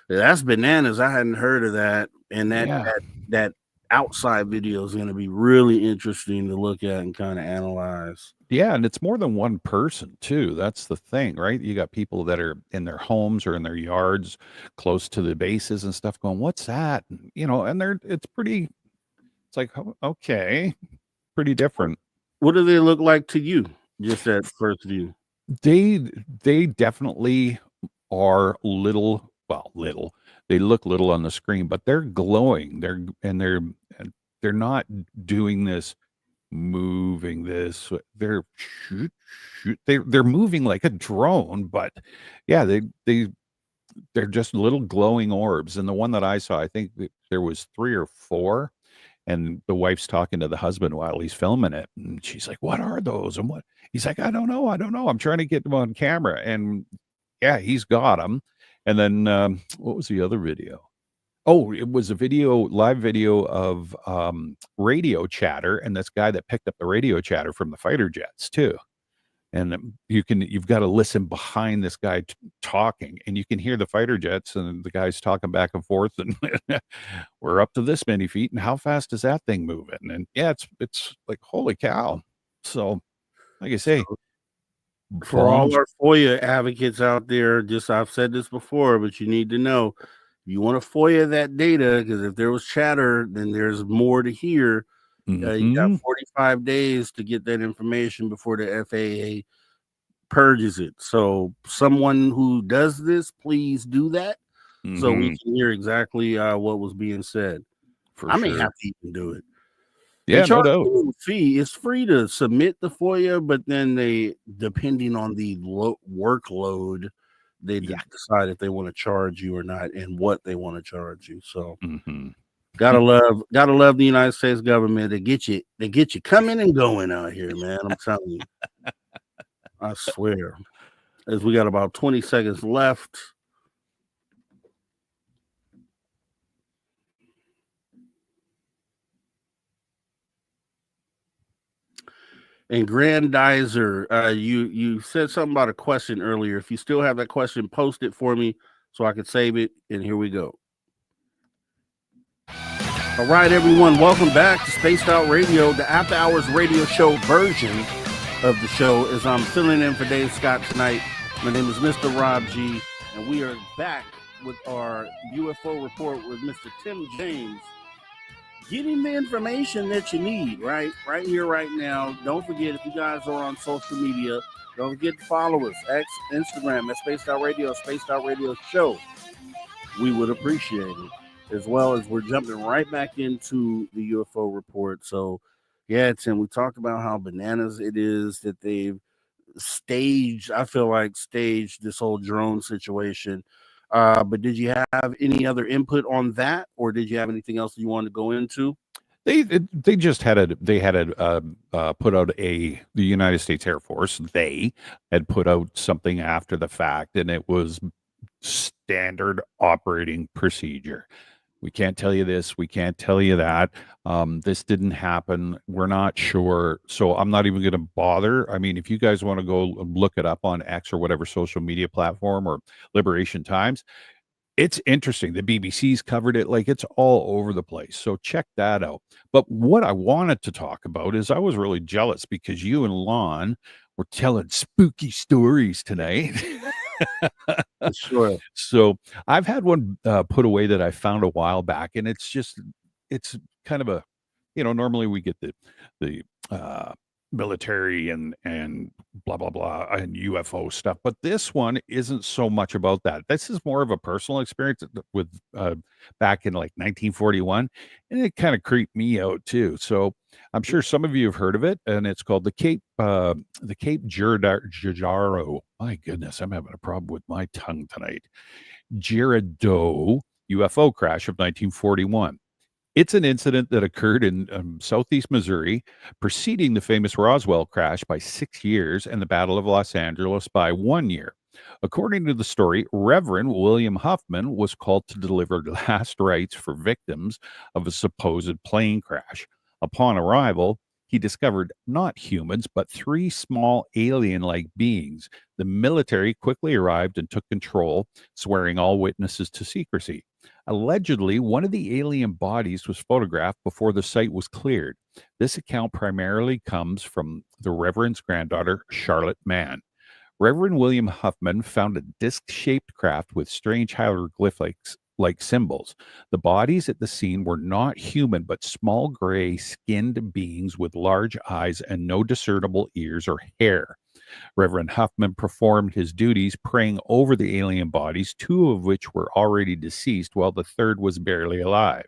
That's bananas. I hadn't heard of that, and that outside video is going to be really interesting to look at and kind of analyze. Yeah, and it's more than one person too. That's the thing, right? You got people that are in their homes or in their yards, close to the bases and stuff, going, "What's that?" And, and it's pretty. It's like, okay, pretty different. What do they look like to you? Just at first view, they definitely are little. Well, little. They look little on the screen, but they're glowing. They're not doing this, moving this. They're they're moving like a drone, but yeah, they're just little glowing orbs. And the one that I saw, I think there was 3 or 4. And the wife's talking to the husband while he's filming it. And she's like, what are those? And what? He's like, I don't know. I'm trying to get them on camera. And yeah, he's got them. And then what was the other video? Oh, it was a live video of radio chatter. And this guy that picked up the radio chatter from the fighter jets too. And you've got to listen behind this guy talking, and you can hear the fighter jets and the guys talking back and forth. And we're up to this many feet, and how fast is that thing moving? And yeah, it's like, holy cow. So, like I say, for all our FOIA advocates out there, I've said this before, but you need to know, you want to FOIA that data, because if there was chatter, then there's more to hear. You got 45 days to get that information before the FAA purges it. So someone who does this, please do that so we can hear exactly what was being said. For I may sure. have to even do it. Yeah, They charge no doubt. a little fee. It's free to submit the FOIA, but then they, depending on the workload, they decide if they want to charge you or not and what they want to charge you. So gotta love the United States government. They get you coming and going out here, man. I'm telling you. I swear. As we got about 20 seconds left. And Grandizer, you said something about a question earlier. If you still have that question, post it for me so I can save it. And here we go. All right, everyone, welcome back to Spaced Out Radio, the After Hours radio show version of the show. As I'm filling in for Dave Scott tonight, my name is Mr. Rob G, and we are back with our UFO report with Mr. Tim James. Getting the information that you need, right here, right now. Don't forget, if you guys are on social media, don't forget to follow us. Instagram at Spaced Out Radio, Spaced Out Radio Show. We would appreciate it. As well as we're jumping right back into the UFO report. So, yeah, Tim, we talked about how bananas it is that they've staged this whole drone situation. But did you have any other input on that, or did you have anything else you wanted to go into? They just had put out the United States Air Force. They had put out something after the fact, and it was standard operating procedure. We can't tell you this. We can't tell you that. This didn't happen. We're not sure. So I'm not even going to bother. I mean, if you guys want to go look it up on X or whatever social media platform or Liberation Times, it's interesting. The BBC's covered it. Like, it's all over the place. So check that out. But what I wanted to talk about is I was really jealous because you and Lon were telling spooky stories tonight. Sure. So I've had one put away that I found a while back, and it's kind of a, normally we get the military and blah blah blah and UFO stuff, but this one isn't so much about that. This is more of a personal experience with back in like 1941, and it kind of creeped me out too. So I'm sure some of you have heard of it, and it's called the Cape Girardeau. My goodness, I'm having a problem with my tongue tonight. Girardeau UFO crash of 1941. It's an incident that occurred in southeast Missouri, preceding the famous Roswell crash by 6 years and the Battle of Los Angeles by 1 year. According to the story, Reverend William Huffman was called to deliver last rites for victims of a supposed plane crash. Upon arrival, he discovered not humans, but 3 small alien-like beings. The military quickly arrived and took control, swearing all witnesses to secrecy. Allegedly, one of the alien bodies was photographed before the site was cleared. This account primarily comes from the Reverend's granddaughter, Charlotte Mann. Reverend William Huffman found a disc-shaped craft with strange hieroglyphics-like symbols. The bodies at the scene were not human, but small gray skinned beings with large eyes and no discernible ears or hair. Reverend Huffman performed his duties praying over the alien bodies, 2 of which were already deceased, while the third was barely alive.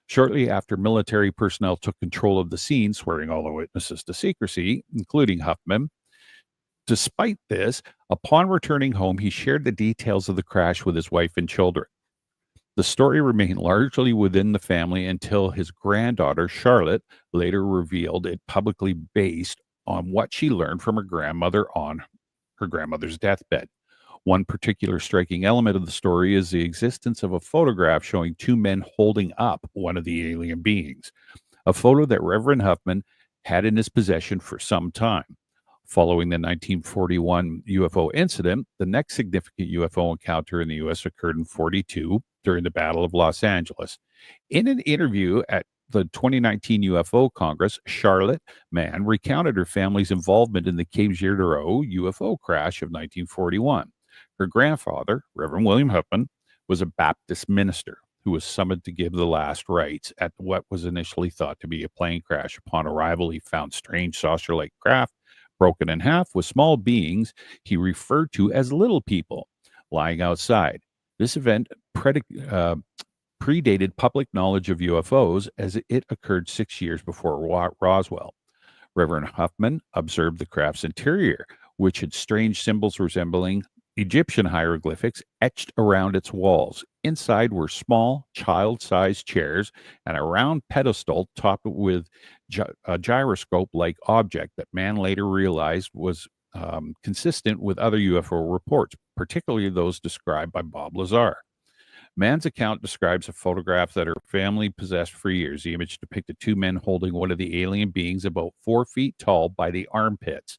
Shortly after, military personnel took control of the scene, swearing all the witnesses to secrecy, including Huffman. Despite this, upon returning home, he shared the details of the crash with his wife and children. The story remained largely within the family until his granddaughter, Charlotte, later revealed it publicly based on what she learned from her grandmother on her grandmother's deathbed. One particular striking element of the story is the existence of a photograph showing 2 men holding up one of the alien beings, a photo that Reverend Huffman had in his possession for some time. Following the 1941 UFO incident, the next significant UFO encounter in the U.S. occurred in 1942 during the Battle of Los Angeles. In an interview at the 2019 UFO Congress, Charlotte Mann recounted her family's involvement in the Cape Girardeau UFO crash of 1941. Her grandfather, Reverend William Huffman, was a Baptist minister who was summoned to give the last rites at what was initially thought to be a plane crash. Upon arrival, he found strange saucer-like craft broken in half with small beings he referred to as little people lying outside. This event predated public knowledge of UFOs as it occurred 6 years before Roswell. Reverend Huffman observed the craft's interior, which had strange symbols resembling Egyptian hieroglyphics etched around its walls. Inside were small, child-sized chairs and a round pedestal topped with a gyroscope-like object that man later realized was consistent with other UFO reports, particularly those described by Bob Lazar. Mann's account describes a photograph that her family possessed for years. The image depicted two men holding one of the alien beings about 4 feet tall by the armpits.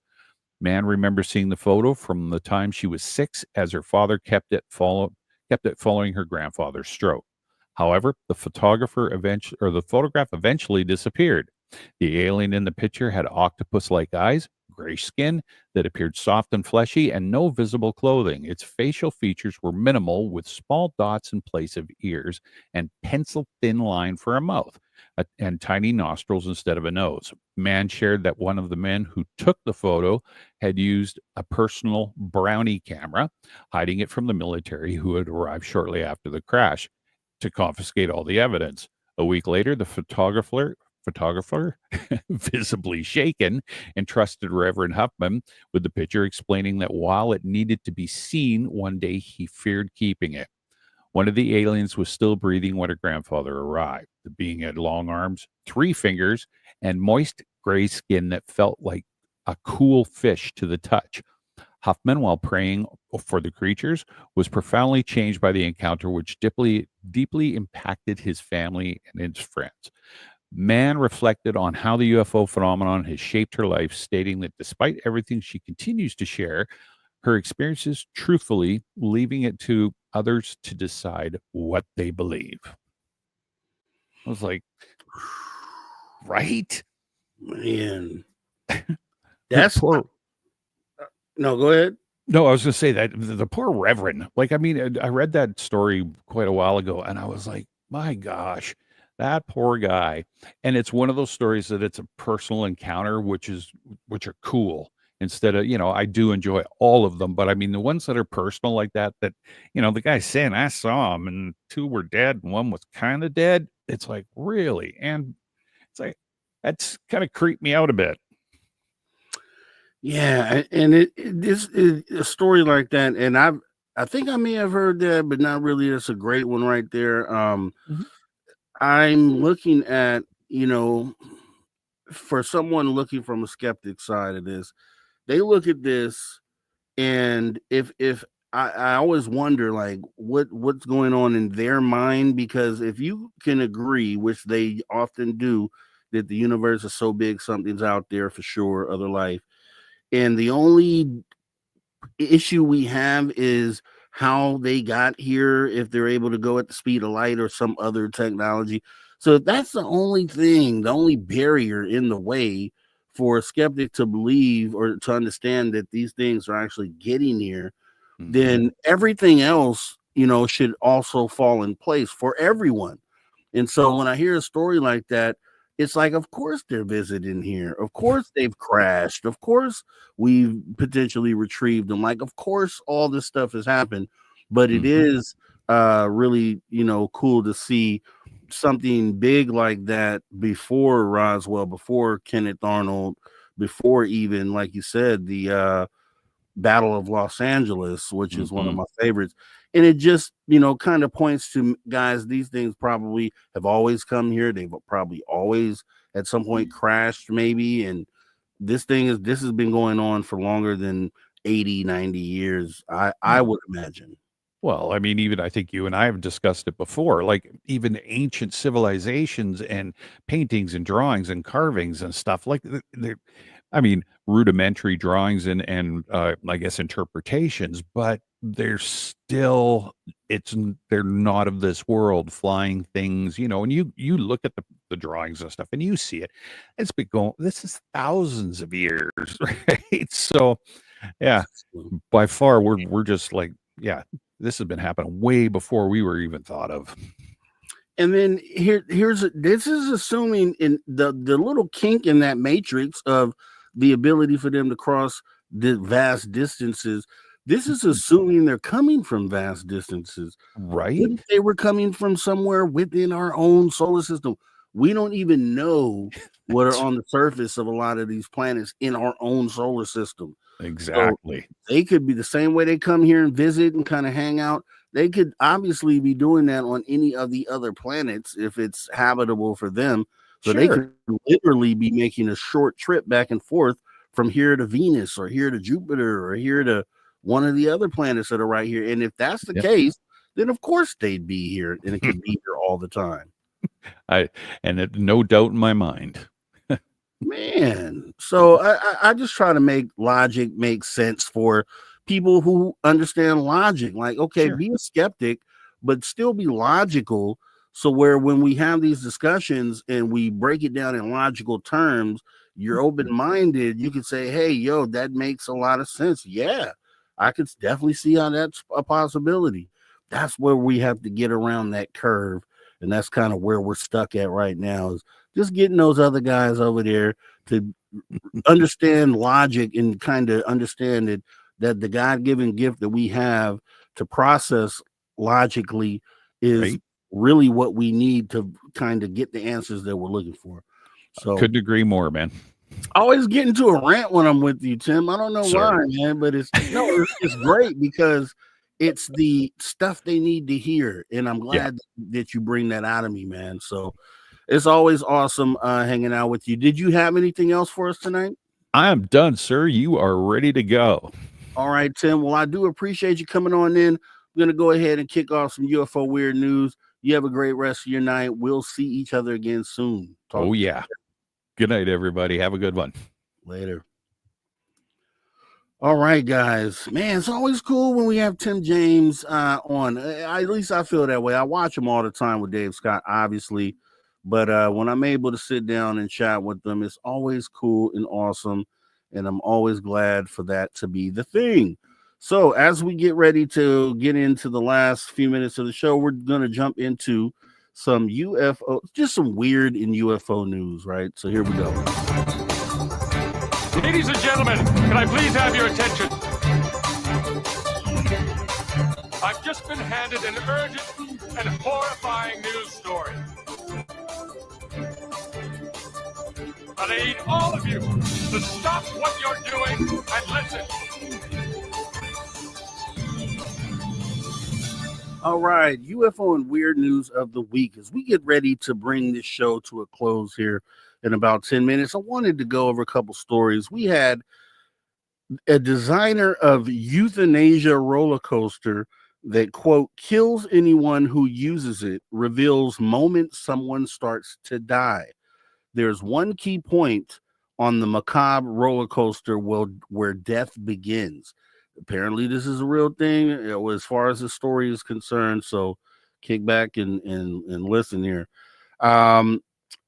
Mann remembers seeing the photo from the time she was 6, as her father kept it following her grandfather's stroke. However, the photograph eventually disappeared. The alien in the picture had octopus-like eyes, grayish skin that appeared soft and fleshy, and no visible clothing. Its facial features were minimal, with small dots in place of ears and pencil-thin line for a mouth, and tiny nostrils instead of a nose. Mann shared that one of the men who took the photo had used a personal Brownie camera, hiding it from the military who had arrived shortly after the crash to confiscate all the evidence. A week later, the photographer visibly shaken, entrusted Reverend Huffman with the picture, explaining that while it needed to be seen one day, he feared keeping it. One of the aliens was still breathing when her grandfather arrived. The being had long arms, 3 fingers, and moist gray skin that felt like a cool fish to the touch. Huffman, while praying for the creatures, was profoundly changed by the encounter, which deeply impacted his family and his friends. Mann reflected on how the UFO phenomenon has shaped her life, stating that despite everything, she continues to share her experiences truthfully, leaving it to others to decide what they believe. I was like, right? Man. That's poor. No, go ahead. No, I was going to say that the poor Reverend, like, I mean, I read that story quite a while ago and I was like, my gosh, that poor guy. And it's one of those stories that it's a personal encounter, which are cool. Instead of, I do enjoy all of them, but I mean, the ones that are personal like that, the guy's saying, I saw him and 2 were dead and 1 was kind of dead. It's like, really? And it's like, that's kind of creeped me out a bit. Yeah. And this is a story like that. And I think I may have heard that, but not really. That's a great one right there. I'm looking at, for someone looking from a skeptic side of this, they look at this, and if I always wonder, like, what's going on in their mind, because if you can agree, which they often do, that the universe is so big, something's out there for sure, other life, and the only issue we have is how they got here, if they're able to go at the speed of light or some other technology. So if that's the only thing, the only barrier in the way for a skeptic to believe or to understand that these things are actually getting here, then everything else, should also fall in place for everyone. And so when I hear a story like that, it's like, of course they're visiting here. Of course they've crashed. Of course we've potentially retrieved them. Like, of course all this stuff has happened. But it is really, cool to see something big like that before Roswell, before Kenneth Arnold, before even, like you said, the Battle of Los Angeles, which is one of my favorites. And it just, kind of points to, guys, these things probably have always come here. They've probably always at some point crashed, maybe. And this has been going on for longer than 80, 90 years, I would imagine. Well, I mean, even I think you and I have discussed it before, like even ancient civilizations and paintings and drawings and carvings and stuff, like rudimentary drawings and I guess interpretations, but they're not of this world, flying things, and you look at the drawings and stuff and you see it. It's been going, this is thousands of years, right? So yeah, by far we're just like, yeah, this has been happening way before we were even thought of. And then this is assuming in the little kink in that matrix of the ability for them to cross the vast distances. This is assuming they're coming from vast distances. Right? What if they were coming from somewhere within our own solar system? We don't even know what are on the surface of a lot of these planets in our own solar system. Exactly. So they could be the same way they come here and visit and kind of hang out. They could obviously be doing that on any of the other planets if it's habitable for them. So they could literally be making a short trip back and forth from here to Venus or here to Jupiter or here to one of the other planets that are right here. And if that's the case, then of course they'd be here and it could be here all the time. No doubt in my mind. Man, so I just try to make logic make sense for people who understand logic. Like, okay, be a skeptic, but still be logical. So where when we have these discussions and we break it down in logical terms, you're open-minded. You could say, hey, yo, that makes a lot of sense. Yeah, I could definitely see how that's a possibility. That's where we have to get around that curve. And that's kind of where we're stuck at right now, is just getting those other guys over there to understand logic and kind of understand that the God-given gift that we have to process logically is really what we need to kind of get the answers that we're looking for. So couldn't agree more, man. I always get into a rant when I'm with you, Tim. I don't know why, man, but it's great because it's the stuff they need to hear. And I'm glad that you bring that out of me, man. So it's always awesome hanging out with you. Did you have anything else for us tonight? I am done, sir. You are ready to go. All right, Tim. Well, I do appreciate you coming on in. I'm going to go ahead and kick off some UFO weird news. You have a great rest of your night. We'll see each other again soon. Good night, everybody. Have a good one. Later. All right, guys. Man, it's always cool when we have Tim James on. At least I feel that way. I watch him all the time with Dave Scott, obviously. But when I'm able to sit down and chat with them, it's always cool and awesome. And I'm always glad for that to be the thing. So as we get ready to get into the last few minutes of the show, we're going to jump into some UFO, just some weird in UFO news, right? So here we go. Ladies and gentlemen, can I please have your attention? I've just been handed an urgent and horrifying news story. But I need all of you to stop what you're doing and listen. All right, UFO and weird news of the week. As we get ready to bring this show to a close here in about 10 minutes, I wanted to go over a couple stories. We had a designer of euthanasia roller coaster that, quote, kills anyone who uses it, reveals moment someone starts to die. There's one key point on the macabre roller coaster where death begins. Apparently, this is a real thing as far as the story is concerned. So kick back and listen here. The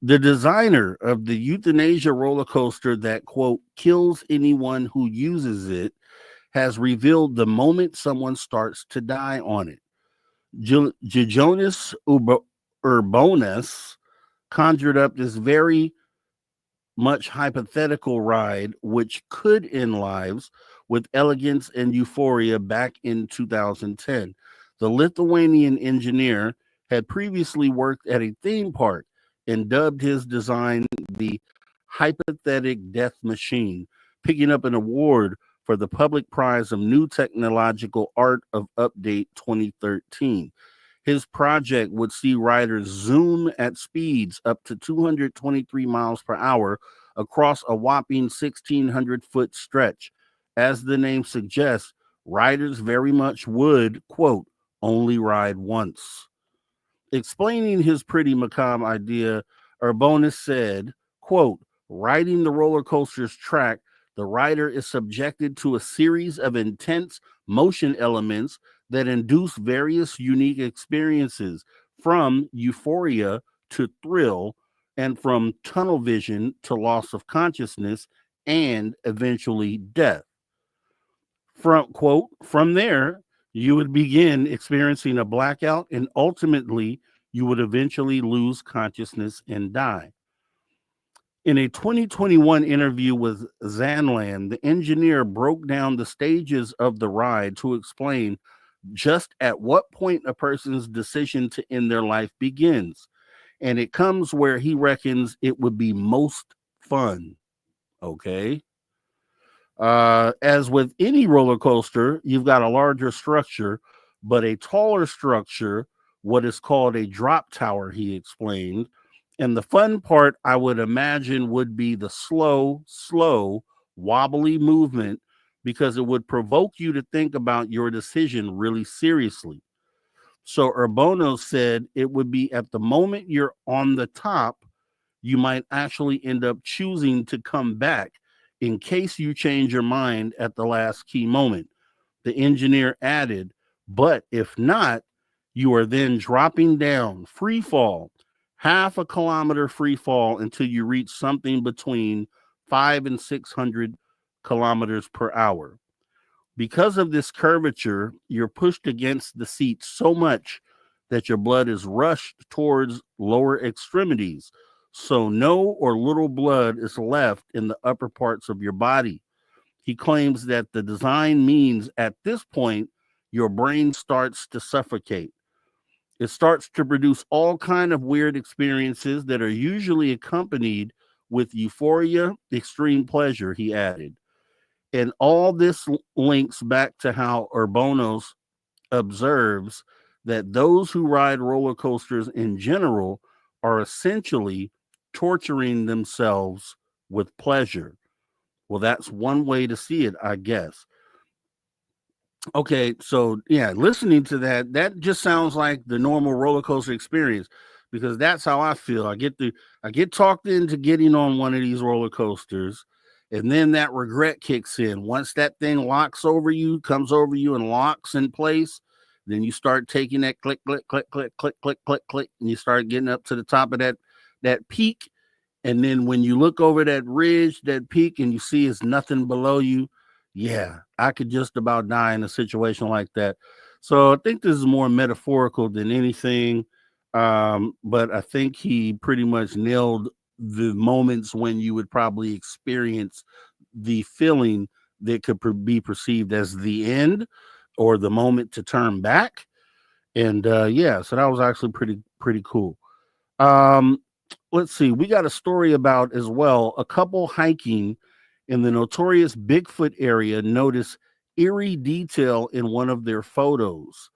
designer of the euthanasia roller coaster that, quote, kills anyone who uses it has revealed the moment someone starts to die on it. Jonas Urbanus conjured up this very much hypothetical ride, which could end lives with elegance and euphoria back in 2010. The Lithuanian engineer had previously worked at a theme park and dubbed his design the hypothetic death machine, picking up an award for the public prize of new technological art of update 2013. His project would see riders zoom at speeds up to 223 miles per hour across a whopping 1,600-foot stretch. As the name suggests, riders very much would, quote, only ride once. Explaining his pretty macabre idea, Urbanus said, quote, riding the roller coaster's track, the rider is subjected to a series of intense motion elements that induce various unique experiences, from euphoria to thrill, and from tunnel vision to loss of consciousness, and eventually death. From, quote, from there, you would begin experiencing a blackout, and ultimately you would eventually lose consciousness and die. In a 2021 interview with Zanland, the engineer broke down the stages of the ride to explain just at what point a person's decision to end their life begins. And it comes where he reckons it would be most fun. Okay. As with any roller coaster, you've got a larger structure, but a taller structure, what is called a drop tower, he explained. And the fun part, I would imagine, would be the slow, wobbly movement because it would provoke you to think about your decision really seriously. So Urbono said it would be at the moment you're on the top, you might actually end up choosing to come back in case you change your mind at the last key moment. The engineer added, but if not, you are then dropping down, free fall, half a kilometer free fall until you reach something between 500 and 600 kilometers per hour. Because of this curvature, you're pushed against the seat so much that your blood is rushed towards lower extremities. So no or little blood is left in the upper parts of your body. He claims that the design means at this point, your brain starts to suffocate. It starts to produce all kind of weird experiences that are usually accompanied with euphoria, extreme pleasure, he added. And all this links back to how Urbonos observes that those who ride roller coasters in general are essentially torturing themselves with pleasure. Well, that's one way to see it, I guess. Okay, so yeah, listening to that, that just sounds like the normal roller coaster experience because that's how I feel. I get talked into getting on one of these roller coasters, and then that regret kicks in. Once that thing locks over you, comes over you and locks in place, then you start taking that click, click, click, click, click, click, click, click, and you start getting up to the top of that peak. And then when you look over that ridge, that peak, and you see it's nothing below you, yeah, I could just about die in a situation like that. So I think this is more metaphorical than anything. But I think he pretty much nailed the moments when you would probably experience the feeling that could be perceived as the end or the moment to turn back. And yeah, so that was actually pretty cool. Um, let's see, we got a story about as well a couple hiking in the notorious Bigfoot area noticed eerie detail in one of their photos.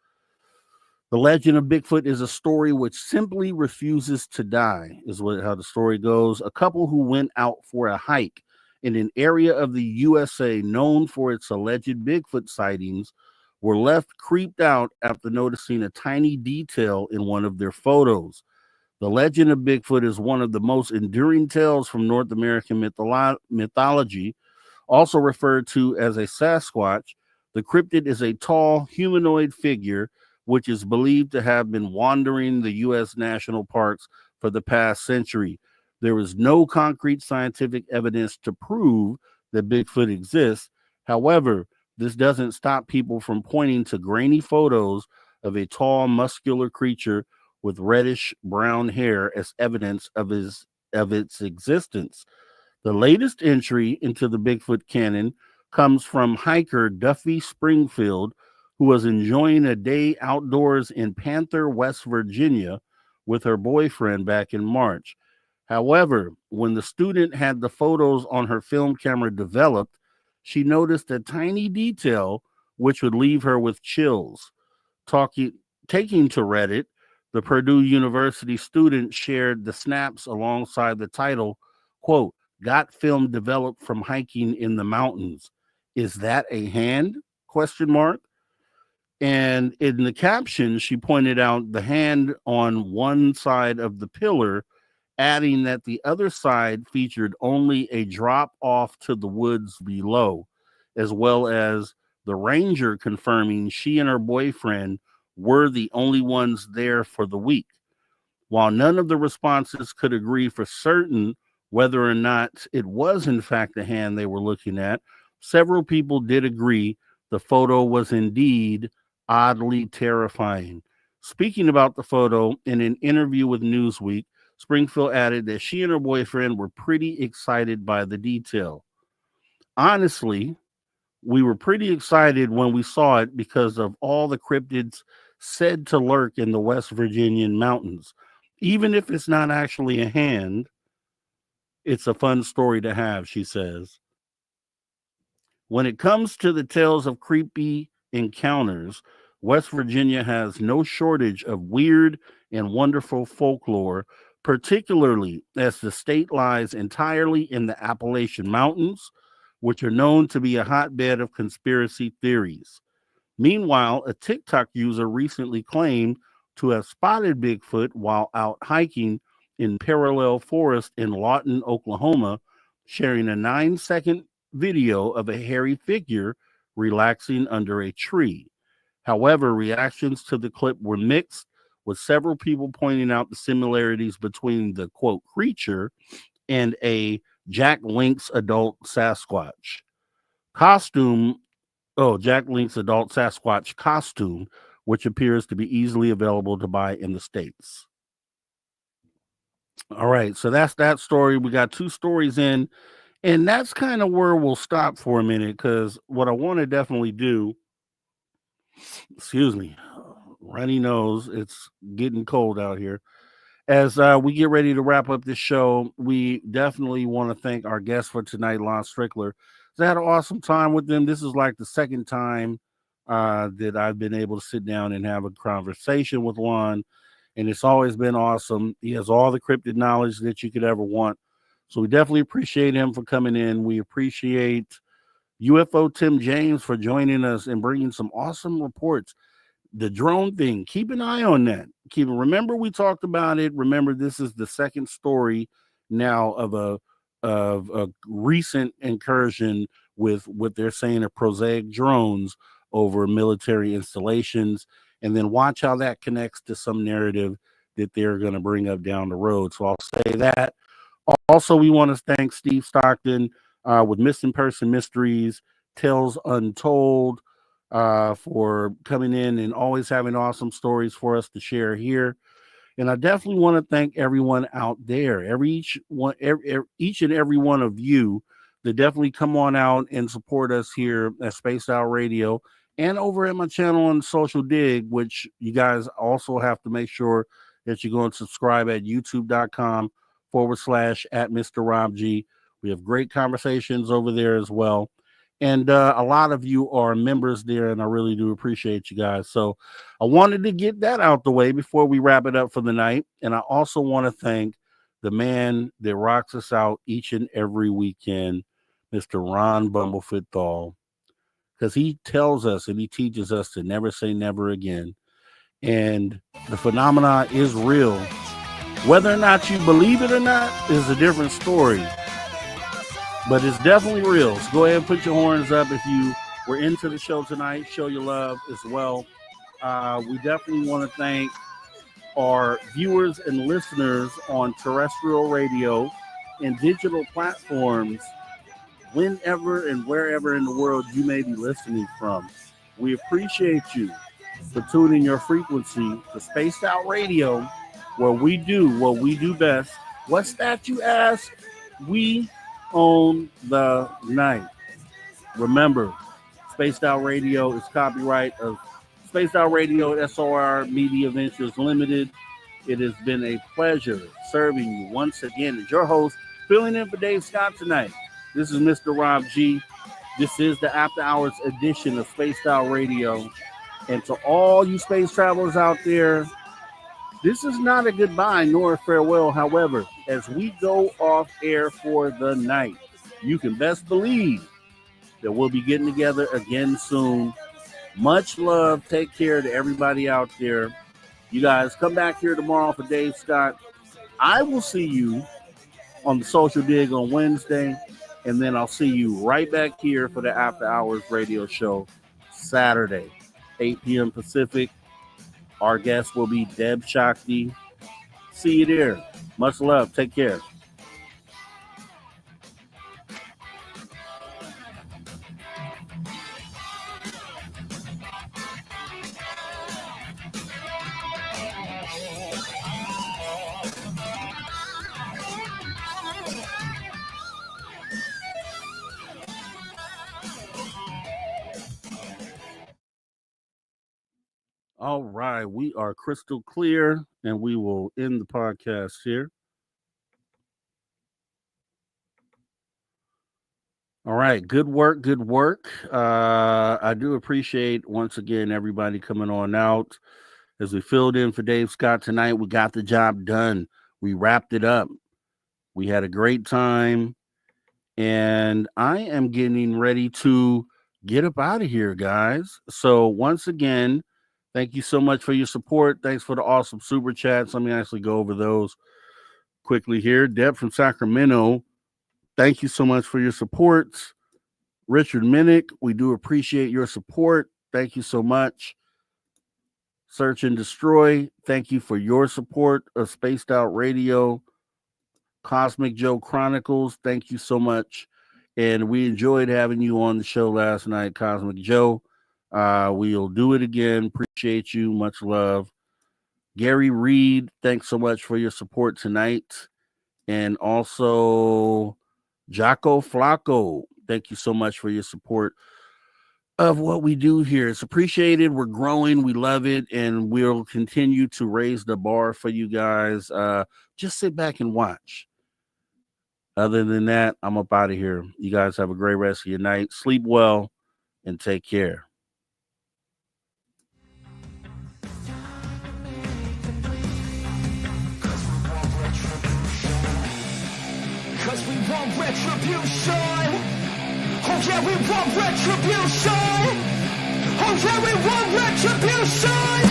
The legend of Bigfoot is a story which simply refuses to die, is how the story goes. A couple who went out for a hike in an area of the USA known for its alleged Bigfoot sightings were left creeped out after noticing a tiny detail in one of their photos. The legend of Bigfoot is one of the most enduring tales from North American mythology, also referred to as a Sasquatch. The cryptid is a tall humanoid figure which is believed to have been wandering the U.S. national parks for the past century. There is no concrete scientific evidence to prove that Bigfoot exists. However, this doesn't stop people from pointing to grainy photos of a tall, muscular creature with reddish brown hair as evidence of its existence. The latest entry into the Bigfoot canon comes from hiker Duffy Springfield, who was enjoying a day outdoors in Panther, West Virginia, with her boyfriend back in March. However, when the student had the photos on her film camera developed, she noticed a tiny detail which would leave her with chills. Taking to Reddit, the Purdue University student shared the snaps alongside the title, quote, "Got film developed from hiking in the mountains. Is that a hand? Question mark. And in the caption, she pointed out the hand on one side of the pillar, adding that the other side featured only a drop off to the woods below, as well as the ranger confirming she and her boyfriend were the only ones there for the week. While none of the responses could agree for certain whether or not it was in fact the hand they were looking at, several people did agree the photo was indeed oddly terrifying. Speaking about the photo in an interview with Newsweek, Springfield added that she and her boyfriend were pretty excited by the detail. Honestly, we were pretty excited when we saw it because of all the cryptids said to lurk in the West Virginian mountains. Even if it's not actually a hand, it's a fun story to have, she says. When it comes to the tales of creepy encounters, West Virginia has no shortage of weird and wonderful folklore, particularly as the state lies entirely in the Appalachian Mountains, which are known to be a hotbed of conspiracy theories. Meanwhile, a TikTok user recently claimed to have spotted Bigfoot while out hiking in parallel forest in Lawton, Oklahoma, sharing a 9-second video of a hairy figure relaxing under a tree. However, reactions to the clip were mixed, with several people pointing out the similarities between the quote creature and a Jack Link's adult Sasquatch costume, which appears to be easily available to buy in the States. All right, so that's that story. We got 2 stories in, and that's kind of where we'll stop for a minute, because what I want to definitely do, excuse me, runny nose, it's getting cold out here. As we get ready to wrap up this show, we definitely want to thank our guest for tonight, Lon Strickler. I had an awesome time with them. This is like the second time that I've been able to sit down and have a conversation with Lon, and it's always been awesome. He has all the cryptid knowledge that you could ever want. So we definitely appreciate him for coming in. We appreciate UFO Tim James for joining us and bringing some awesome reports. The drone thing, keep an eye on that. Remember, we talked about it. Remember, this is the second story now of a recent incursion with what they're saying are prosaic drones over military installations, and then watch how that connects to some narrative that they're going to bring up down the road. So I'll say that. Also, we want to thank Steve Stockton with Missing Person Mysteries, Tales Untold, for coming in and always having awesome stories for us to share here. And I definitely want to thank everyone out there, each and every one of you that definitely come on out and support us here at Spaced Out Radio and over at my channel on Social Dig, which you guys also have to make sure that you go and subscribe at youtube.com/@ Mr. Rob G. We have great conversations over there as well. And a lot of you are members there, and I really do appreciate you guys. So I wanted to get that out the way before we wrap it up for the night. And I also want to thank the man that rocks us out each and every weekend, Mr. Ron Bumblefoot Thal, because he tells us and he teaches us to never say never again. And the phenomena is real. Whether or not you believe it or not is a different story. But it's definitely real. So go ahead and put your horns up if you were into the show tonight. Show your love as well. We definitely want to thank our viewers and listeners on terrestrial radio and digital platforms whenever and wherever in the world you may be listening from. We appreciate you for tuning your frequency to Spaced Out Radio, where we do what we do best. What's that, you ask? We own the night. Remember, Spaced Out Radio is copyright of Spaced Out Radio SOR Media Ventures Limited. It has been a pleasure serving you once again as your host, filling in for Dave Scott tonight. This is Mr. Rob G. This is the After Hours edition of Spaced Out Radio. And to all you space travelers out there, this is not a goodbye nor a farewell. However, as we go off air for the night, you can best believe that we'll be getting together again soon. Much love. Take care to everybody out there. You guys come back here tomorrow for Dave Scott. I will see you on the Social Dig on Wednesday, and then I'll see you right back here for the After Hours radio show Saturday, 8 p.m. Pacific. Our guest will be Deb Shakti. See you there. Much love. Take care. All right, we are crystal clear, and we will end the podcast here. All right, good work, good work. I do appreciate, once again, everybody coming on out. As we filled in for Dave Scott tonight, we got the job done. We wrapped it up. We had a great time, and I am getting ready to get up out of here, guys. So once again, thank you so much for your support. Thanks for the awesome super chats. Let me actually go over those quickly here. Deb from Sacramento, thank you so much for your support. Richard Minnick, we do appreciate your support. Thank you so much. Search and Destroy, thank you for your support of Spaced Out Radio. Cosmic Joe Chronicles, thank you so much. And we enjoyed having you on the show last night, Cosmic Joe. We'll do it again. Appreciate you. Much love. Gary Reed, thanks so much for your support tonight. And also Jaco Flacco, thank you so much for your support of what we do here. It's appreciated. We're growing. We love it. And we'll continue to raise the bar for you guys. Just sit back and watch. Other than that, I'm up out of here. You guys have a great rest of your night. Sleep well and take care. Cause we want retribution. Oh yeah, we want retribution. Oh yeah, we want retribution.